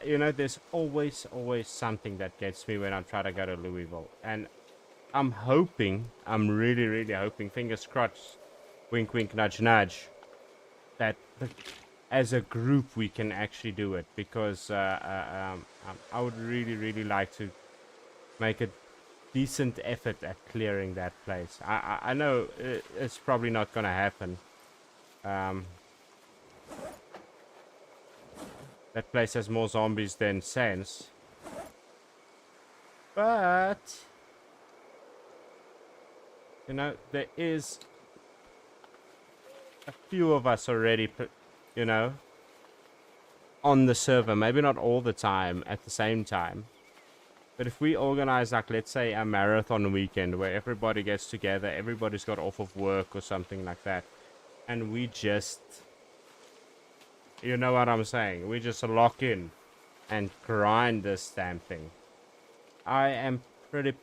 you know, there's always something that gets me when I try to go to Louisville. And I'm really hoping, fingers crossed, wink, wink, nudge, nudge, that as a group we can actually do it. Because I would really like to make a decent effort at clearing that place. I know it's probably not going to happen. Um, that place has more zombies than sense. But, you know, there is a few of us already, you know, on the server. Maybe not all the time at the same time. But if we organize, like, let's say a marathon weekend where everybody gets together, everybody's got off of work or something like that, and we just, you know what I'm saying, we just lock in and grind this damn thing, I am pretty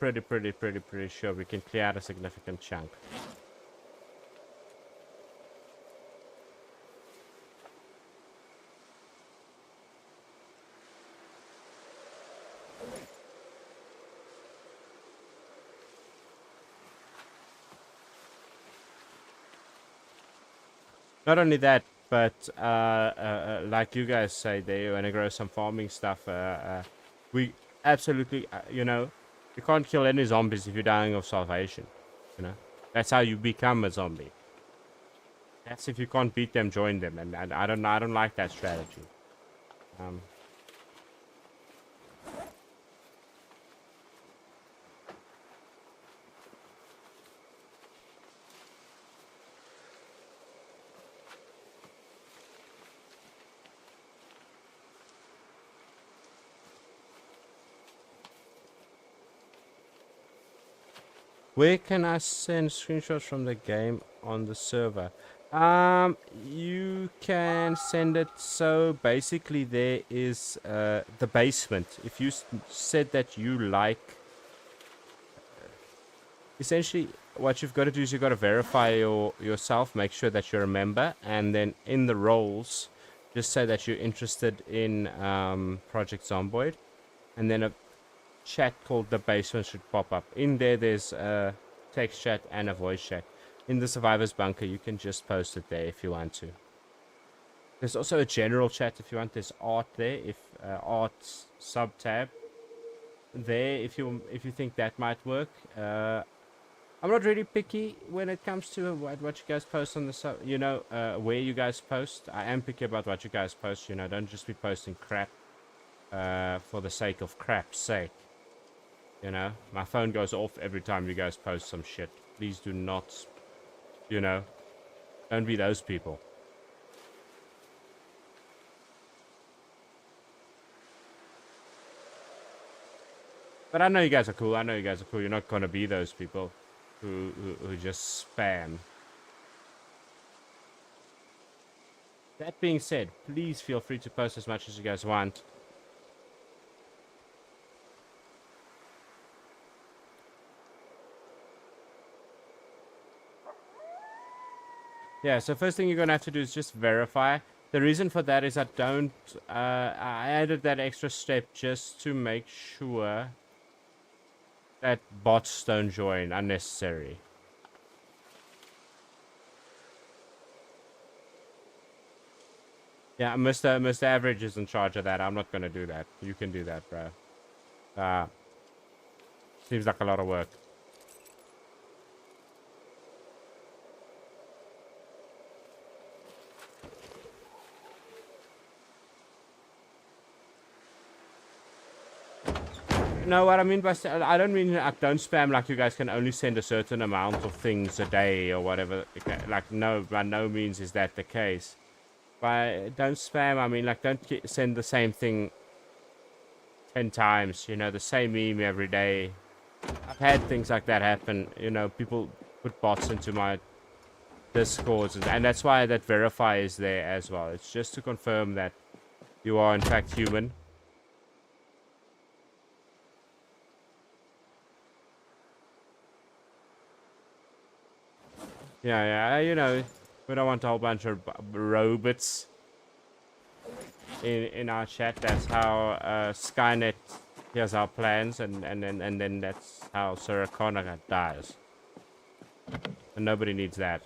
sure we can clear out a significant chunk. Not only that, but like you guys say, they want to grow some farming stuff. We absolutely, you know, you can't kill any zombies if you're dying of starvation. You know, that's how you become a zombie. That's if you can't beat them, join them, and I don't like that strategy. Um, Where can I send screenshots from the game on the server? You can send it. So basically, there is the basement. If you said that you like, essentially, what you've got to do is you've got to verify yourself, make sure that you're a member, and then in the roles, just say that you're interested in Project Zomboid, and then a chat called the basement should pop up. In there, there's a text chat and a voice chat. In the survivor's bunker, you can just post it there if you want to. There's also a general chat if you want. There's art there, if art sub tab there if you think that might work. I'm not really picky when it comes to what you guys post on the sub. You know, where you guys post. I am picky about what you guys post. You know, don't just be posting crap for the sake of crap's sake. You know, my phone goes off every time you guys post some shit. Please do not, you know, don't be those people. But I know you guys are cool. I know you guys are cool. You're not going to be those people who just spam. That being said, please feel free to post as much as you guys want. Yeah, so first thing you're going to have to do is just verify. The reason for that is I added that extra step just to make sure that bots don't join unnecessary. Yeah, Mr. Average is in charge of that. I'm not going to do that. You can do that, bro. Seems like a lot of work. No, what I mean by I don't mean like don't spam like you guys can only send a certain amount of things a day or whatever. Like no, by no means is that the case. By don't spam, I mean like don't send the same thing 10 times. You know, the same meme every day. I've had things like that happen. You know, people put bots into my Discords, and that's why that verify is there as well. It's just to confirm that you are in fact human. Yeah, you know, we don't want a whole bunch of robots in our chat. That's how Skynet hears our plans, and then that's how Sarah Connor dies. And nobody needs that.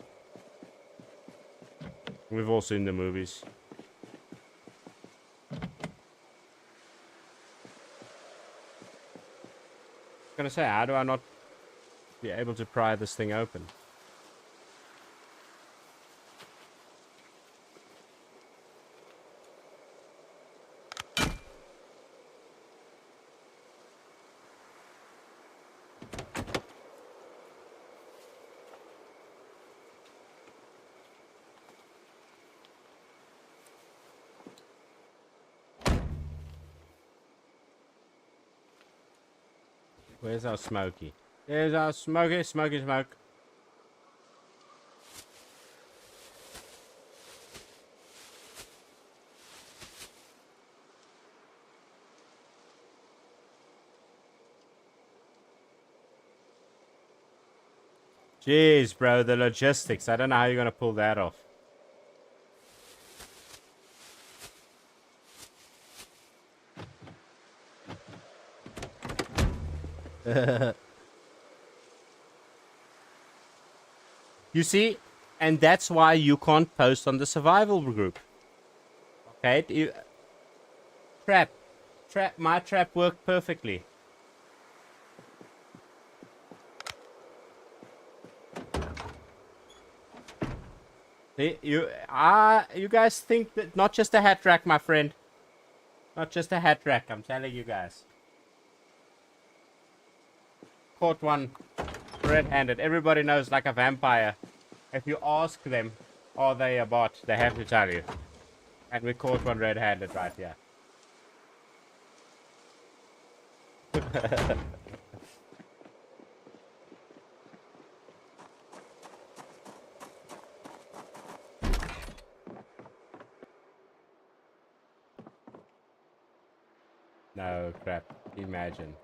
We've all seen the movies. I'm gonna say, how do I not be able to pry this thing open? Where's our Smokey? There's our Smokey, smoke. Jeez, bro, the logistics. I don't know how you're gonna pull that off. You see, and that's why you can't post on the survival group. Okay, trap, my trap worked perfectly. See, you guys think that not just a hat rack, my friend. Not just a hat rack, I'm telling you guys. Caught one red-handed. Everybody knows, like a vampire. If you ask them, are they a bot? They have to tell you. And we caught one red-handed right here. No crap. Imagine.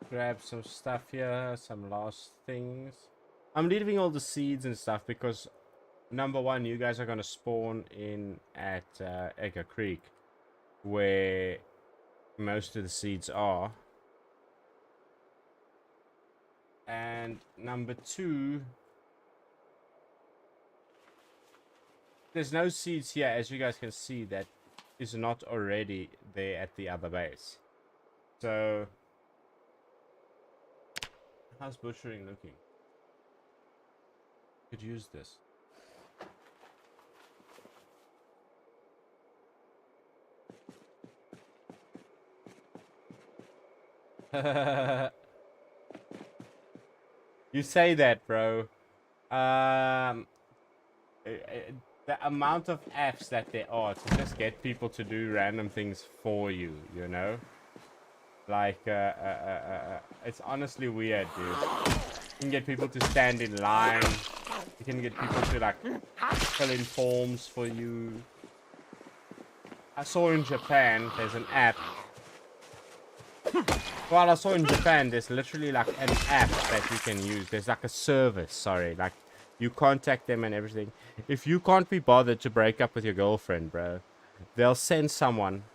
Grab some stuff here, some last things. I'm leaving all the seeds and stuff because number one, you guys are gonna spawn in at Egger Creek, where most of the seeds are. And number two, there's no seeds here, as you guys can see, that is not already there at the other base. So, how's butchering looking? Could use this. You say that, bro. The amount of apps that there are to just get people to do random things for you, you know? Like, it's honestly weird, dude. You can get people to stand in line. You can get people to, like, fill in forms for you. I saw in Japan, there's an app. Well, I saw in Japan, there's literally, like, an app that you can use. There's, like, a service, sorry. Like, you contact them and everything. If you can't be bothered to break up with your girlfriend, bro, they'll send someone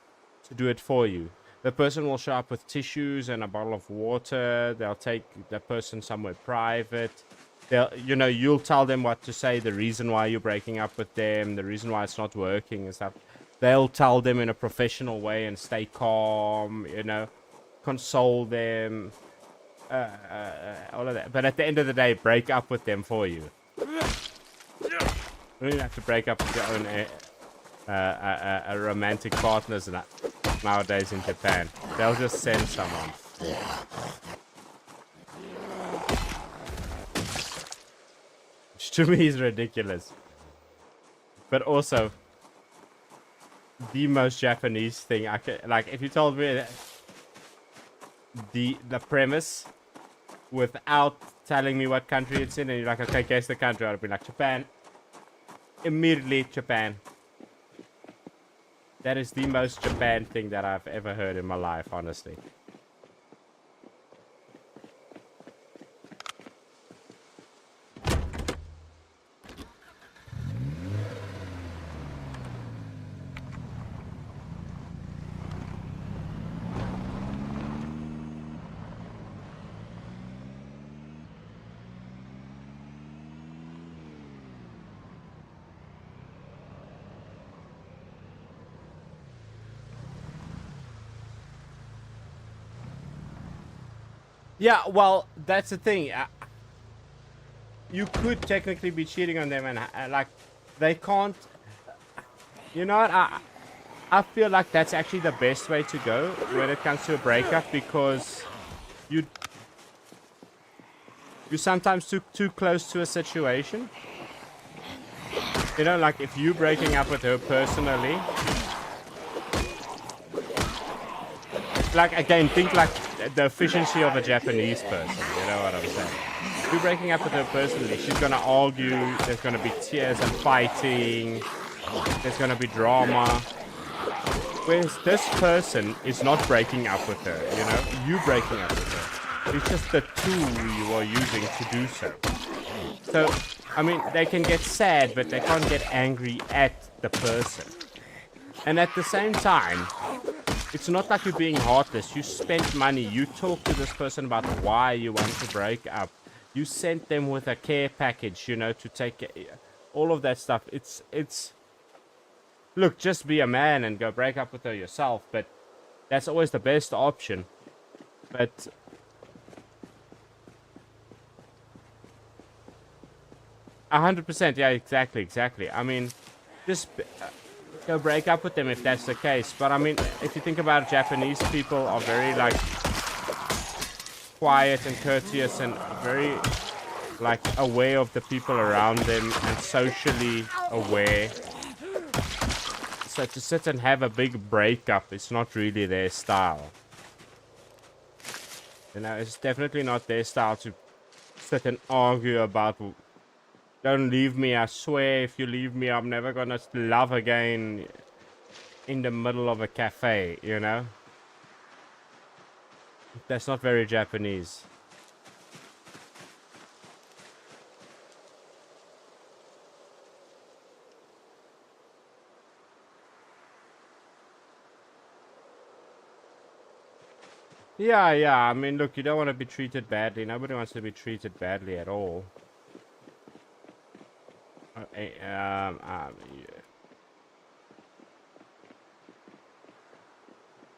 to do it for you. The person will show up with tissues and a bottle of water. They'll take the person somewhere private. You know, you'll tell them what to say, the reason why you're breaking up with them, the reason why it's not working and stuff. They'll tell them in a professional way and stay calm, you know, console them, all of that. But at the end of the day, break up with them for you. You don't even have to break up with your own romantic partners nowadays in Japan. They'll just send someone. Which to me is ridiculous. But also, the most Japanese thing I could, like, if you told me that the premise without telling me what country it's in, and you're like, okay, guess the country, I'd be like, Japan. Immediately, Japan. That is the most Japan thing that I've ever heard in my life, honestly. Yeah, well, that's the thing. You could technically be cheating on them, and like, they can't. You know what? I feel like that's actually the best way to go when it comes to a breakup, because you sometimes too close to a situation. You know, like if you breaking up with her personally, like, again, think like the efficiency of a Japanese person. You know what I'm saying? If you're breaking up with her personally, she's gonna argue. There's gonna be tears and fighting. There's gonna be drama. Whereas this person is not breaking up with her. You know, you breaking up with her. It's just the tool you are using to do so. So, I mean, they can get sad, but they can't get angry at the person. And at the same time, it's not like you're being heartless. You spent money. You talked to this person about why you want to break up. You sent them with a care package, you know, to take all of that stuff. It's look, just be a man and go break up with her yourself. But that's always the best option. But 100%, yeah, exactly. I mean, just go break up with them if that's the case. But I mean, if you think about it, Japanese people are very, like, quiet and courteous and very, like, aware of the people around them and socially aware. So to sit and have a big breakup, it's not really their style. You know, it's definitely not their style to sit and argue about, don't leave me, I swear, if you leave me, I'm never gonna love again, in the middle of a cafe, you know? That's not very Japanese. Yeah, I mean, look, you don't want to be treated badly. Nobody wants to be treated badly at all. Yeah.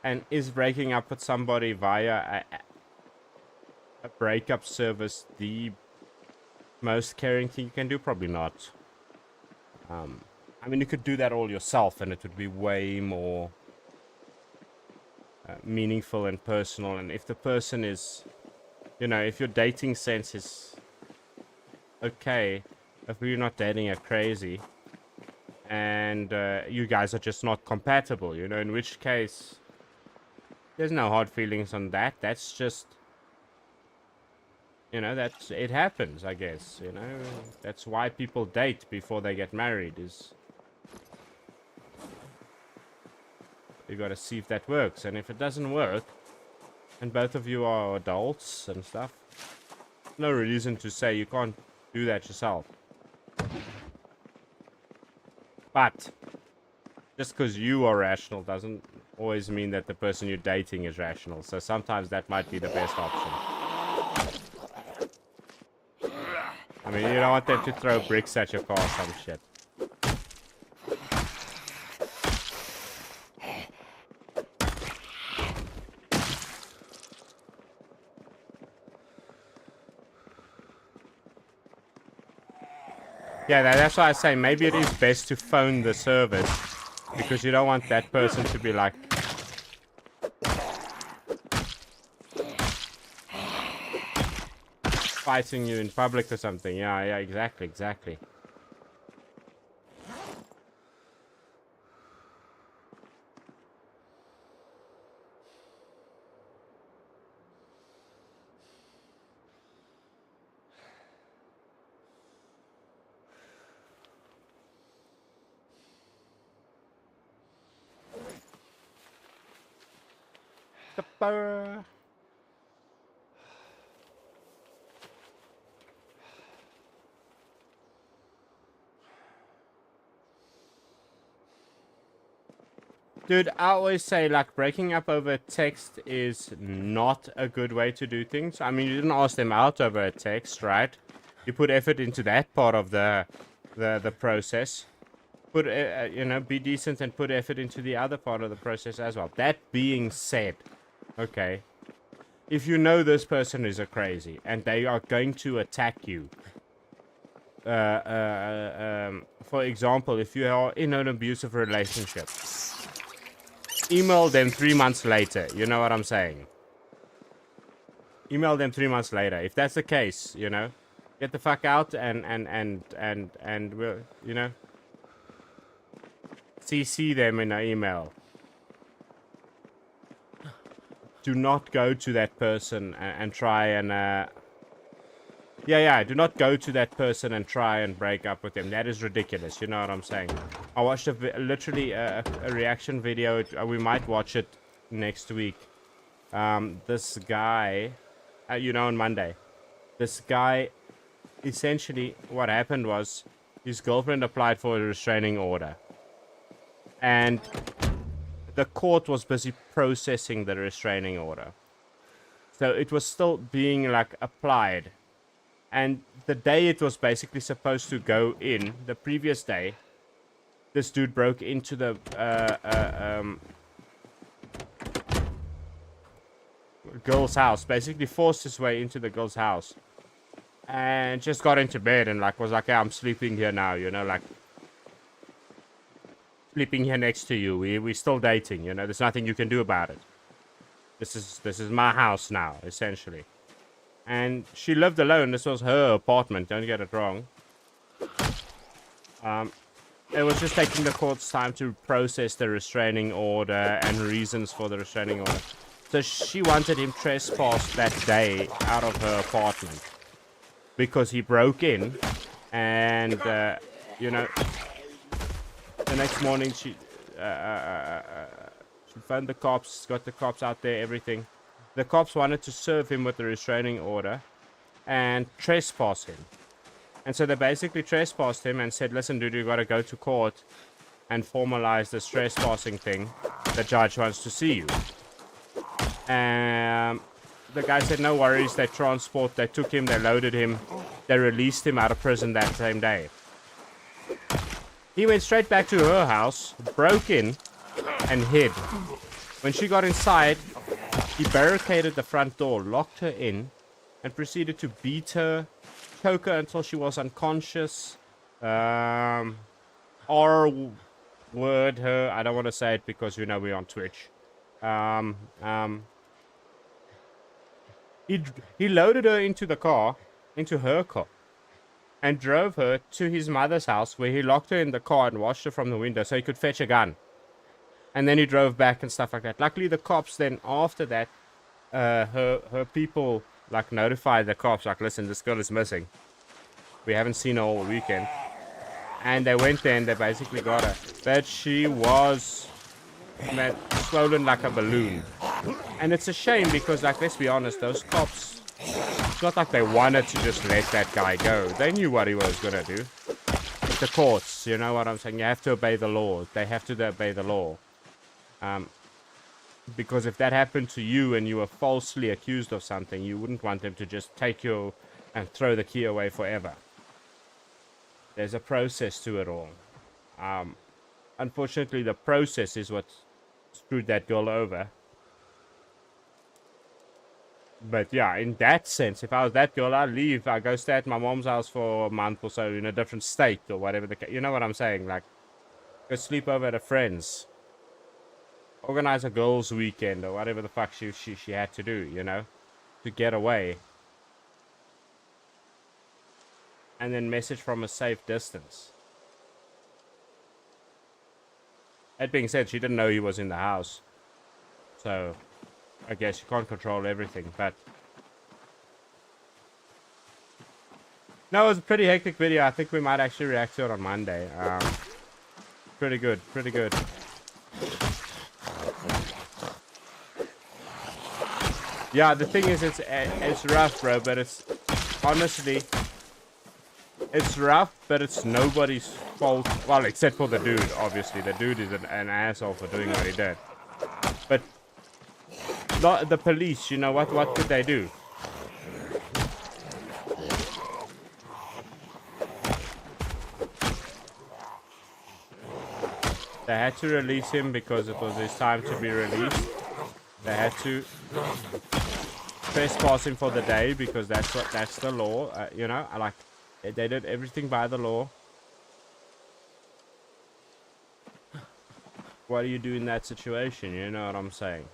And is breaking up with somebody via a breakup service the most caring thing you can do? Probably not. I mean, you could do that all yourself, and it would be way more meaningful and personal. And if the person is, you know, if your dating sense is okay, if you're not dating a crazy, and you guys are just not compatible, you know, in which case there's no hard feelings on that. That's just, you know, that's, it happens, I guess, you know. That's why people date before they get married, is you gotta see if that works. And if it doesn't work, and both of you are adults and stuff, no reason to say you can't do that yourself. But just because you are rational doesn't always mean that the person you're dating is rational. So sometimes that might be the best option. I mean, you don't want them to throw bricks at your car or some shit. Yeah, that's why I say maybe it is best to phone the service, because you don't want that person to be like, fighting you in public or something. Yeah, exactly. Dude, I always say, like, breaking up over text is not a good way to do things. I mean, you didn't ask them out over a text, right? You put effort into that part of the process. Put, you know, be decent and put effort into the other part of the process as well. That being said, okay, if you know this person is a crazy and they are going to attack you, for example, if you are in an abusive relationship, email them 3 months later. You know what I'm saying? Email them 3 months later. If that's the case, you know, get the fuck out and we'll, you know, CC them in an email. Do not go to that person and try and do not go to that person and try and break up with them. That is ridiculous. You know what I'm saying? I watched literally a reaction video. We might watch it next week. This guy, you know, on Monday, this guy, essentially what happened was his girlfriend applied for a restraining order, and the court was busy processing the restraining order, so it was still being like applied. And the day it was basically supposed to go in, the previous day, this dude broke into the girl's house, basically forced his way into the girl's house, and just got into bed and like was like, yeah, I'm sleeping here now, you know, like sleeping here next to you. We're still dating, you know. There's nothing you can do about it. This is my house now, essentially. And she lived alone. This was her apartment. Don't get it wrong. It was just taking the court's time to process the restraining order and reasons for the restraining order. So she wanted him trespassed that day out of her apartment because he broke in, and you know, the next morning she phoned the cops, got the cops out there, everything. The cops wanted to serve him with the restraining order and trespass him. And so they basically trespassed him and said, listen, dude, you got to go to court and formalize this trespassing thing. The judge wants to see you. And the guy said, no worries. They took him, they loaded him, they released him out of prison that same day. He went straight back to her house, broke in, and hid. When she got inside, he barricaded the front door, locked her in, and proceeded to beat her, choke her until she was unconscious, or word her. I don't want to say it because, you know, we're on Twitch. He loaded her into the car, into her car, and drove her to his mother's house, where he locked her in the car and watched her from the window so he could fetch a gun. And then he drove back and stuff like that. Luckily, the cops then, after that, her people, like, notified the cops, like, listen, this girl is missing. We haven't seen her all weekend. And they went there and they basically got her. But she was, man, swollen like a balloon. And it's a shame because, like, let's be honest, those cops, it's not like they wanted to just let that guy go. They knew what he was going to do. It's the courts, you know what I'm saying? You have to obey the law. They have to obey the law. Because if that happened to you and you were falsely accused of something, you wouldn't want them to just take you and throw the key away forever. There's a process to it all. Unfortunately, the process is what screwed that girl over. But yeah, in that sense, if I was that girl, I'd leave. I'd go stay at my mom's house for a month or so in a different state or whatever. You know what I'm saying? Like, go sleep over at a friend's. Organize a girls' weekend or whatever the fuck she had to do, you know, to get away. And then message from a safe distance. That being said, she didn't know he was in the house. So, I guess you can't control everything, but... No, it was a pretty hectic video. I think we might actually react to it on Monday. Pretty good, pretty good. Yeah, the thing is, it's rough, bro. But it's honestly, it's rough, but it's nobody's fault. Well, except for the dude. Obviously, the dude is an asshole for doing what he did. But not the police. You know what? What could they do? They had to release him because it was his time to be released. They had to trespass him for the day because that's the law. You know, like they did everything by the law. What do you do in that situation? You know what I'm saying?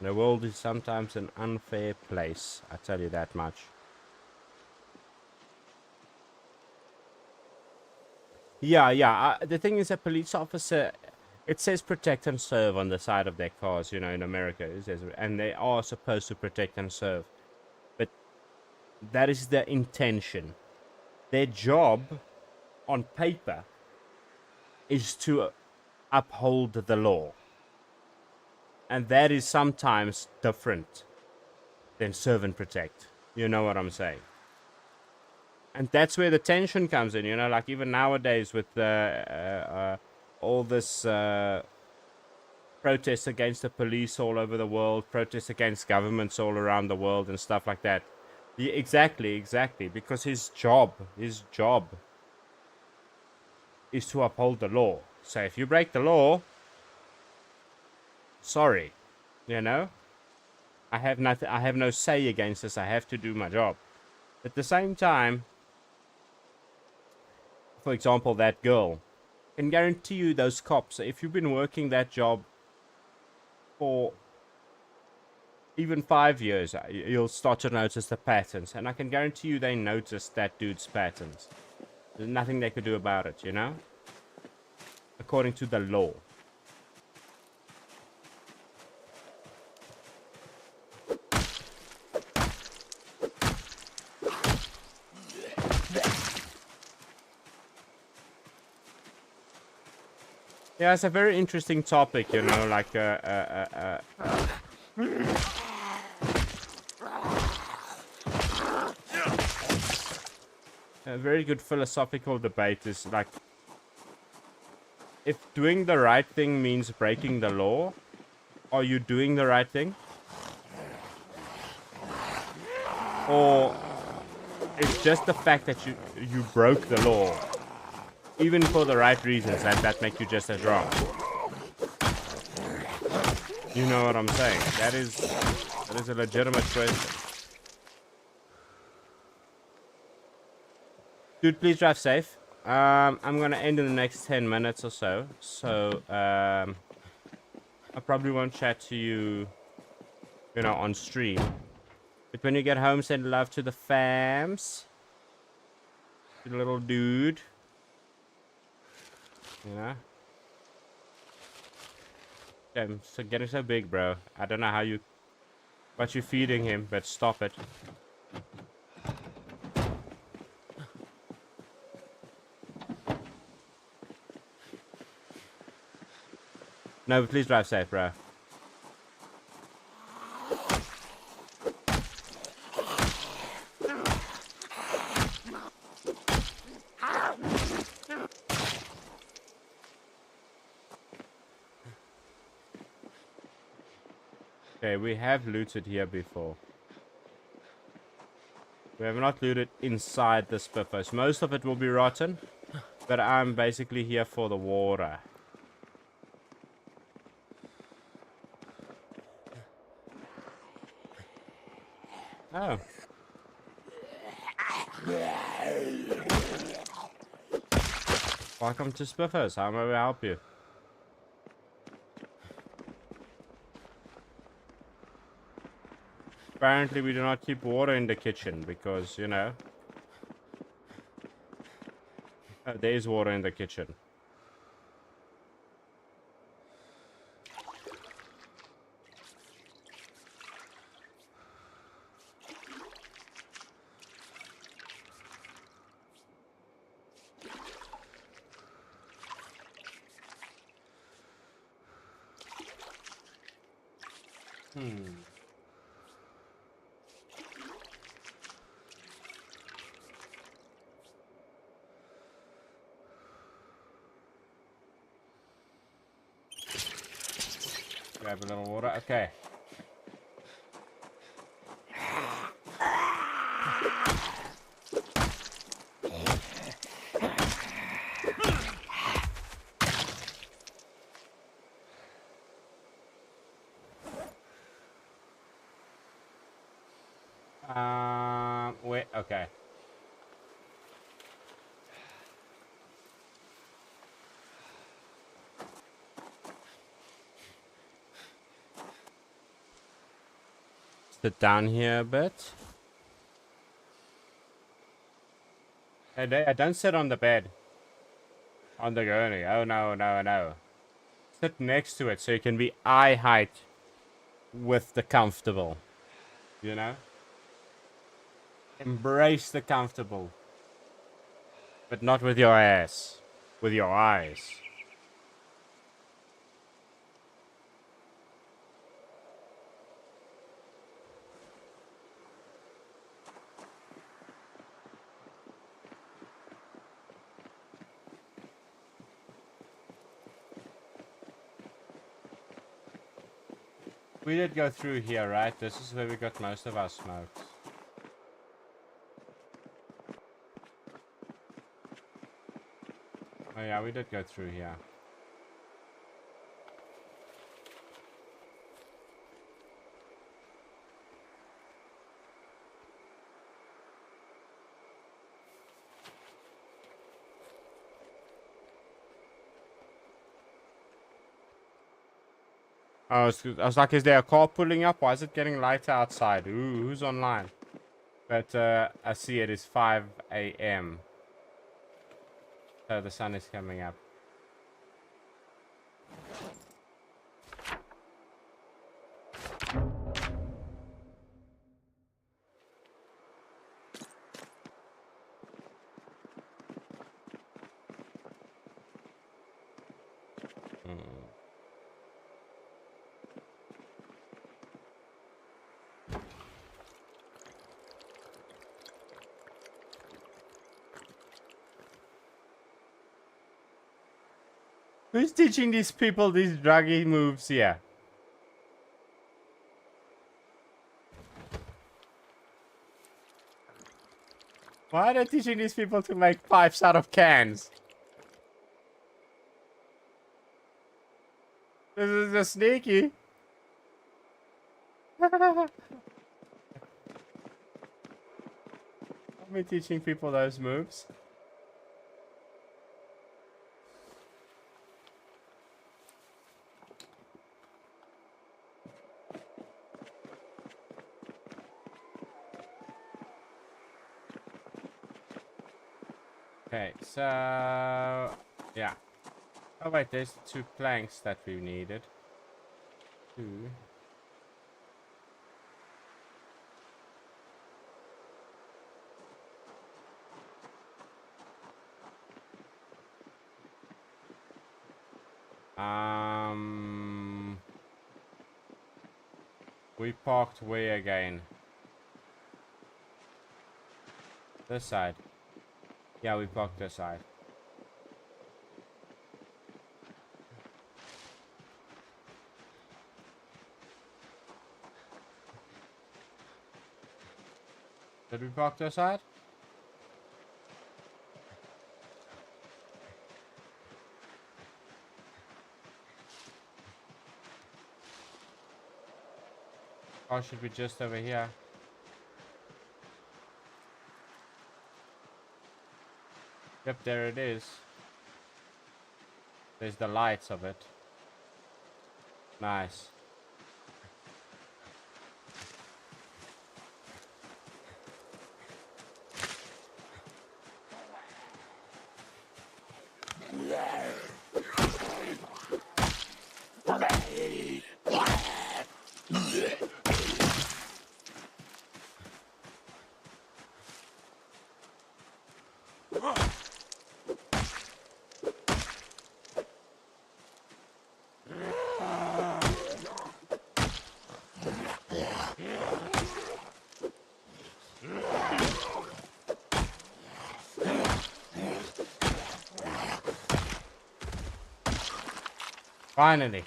The world is sometimes an unfair place. I tell you that much. Yeah. The thing is, a police officer, it says protect and serve on the side of their cars, you know, in America. It says, and they are supposed to protect and serve. But that is the intention. Their job, on paper, is to uphold the law. And that is sometimes different than serve and protect. You know what I'm saying? And that's where the tension comes in, you know, like even nowadays with all this protests against the police all over the world, protests against governments all around the world and stuff like that. Yeah, exactly, because his job is to uphold the law. So if you break the law, sorry, you know, I have nothing, I have no say against this. I have to do my job. At the same time, for example, that girl, I can guarantee you those cops, if you've been working that job for even 5 years, you'll start to notice the patterns. And I can guarantee you they noticed that dude's patterns. There's nothing they could do about it, you know? According to the law. Yeah, it's a very interesting topic, you know, like a very good philosophical debate is like, if doing the right thing means breaking the law, are you doing the right thing? Or it's just the fact that you broke the law, even for the right reasons, that make you just as wrong. You know what I'm saying? That is a legitimate question. Dude, please drive safe. I'm gonna end in the next 10 minutes or so. So I probably won't chat to you, you know, on stream. But when you get home, send love to the fams. To the little dude. You know? I'm so getting so big, bro. I don't know how what you're feeding him, but stop it. No, but please drive safe, bro. Okay, we have looted here before. We have not looted inside the spiffers. Most of it will be rotten, but I'm basically here for the water. Oh. Welcome to Spiffers. How may we help you? Apparently we do not keep water in the kitchen because, you know, there is water in the kitchen. Hmm. Grab a little water. Okay. Wait. Okay. Sit down here a bit. Hey, don't sit on the bed. On the gurney. Oh no, no, no. Sit next to it so you can be eye height with the comfortable. You know? Embrace the comfortable. But not with your ass. With your eyes. We did go through here, right? This is where we got most of our smokes. Oh yeah, we did go through here. I was like, is there a car pulling up? Why is it getting lighter outside? Ooh, who's online? But I see it is 5 a.m. So the sun is coming up. Who's teaching these people these druggy moves here? Why are they teaching these people to make pipes out of cans? This is just sneaky. Me teaching people those moves. Okay, so yeah. Oh wait, there's the 2 planks that we needed. 2. We parked where again? This side. Yeah, we parked this side. Did we park this side? Or should we just over here? Yep, there it is. There's the lights of it. Nice. Finally.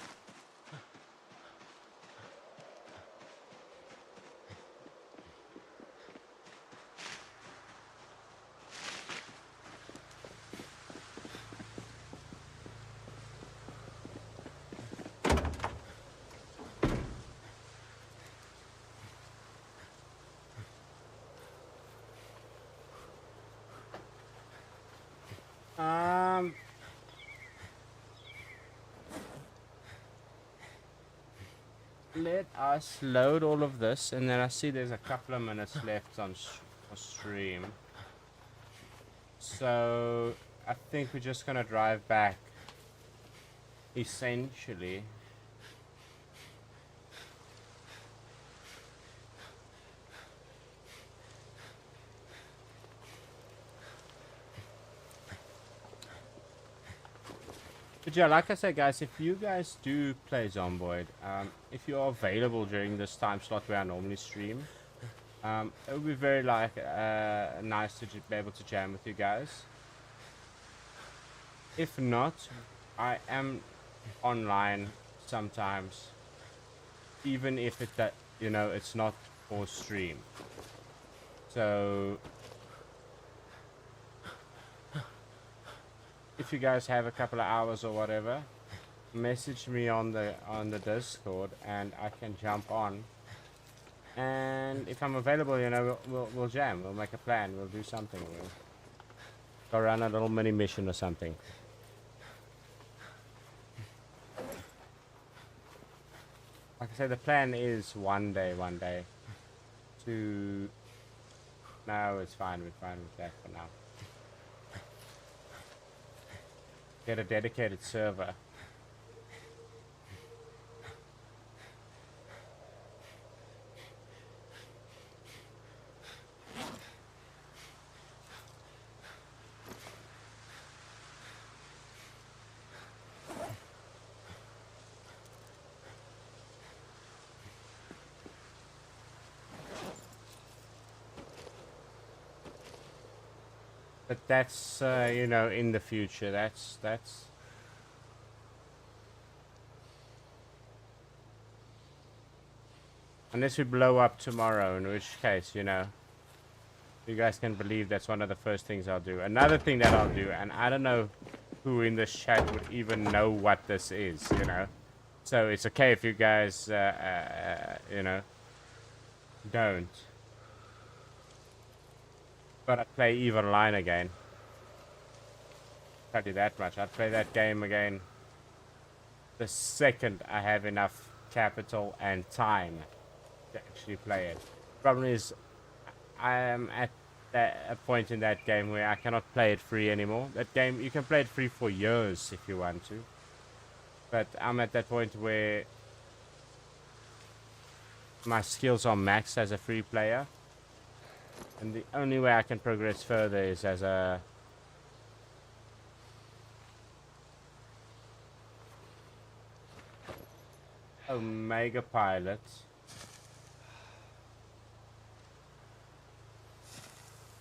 Let us load all of this, and then I see there's a couple of minutes left on stream. So I think we're just gonna drive back. Essentially. But yeah, like I said, guys, if you guys do play Zomboid, if you're available during this time slot where I normally stream, it would be very nice to be able to jam with you guys. If not, I am online sometimes, even if it's not for stream. So if you guys have a couple of hours or whatever, message me on the Discord and I can jump on. And if I'm available, we'll jam. We'll make a plan. We'll do something. We'll go around a little mini mission or something. Like I said, the plan is one day to... No, it's fine. We're fine with that for now. Get a dedicated server. But that's, in the future. That's... Unless we blow up tomorrow, in which case, you guys can believe that's one of the first things I'll do. Another thing that I'll do, and I don't know who in this chat would even know what this is, So it's okay if you guys, don't. But I'd play EVE Online again. Tell you that much. I'd play that game again the second I have enough capital and time to actually play it. Problem is, I am at a point in that game where I cannot play it free anymore. That game, you can play it free for years if you want to. But I'm at that point where my skills are maxed as a free player. And the only way I can progress further is as a... Omega pilot.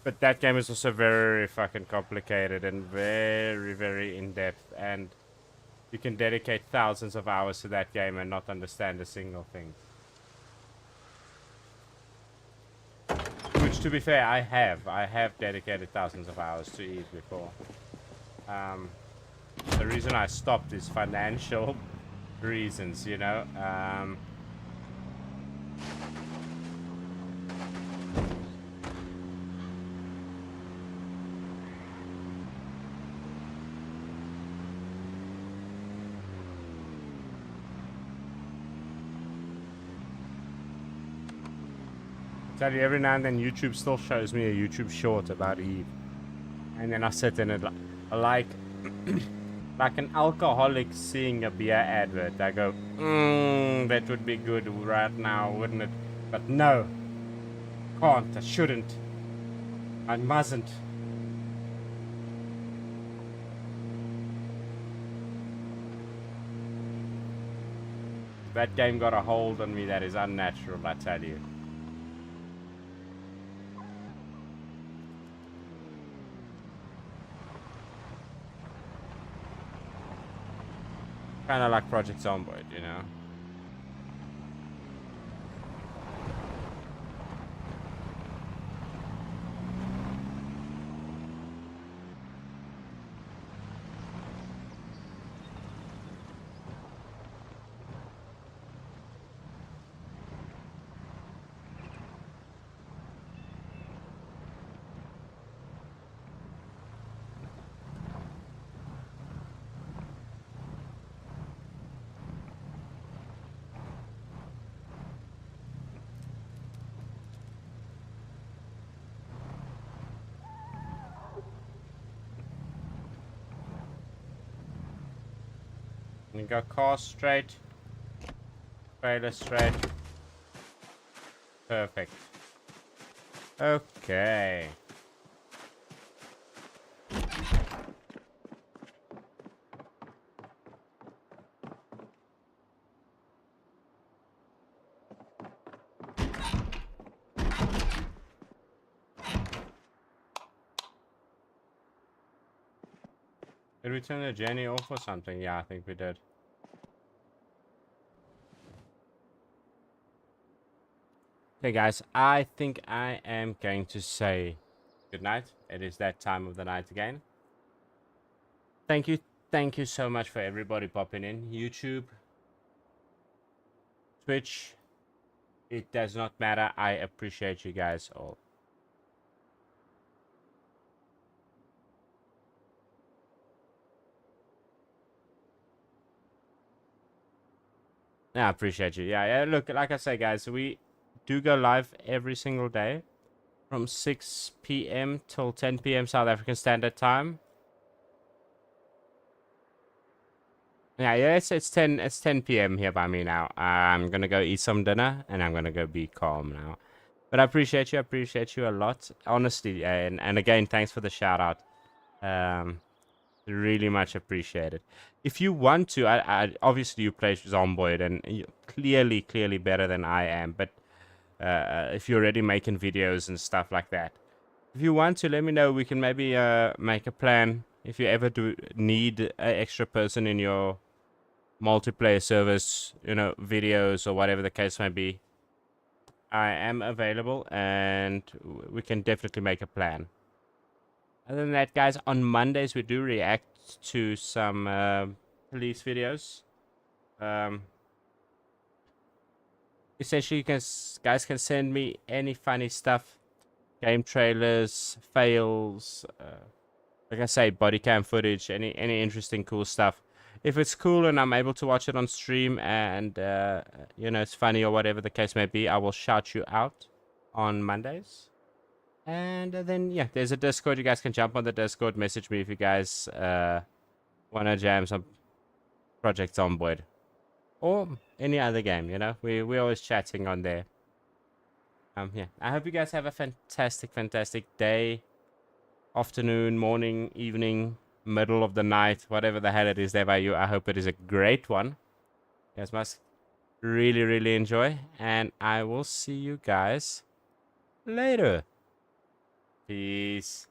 But that game is also very fucking complicated and very, very in-depth. And you can dedicate thousands of hours to that game and not understand a single thing. Which, to be fair, I have dedicated thousands of hours to EVE before. The reason I stopped is financial reasons, Tell you, every now and then YouTube still shows me a YouTube short about EVE, and then I sit in it like like an alcoholic seeing a beer advert. I go, that would be good right now, wouldn't it? But no, can't. I shouldn't. I mustn't. That game got a hold on me that is unnatural, I tell you. Kind of like Project Zomboid, you know. You got car straight, trailer straight. Perfect. Okay. Did we turn the journey off or something? Yeah, I think we did. Okay, guys, I think I am going to say good night. It is that time of the night again. Thank you so much for everybody popping in. YouTube, Twitch, it does not matter. I appreciate you guys all. Yeah, I appreciate you. Yeah, look, like I say, guys, we do go live every single day from 6 p.m. till 10 p.m. South African Standard Time. Yeah, it's 10 p.m. here by me now. I'm gonna go eat some dinner and I'm gonna go be calm now. But I appreciate you a lot, honestly. And again, thanks for the shout out. Really much appreciated. If you want to, I obviously you play Zomboid and you're clearly better than I am. But if you're already making videos and stuff like that, if you want to, let me know. We can maybe make a plan. If you ever do need an extra person in your multiplayer service, you know, videos or whatever the case may be, I am available and we can definitely make a plan. Other than that, guys, on Mondays we do react to some police videos. Essentially, guys can send me any funny stuff, game trailers, fails, like I say, body cam footage, any interesting, cool stuff. If it's cool and I'm able to watch it on stream and you know, it's funny or whatever the case may be, I will shout you out on Mondays. And then yeah, there's a Discord. You guys can jump on the Discord, message me if you guys want to jam some Project Zomboid or any other game. You know, we're always chatting on there. Yeah, I hope you guys have a fantastic day, afternoon, morning, evening, middle of the night, whatever the hell it is there by you. I hope it is a great one. You guys must really enjoy, and I will see you guys later. Peace.